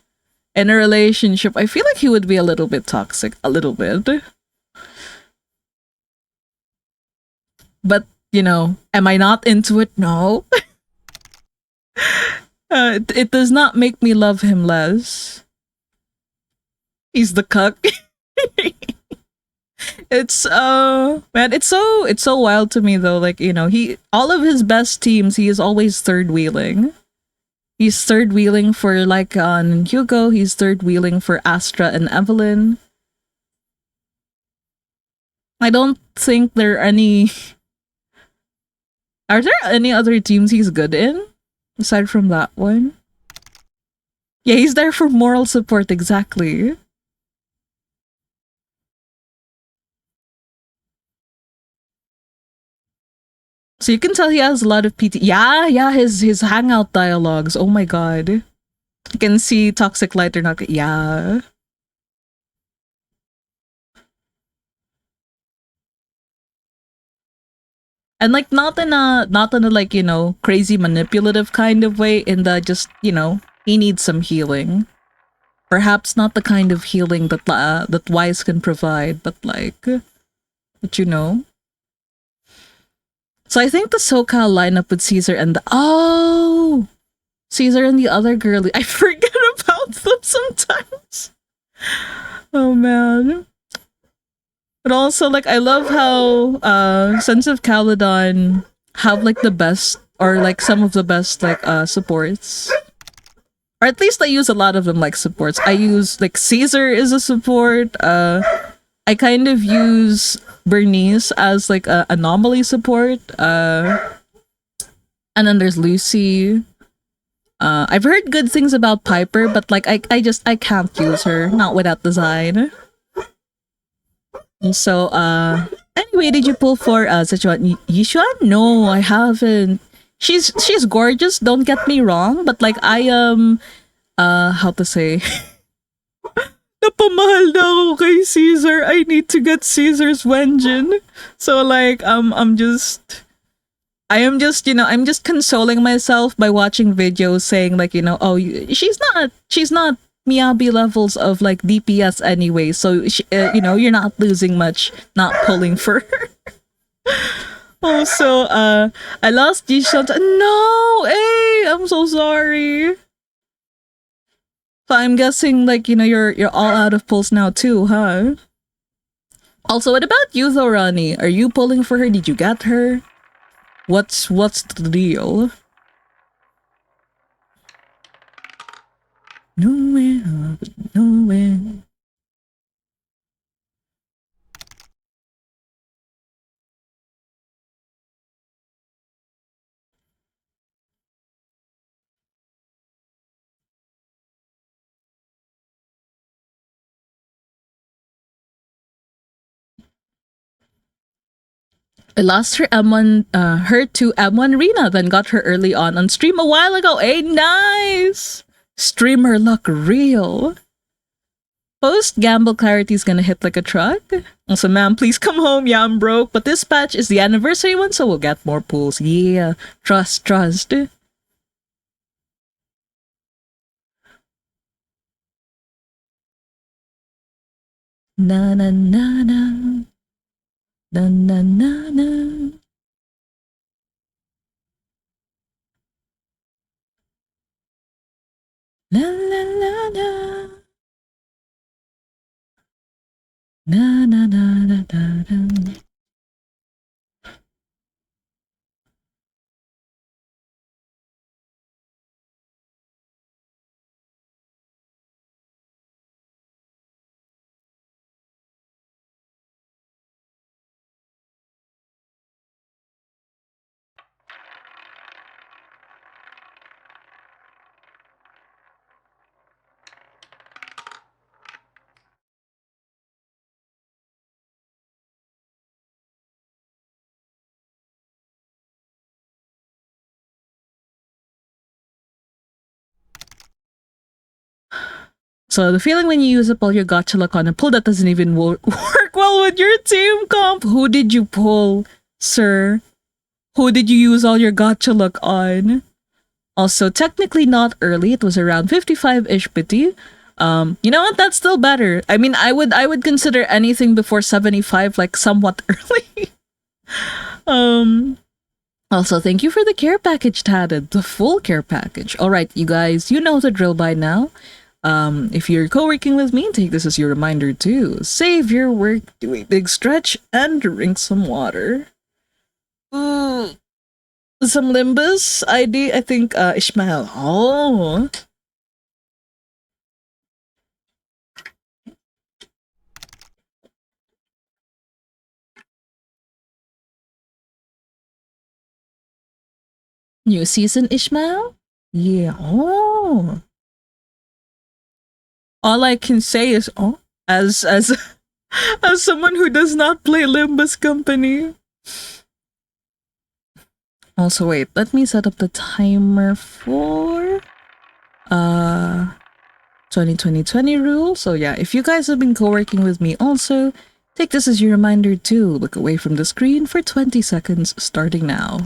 relationship, I feel like he would be a little bit toxic, a little bit. But am I not into it? No. It does not make me love him less. He's the cuck. It's man, it's so wild to me though. Like he all of his best teams, he is always third wheeling. He's third wheeling for like on Hugo. He's third wheeling for Astra and Evelyn. I don't think there are any. Are there any other teams he's good in aside from that one? Yeah, he's there for moral support exactly. So you can tell he has a lot of PT. Yeah, yeah, his hangout dialogues. Oh my god. You can see Toxic Light or not. Yeah. And like not in a like, crazy manipulative kind of way, in the just, he needs some healing. Perhaps not the kind of healing that Wise can provide, but like, but. So I think the SoCal lineup with Caesar and Caesar and the other girlie. I forget about them sometimes. Oh man. But also, like, I love how Sons of Caledon have like the best, or like some of the best, like supports. Or at least I use a lot of them like supports. I use like Caesar is a support. I kind of use Bernice as like a anomaly support. And then there's Lucy. I've heard good things about Piper, but like I can't use her, not without design. And so anyway, did you pull for Sichuan Yishuan? No, I haven't. She's gorgeous, don't get me wrong, but like I am how to say, napamahal na ako kay Caesar. I need to get Caesar's Wenjin. So like I am just, I'm just consoling myself by watching videos saying like, oh, she's not Miyabi levels of like DPS anyway, so you're not losing much not pulling for her. Also, I lost Jishan. No, hey, I'm so sorry. So I'm guessing like, you're all out of pulls now too, huh? Also, what about you though, Ronnie? Are you pulling for her? Did you get her? What's the deal? Nowhere, nowhere. I lost her to M1 Rena, then got her early on stream a while ago. Hey, nice! Streamer luck real. Post gamble clarity's gonna hit like a truck. Also, ma'am, please come home. Yeah, I'm broke, but this patch is the anniversary one, so we'll get more pools. Yeah, trust. Na na na na. Na na na na. La la la la. Na na na na na na. So the feeling when you use up all your gotcha luck on a pull that doesn't even work well with your team comp. Who did you pull, sir? Who did you use all your gotcha luck on? Also, technically not early. It was around 55-ish pity. You know what? That's still better. I mean, I would consider anything before 75 like somewhat early. Also, thank you for the care package, Tatted. The full care package. All right, you guys, you know the drill by now. If you're co-working with me, take this as your reminder too. Save your work, do a big stretch, and drink some water. Some Limbus ID, I think Ishmael. Oh. New season, Ishmael? Yeah. Oh. All I can say is as as someone who does not play Limbus Company. Also, wait, let me set up the timer for 2020 rule. So yeah, if you guys have been co-working with me also, Take this as your reminder to look away from the screen for 20 seconds starting now.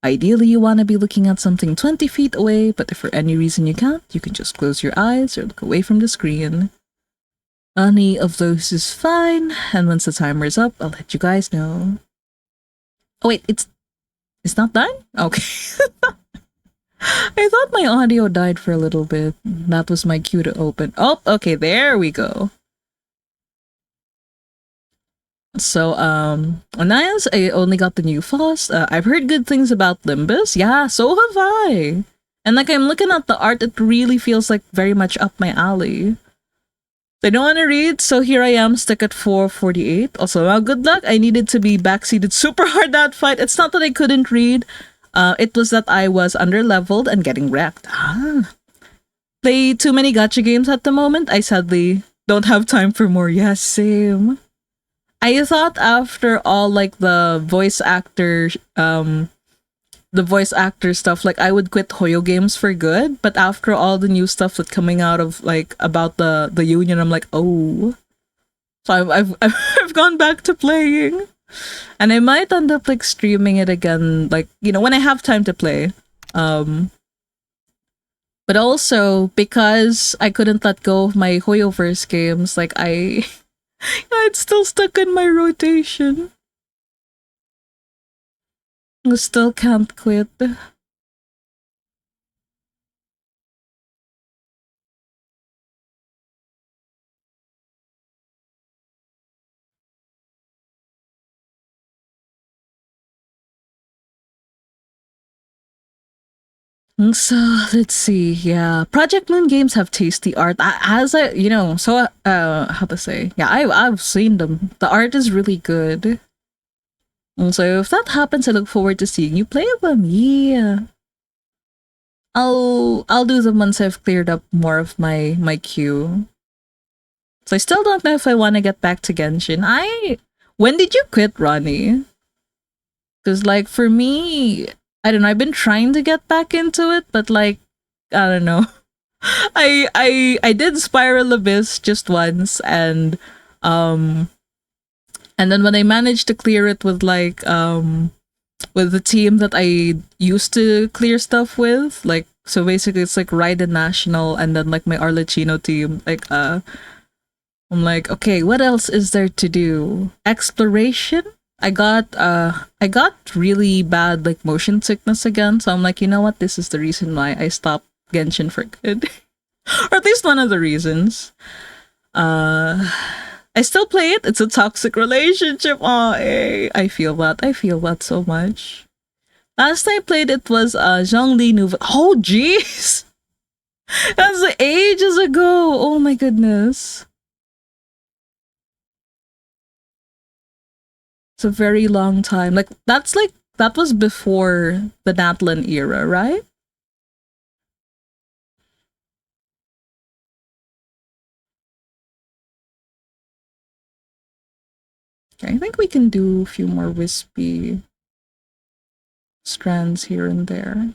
Ideally, you want to be looking at something 20 feet away, but if for any reason you can't, you can just close your eyes or look away from the screen. Any of those is fine, and once the timer is up, I'll let you guys know. Oh wait, it's not done? Okay. I thought my audio died for a little bit. That was my cue to open. Oh, okay, there we go. So, Anais, I only got the new Frost. I've heard good things about Limbus. Yeah, so have I. And like, I'm looking at the art, it really feels like very much up my alley. I don't want to read, so here I am, stuck at 448. Also, well, good luck. I needed to be backseated super hard that fight. It's not that I couldn't read. It was that I was underleveled and getting wrecked. Play too many gacha games at the moment. I sadly don't have time for more. Yes, same. I thought after all like the voice actor stuff, like I would quit Hoyo games for good, but after all the new stuff that's coming out of like about the union, I'm like, oh. So I've gone back to playing. And I might end up like streaming it again, like, you know, when I have time to play. But also because I couldn't let go of my Hoyoverse games, like it's still stuck in my rotation. I still can't quit. So let's see. Yeah, Project Moon games have tasty art. As I, you know, so how to say? Yeah, I've seen them. The art is really good. And so if that happens, I look forward to seeing you play them. Yeah. I'll do them once I've cleared up more of my queue. So I still don't know if I want to get back to Genshin. When did you quit, Ronnie? Because like for me, I don't know. I've been trying to get back into it, but like I don't know. I did Spiral Abyss just once, and then when I managed to clear it with like with the team that I used to clear stuff with, like so basically it's like Raiden National and then like my Arlecchino team, like I'm like, okay, what else is there to do? Exploration? I got really bad like motion sickness again, so I'm like, you know what? This is the reason why I stopped Genshin for good. Or at least one of the reasons. I still play it. It's a toxic relationship. Oh, I feel that. I feel that so much. Last I played it was Zhongli Nouveau. Oh, jeez! That's ages ago. Oh my goodness. It's a very long time. Like that was before the Natlan era, right? Okay, I think we can do a few more wispy strands here and there.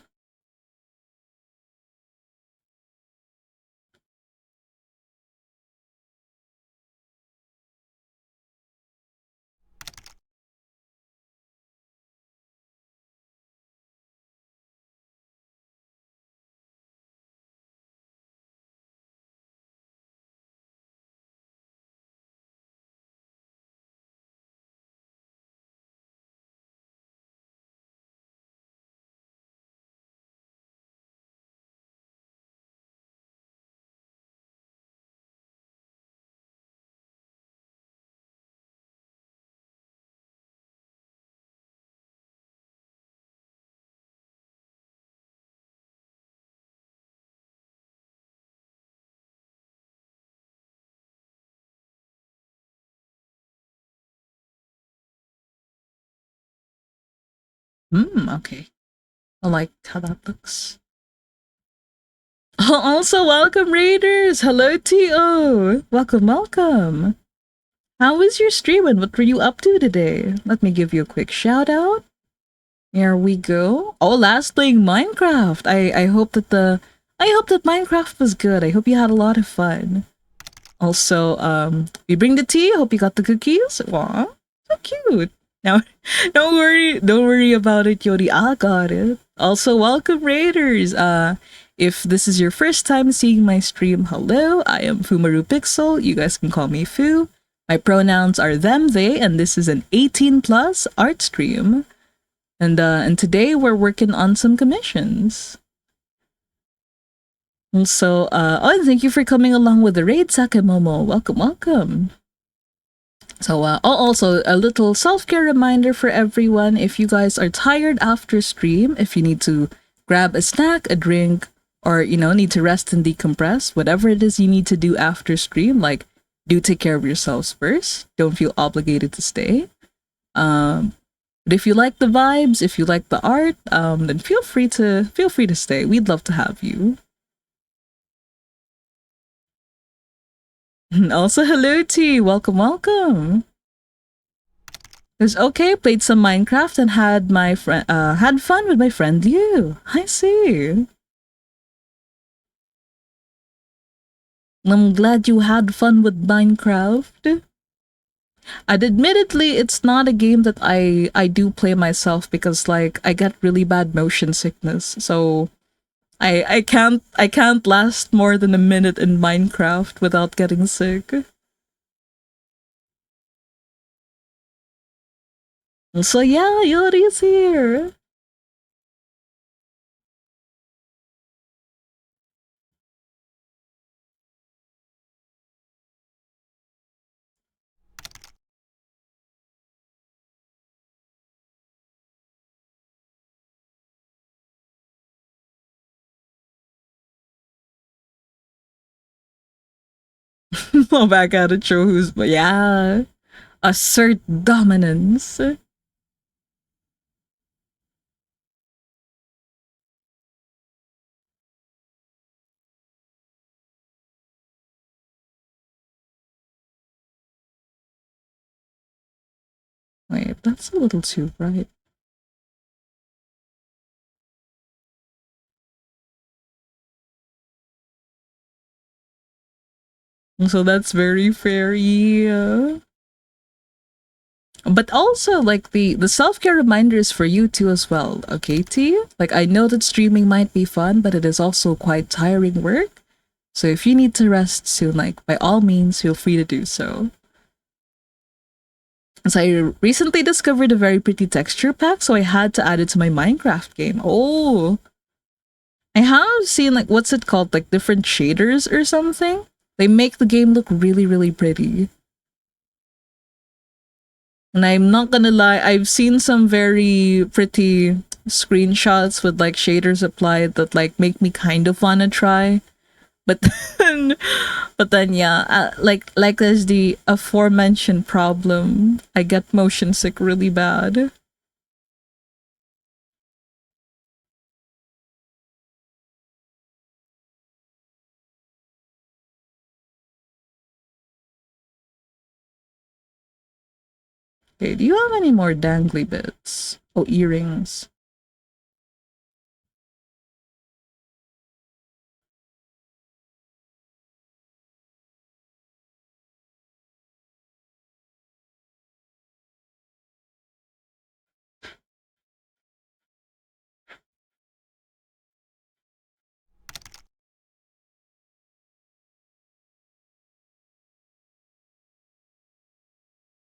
Okay. I like how that looks. Also, welcome, Raiders! Hello, T.O. Welcome, welcome. How was your stream and what were you up to today? Let me give you a quick shout out. Here we go. Oh, last playing Minecraft. I hope that Minecraft was good. I hope you had a lot of fun. Also, we bring the tea. Hope you got the cookies. Wow, so cute. Now, don't worry about it, Yodi. I got it. Also, welcome Raiders. If this is your first time seeing my stream, hello. I am Fumaru Pixel. You guys can call me Fu. My pronouns are them, they, and this is an 18 plus art stream. And today we're working on some commissions. Also, and thank you for coming along with the raid, Sakamomo. Welcome, welcome. So, also a little self care reminder for everyone. If you guys are tired after stream, if you need to grab a snack, a drink, or need to rest and decompress, whatever it is you need to do after stream, like do take care of yourselves first. Don't feel obligated to stay. But if you like the vibes, if you like the art, then feel free to stay. We'd love to have you. Also, hello T. Welcome, welcome. It was okay. Played some Minecraft and had fun with my friend Liu. I see. I'm glad you had fun with Minecraft. And admittedly, it's not a game that I do play myself because like I get really bad motion sickness. So I can't last more than a minute in Minecraft without getting sick. So yeah, Yuri's here. Well, back at it, show who's, but yeah, assert dominance. Wait, that's a little too bright. So that's very fair, yeah. But also, like the self care reminder is for you too as well, okay, T? Like I know that streaming might be fun, but it is also quite tiring work. So if you need to rest soon, like by all means, feel free to do so. So I recently discovered a very pretty texture pack, so I had to add it to my Minecraft game. Oh, I have seen like what's it called, like different shaders or something. They make the game look really, really pretty. And I'm not gonna lie, I've seen some very pretty screenshots with like shaders applied that like make me kind of wanna try. But then, but then yeah, like there's the aforementioned problem. I get motion sick really bad. Okay, do you have any more dangly bits? Oh, earrings.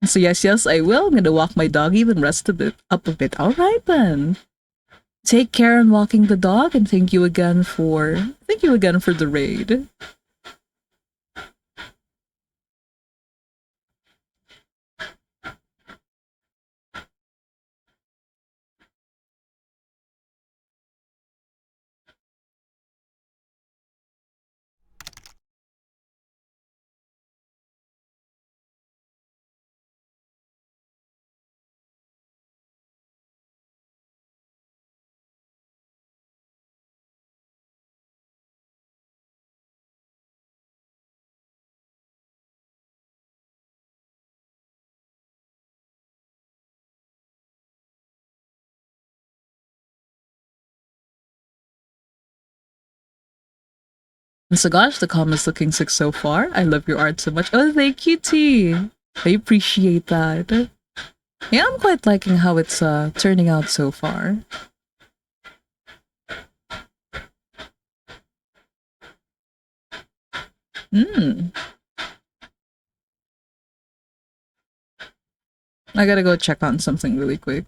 So yes, I will. I'm gonna walk my doggy and rest a bit up a bit. All right then. Take care in walking the dog, and thank you again for the raid. So gosh, the comments looking sick so far. I love your art so much. Oh, thank you, T. I appreciate that. Yeah, I'm quite liking how it's turning out so far. Hmm. I gotta go check on something really quick.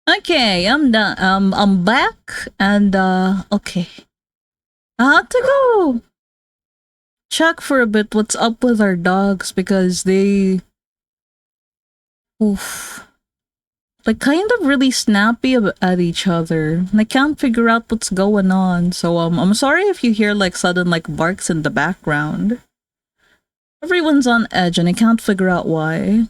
Okay, I'm done. I'm back, and okay, I had to go check for a bit what's up with our dogs because they, oof, like kind of really snappy at each other. And I can't figure out what's going on. So I'm sorry if you hear like sudden like barks in the background. Everyone's on edge, and I can't figure out why.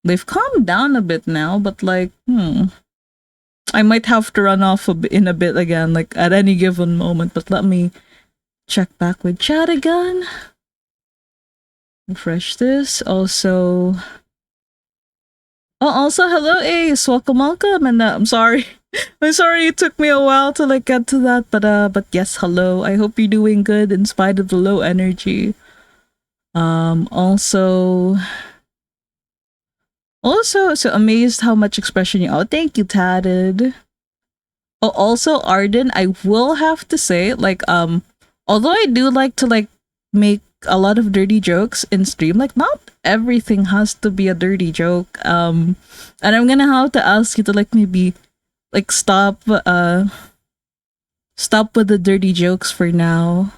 They've calmed down a bit now, but like, I might have to run off in a bit again, like at any given moment. But let me check back with chat again. Refresh this. Also, also hello Ace, welcome. And I'm sorry, I'm sorry it took me a while to like get to that, but yes, hello. I hope you're doing good in spite of the low energy. Also, so amazed how much expression you. Oh, thank you, Tatted. Oh, also Arden, I will have to say, like, although I do like to like make a lot of dirty jokes in stream, like not everything has to be a dirty joke. And I'm gonna have to ask you to like maybe like stop with the dirty jokes for now.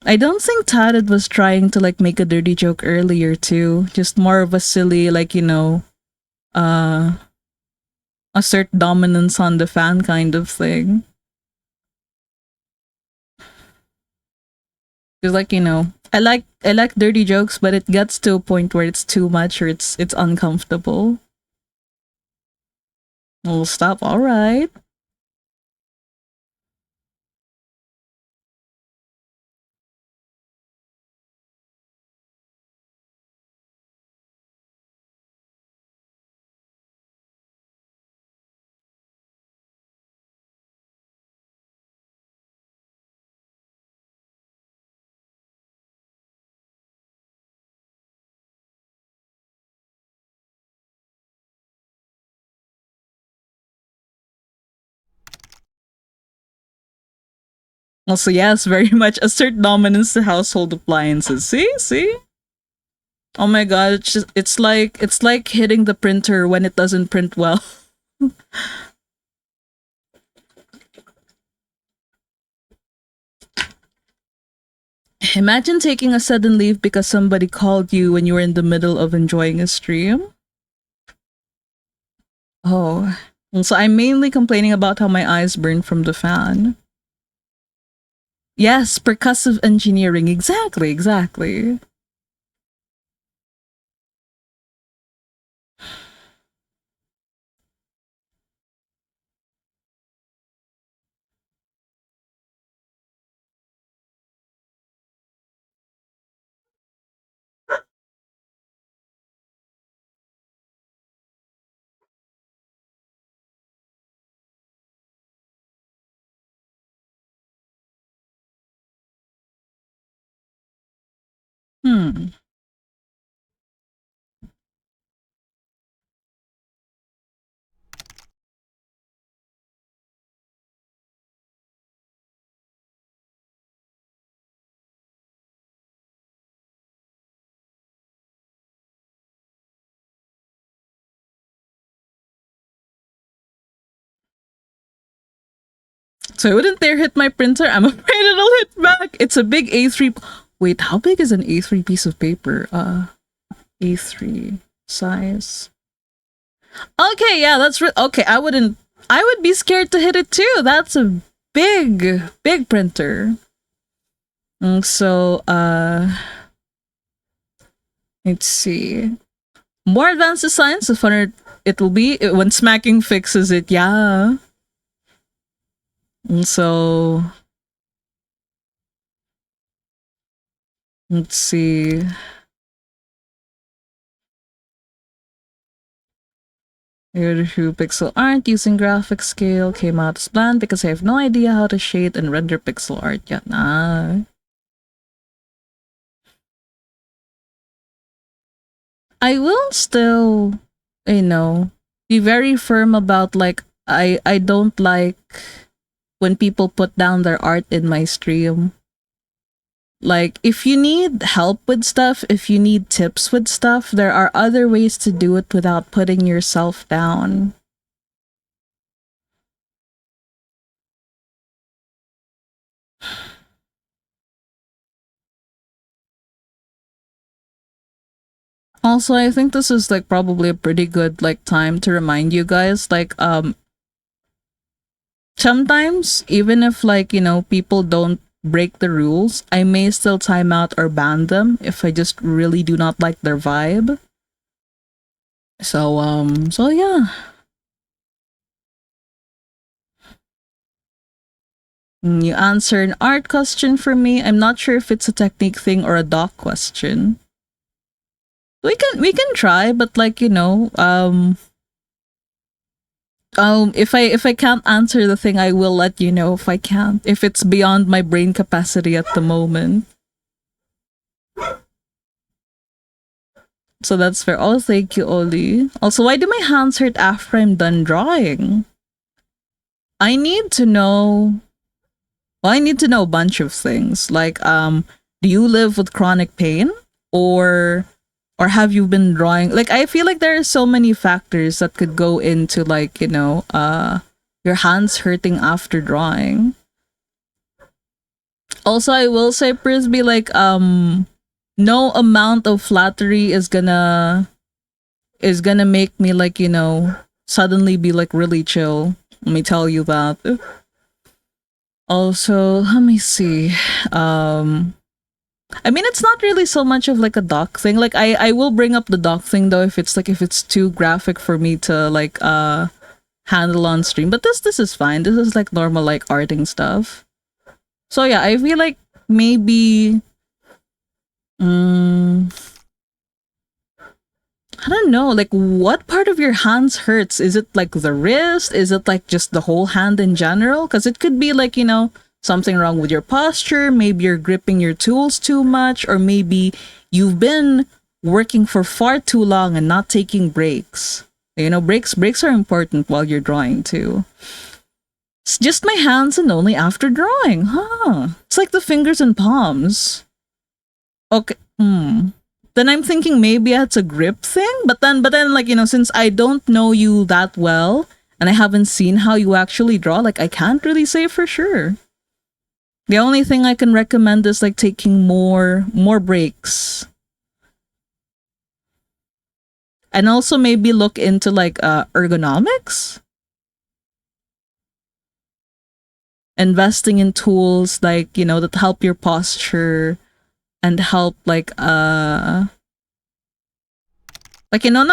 I don't think Tatted was trying to like make a dirty joke earlier too. Just more of a silly, like, uh assert dominance on the fan kind of thing. Because like, I like dirty jokes, but it gets to a point where it's too much or it's uncomfortable. We'll stop. All right. Also, yes, very much assert dominance to household appliances. See. Oh my god, it's like hitting the printer when it doesn't print well. Imagine taking a sudden leave because somebody called you when you were in the middle of enjoying a stream. Oh. So I'm mainly complaining about how my eyes burn from the fan. Yes, percussive engineering. Exactly. Hmm. So I wouldn't dare hit my printer. I'm afraid it'll hit back. It's a big A3. Wait, how big is an A3 piece of paper? A3 size. Okay, yeah, that's okay. I would be scared to hit it too. That's a big printer. So, let's see. More advanced the science, the funner it will be when smacking fixes it. Yeah. So, let's see. Here who pixel art using graphic scale came out as planned because I have no idea how to shade and render pixel art yet. Nah. I will still, be very firm about like I don't like when people put down their art in my stream. Like, if you need help with stuff, if you need tips with stuff, there are other ways to do it without putting yourself down. Also, I think this is like probably a pretty good like time to remind you guys like sometimes even if like, people don't break the rules, I may still time out or ban them if I just really do not like their vibe. So yeah. You answer an art question for me. I'm not sure if it's a technique thing or a doc question. We can try, but like, if I can't answer the thing, I will let you know if I can't. If it's beyond my brain capacity at the moment. So that's fair. Oh, thank you, Oli. Also, why do my hands hurt after I'm done drawing? I need to know. Well, I need to know a bunch of things. Like, do you live with chronic pain, or have you been drawing? Like, I feel like there are so many factors that could go into like, your hands hurting after drawing. Also, I will say, Prisby, like, no amount of flattery is gonna make me like, suddenly be like really chill. Let me tell you that. Also, let me see. I mean, it's not really so much of like a doc thing. Like, I will bring up the doc thing though if it's too graphic for me to like handle on stream. But this is fine. This is like normal like arting stuff. So yeah, I feel like maybe I don't know, like what part of your hands hurts? Is it like the wrist? Is it like just the whole hand in general? Because it could be like, something wrong with your posture. Maybe you're gripping your tools too much, or maybe you've been working for far too long and not taking breaks. Breaks are important while you're drawing too. It's just my hands and only after drawing, huh? It's like the fingers and palms. Okay. Then I'm thinking maybe it's a grip thing, but then like, since I don't know you that well and I haven't seen how you actually draw, like I can't really say for sure. The only thing I can recommend is like taking more breaks. And also maybe look into like ergonomics. Investing in tools like, that help your posture and help like, not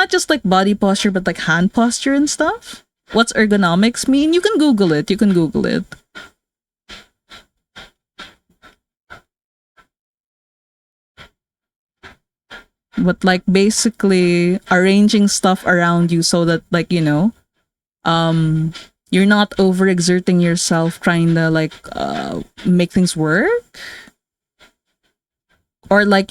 just like body posture, but like hand posture and stuff. What's ergonomics mean? You can Google it. But like basically arranging stuff around you so that like, you're not overexerting yourself trying to like make things work. Or like,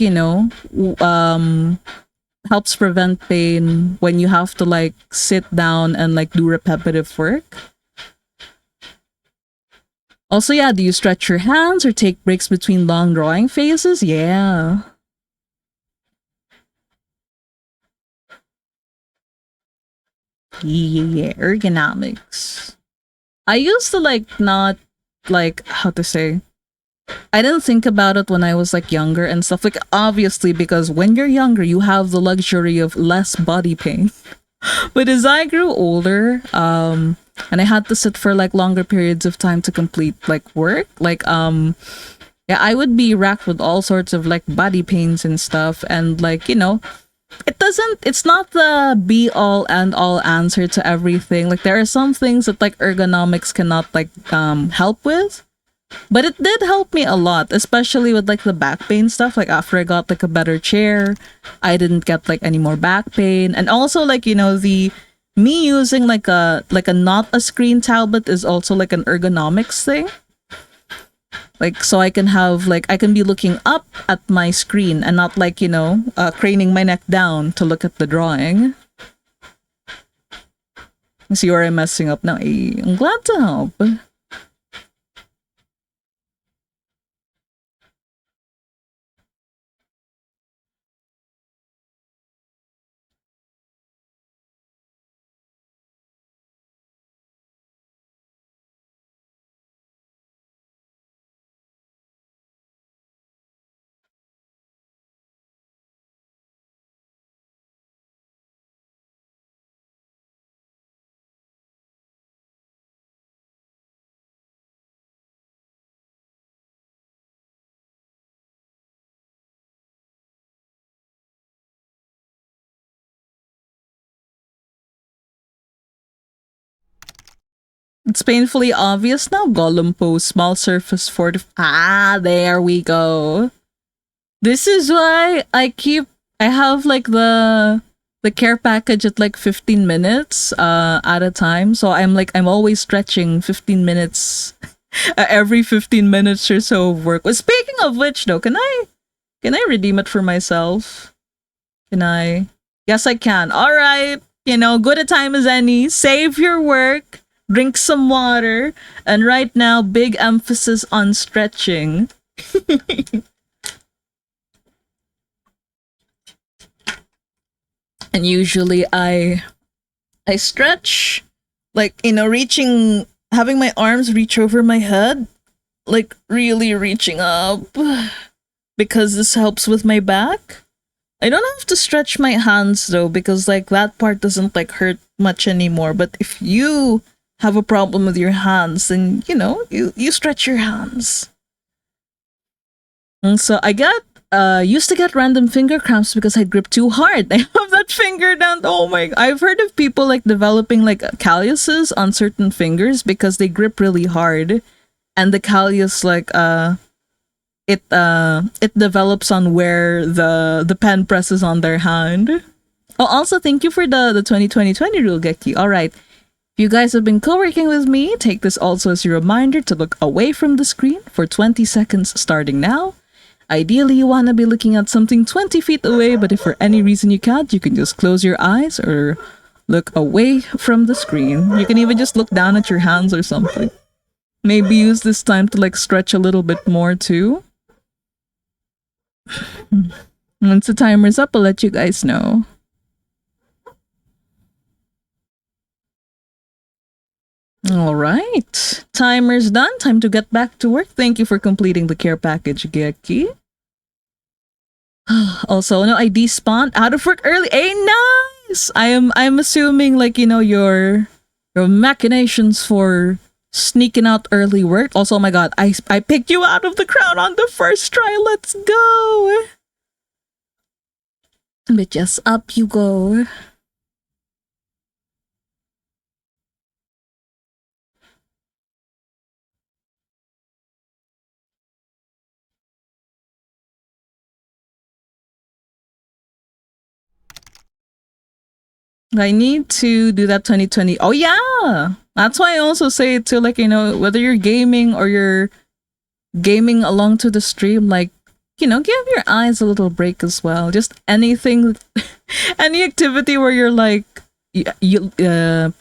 helps prevent pain when you have to like sit down and like do repetitive work. Also, yeah, do you stretch your hands or take breaks between long drawing phases? Yeah. Yeah, ergonomics. I used to like not like how to say. I didn't think about it when I was like younger and stuff. Like obviously because when you're younger you have the luxury of less body pain. But as I grew older, and I had to sit for like longer periods of time to complete like work, like yeah, I would be racked with all sorts of like body pains and stuff, and like it's not the be all and all answer to everything. Like there are some things that like ergonomics cannot like help with. But it did help me a lot, especially with like the back pain stuff. Like after I got like a better chair, I didn't get like any more back pain. And also like, the me using like a not a screen tablet is also like an ergonomics thing. Like so I can be looking up at my screen and not like, craning my neck down to look at the drawing. See where I'm messing up now. I'm glad to help. It's painfully obvious now. Gollum pose, small surface for the. Ah, there we go. This is why I have like the care package at like 15 minutes at a time. So I'm always stretching 15 minutes every 15 minutes or so of work. Well, speaking of which though, can I redeem it for myself? Can I? Yes, I can. All right. Good a time as any. Save your work, drink some water, and right now, big emphasis on stretching. And usually I stretch like, reaching having my arms reach over my head, like really reaching up because this helps with my back. I don't have to stretch my hands though because like that part doesn't like hurt much anymore. But if you have a problem with your hands, then you stretch your hands. And so I got used to get random finger cramps because I grip too hard. I have that finger down. Oh my! I've heard of people like developing like calluses on certain fingers because they grip really hard, and the callus like it develops on where the pen presses on their hand. Oh, also thank you for the 2020 rule, Geki. All right. If you guys have been co-working with me, take this also as a reminder to look away from the screen for 20 seconds starting now. Ideally, you want to be looking at something 20 feet away, but if for any reason you can't, you can just close your eyes or look away from the screen. You can even just look down at your hands or something. Maybe use this time to like stretch a little bit more too. Once the timer's up, I'll let you guys know. All right. Timer's done. Time to get back to work. Thank you for completing the care package, Geki. Also, no ID spawned out of work early. Hey, nice. I'm assuming like your machinations for sneaking out early work. Also, oh my god, I picked you out of the crowd on the first try. Let's go. Bitches, up you go. I need to do that 2020. Oh yeah. That's why I also say it to like, whether you're gaming or you're gaming along to the stream, like, give your eyes a little break as well. Just anything, any activity where you're like, you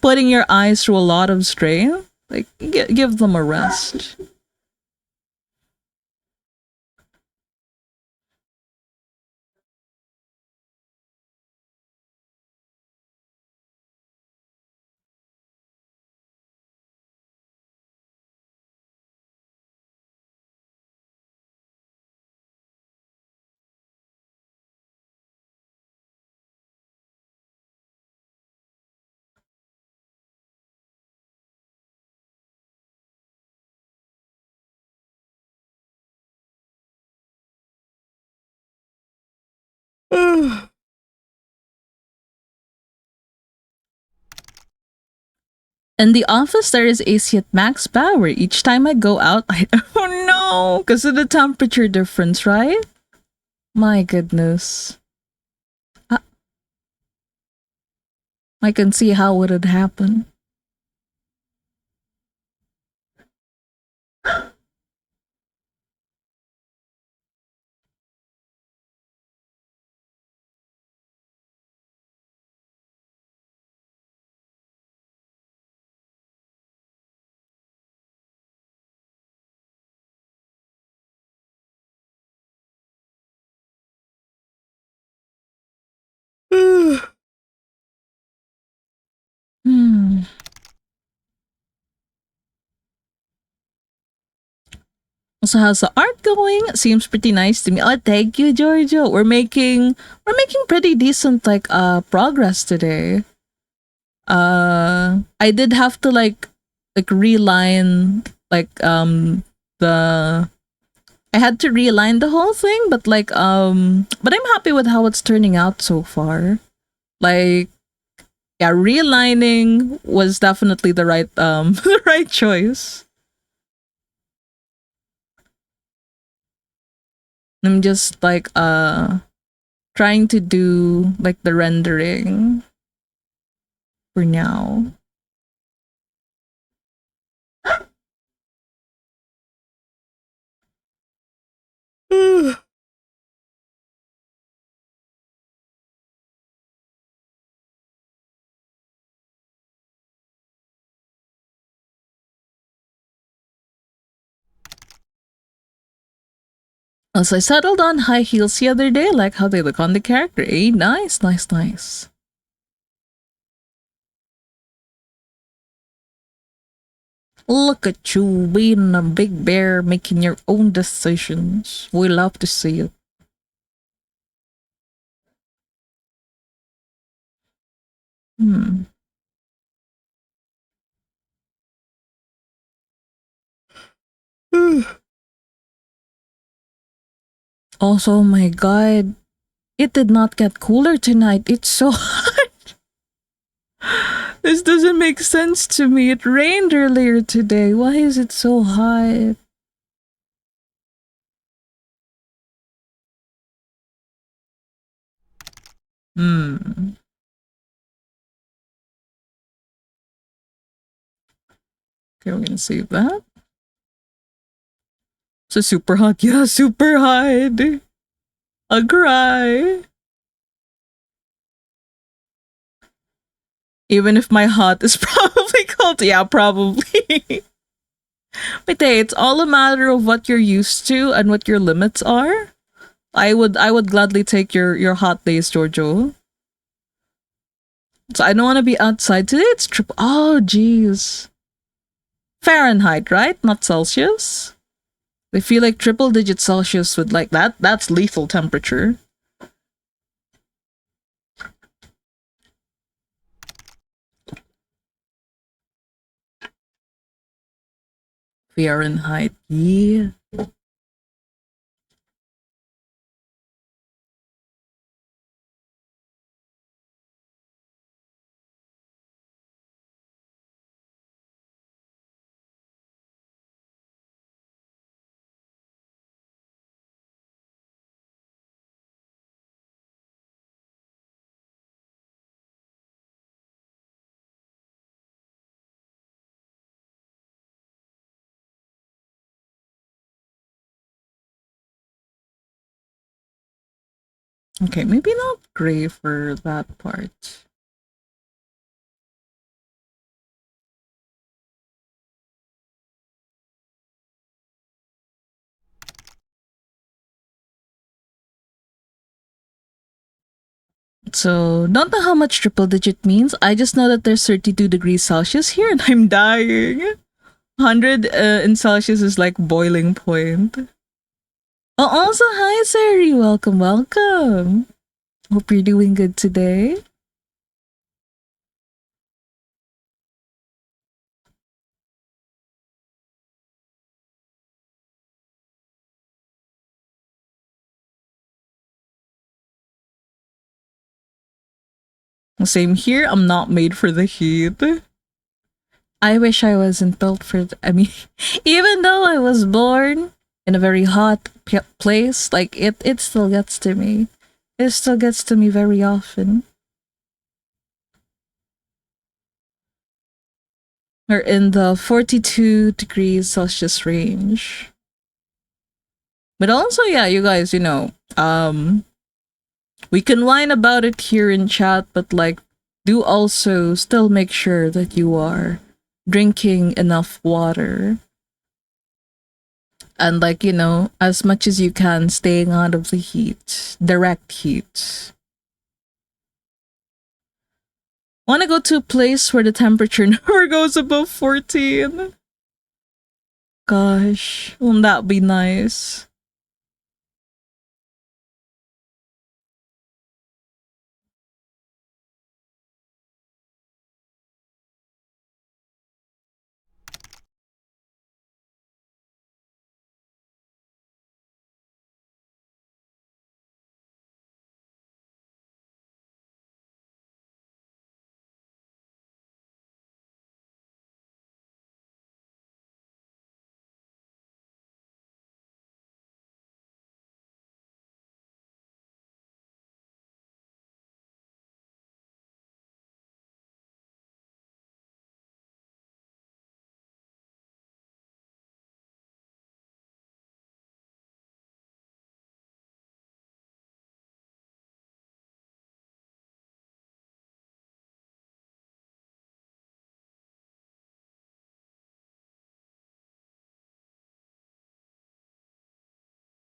putting your eyes through a lot of strain, like, give them a rest. In the office, there is AC at max power. Each time I go out, oh no, because of the temperature difference, right? My goodness. I can see how would it happen. Hmm. So how's the art going? Seems pretty nice to me. Oh, thank you, Giorgio. We're making pretty decent like progress today. I did have to like reline like the I had to realign the whole thing, but but I'm happy with how it's turning out so far. Like Yeah, realigning was definitely the right the right choice. I'm just like trying to do like the rendering for now. Also, I settled on high heels the other day, like how they look on the character. Eh, nice, nice, nice. Look at you being a big bear, making your own decisions. We love to see it. Hmm. Also, oh my god, it did not get cooler tonight. It's so hot. This doesn't make sense to me. It rained earlier today. Why is it so hot? Hmm. Okay, we're gonna save that. So super hot. Yeah, super hot. A cry. Even if my hot is probably cold. Yeah, probably. But hey, it's all a matter of what you're used to and what your limits are. I would gladly take your hot days, Giorgio. So I don't want to be outside today. It's triple. Oh, jeez. Fahrenheit, right? Not Celsius. They feel like triple digit Celsius with like that. That's lethal temperature. Fahrenheit. Yeah. Okay, maybe not gray for that part. So, don't know how much triple digit means. I just know that there's 32 degrees Celsius here and I'm dying. 100 in Celsius is like boiling point. Oh, also, hi, Sari. Welcome, welcome. Hope you're doing good today. Same here. I'm not made for the heat. I wish I wasn't built for. I mean, even though I was born in a very hot place, like it still gets to me. It still gets to me very often. We're in the 42 degrees Celsius range. But also, yeah, you guys, we can whine about it here in chat, but like, do also still make sure that you are drinking enough water. And like, as much as you can, staying out of the heat, direct heat. Want to go to a place where the temperature never goes above 14? Gosh, won't that be nice?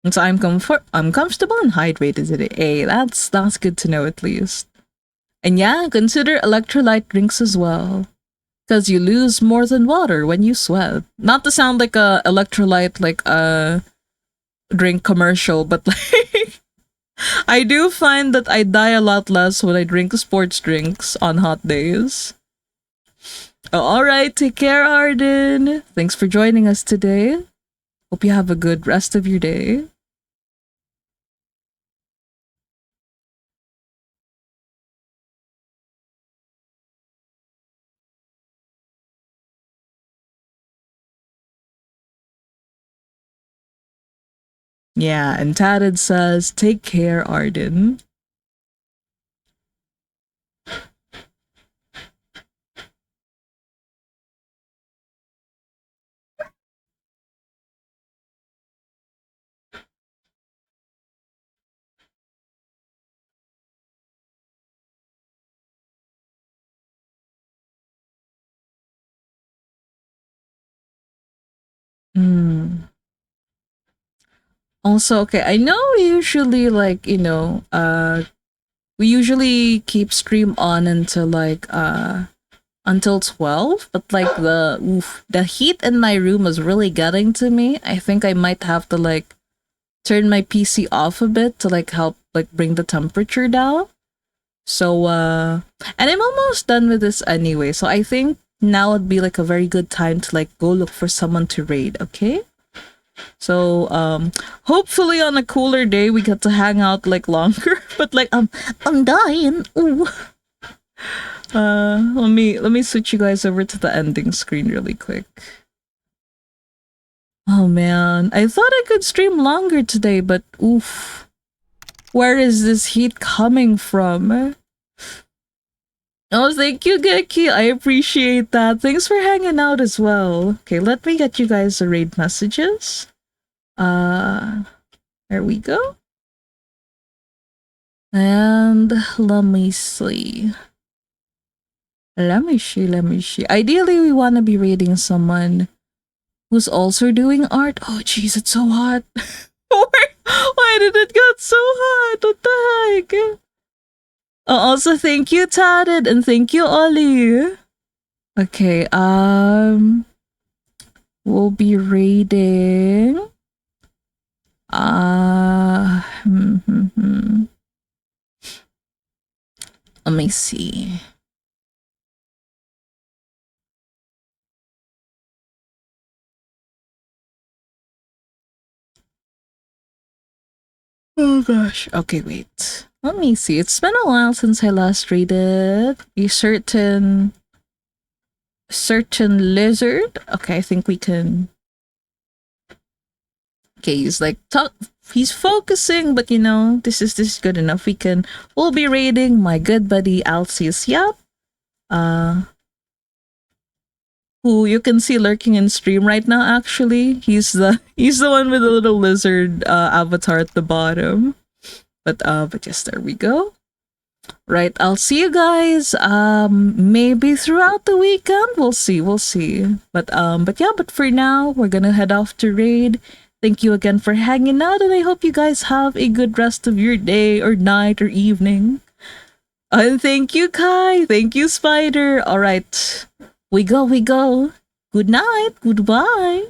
And so I'm comfortable and hydrated today. Hey, that's good to know at least. And yeah, consider electrolyte drinks as well. Because you lose more than water when you sweat. Not to sound like a electrolyte like a drink commercial, but like I do find that I die a lot less when I drink sports drinks on hot days. Oh, all right, take care, Arden. Thanks for joining us today. Hope you have a good rest of your day. Yeah, and Tatted says, take care, Arden. Hmm. Also, okay, I know we usually like, we usually keep stream on until 12, but like the heat in my room is really getting to me. I think I might have to like turn my PC off a bit to like help like bring the temperature down. So and I'm almost done with this anyway. So I think now would be like a very good time to like go look for someone to raid, okay? So hopefully on a cooler day we get to hang out like longer. But like I'm dying. Ooh. Let me switch you guys over to the ending screen really quick. Oh man, I thought I could stream longer today, but oof. Where is this heat coming from? Oh, thank you, Geki. I appreciate that. Thanks for hanging out as well. Okay, let me get you guys the raid messages. Uh, there we go. And let me see. Let me see. Ideally, we want to be raiding someone who's also doing art. Oh, jeez, it's so hot. Why did it get so hot? What the heck? Also, thank you, Tatted, and thank you, Ollie. Okay, we'll be raiding. Let me see. Oh gosh. Okay, wait. Let me see. It's been a while since I last raided a certain lizard. Okay, I think we can. Okay, he's like he's focusing, but this is good enough. We'll be raiding my good buddy Alcius Yap. Who you can see lurking in stream right now. Actually, he's the one with the little lizard avatar at the bottom. But yes, there we go. Right, I'll see you guys. Maybe throughout the weekend. We'll see. But for now, we're gonna head off to raid. Thank you again for hanging out, and I hope you guys have a good rest of your day or night or evening. And thank you, Kai. Thank you, Spider. All right. We go. Good night. Goodbye.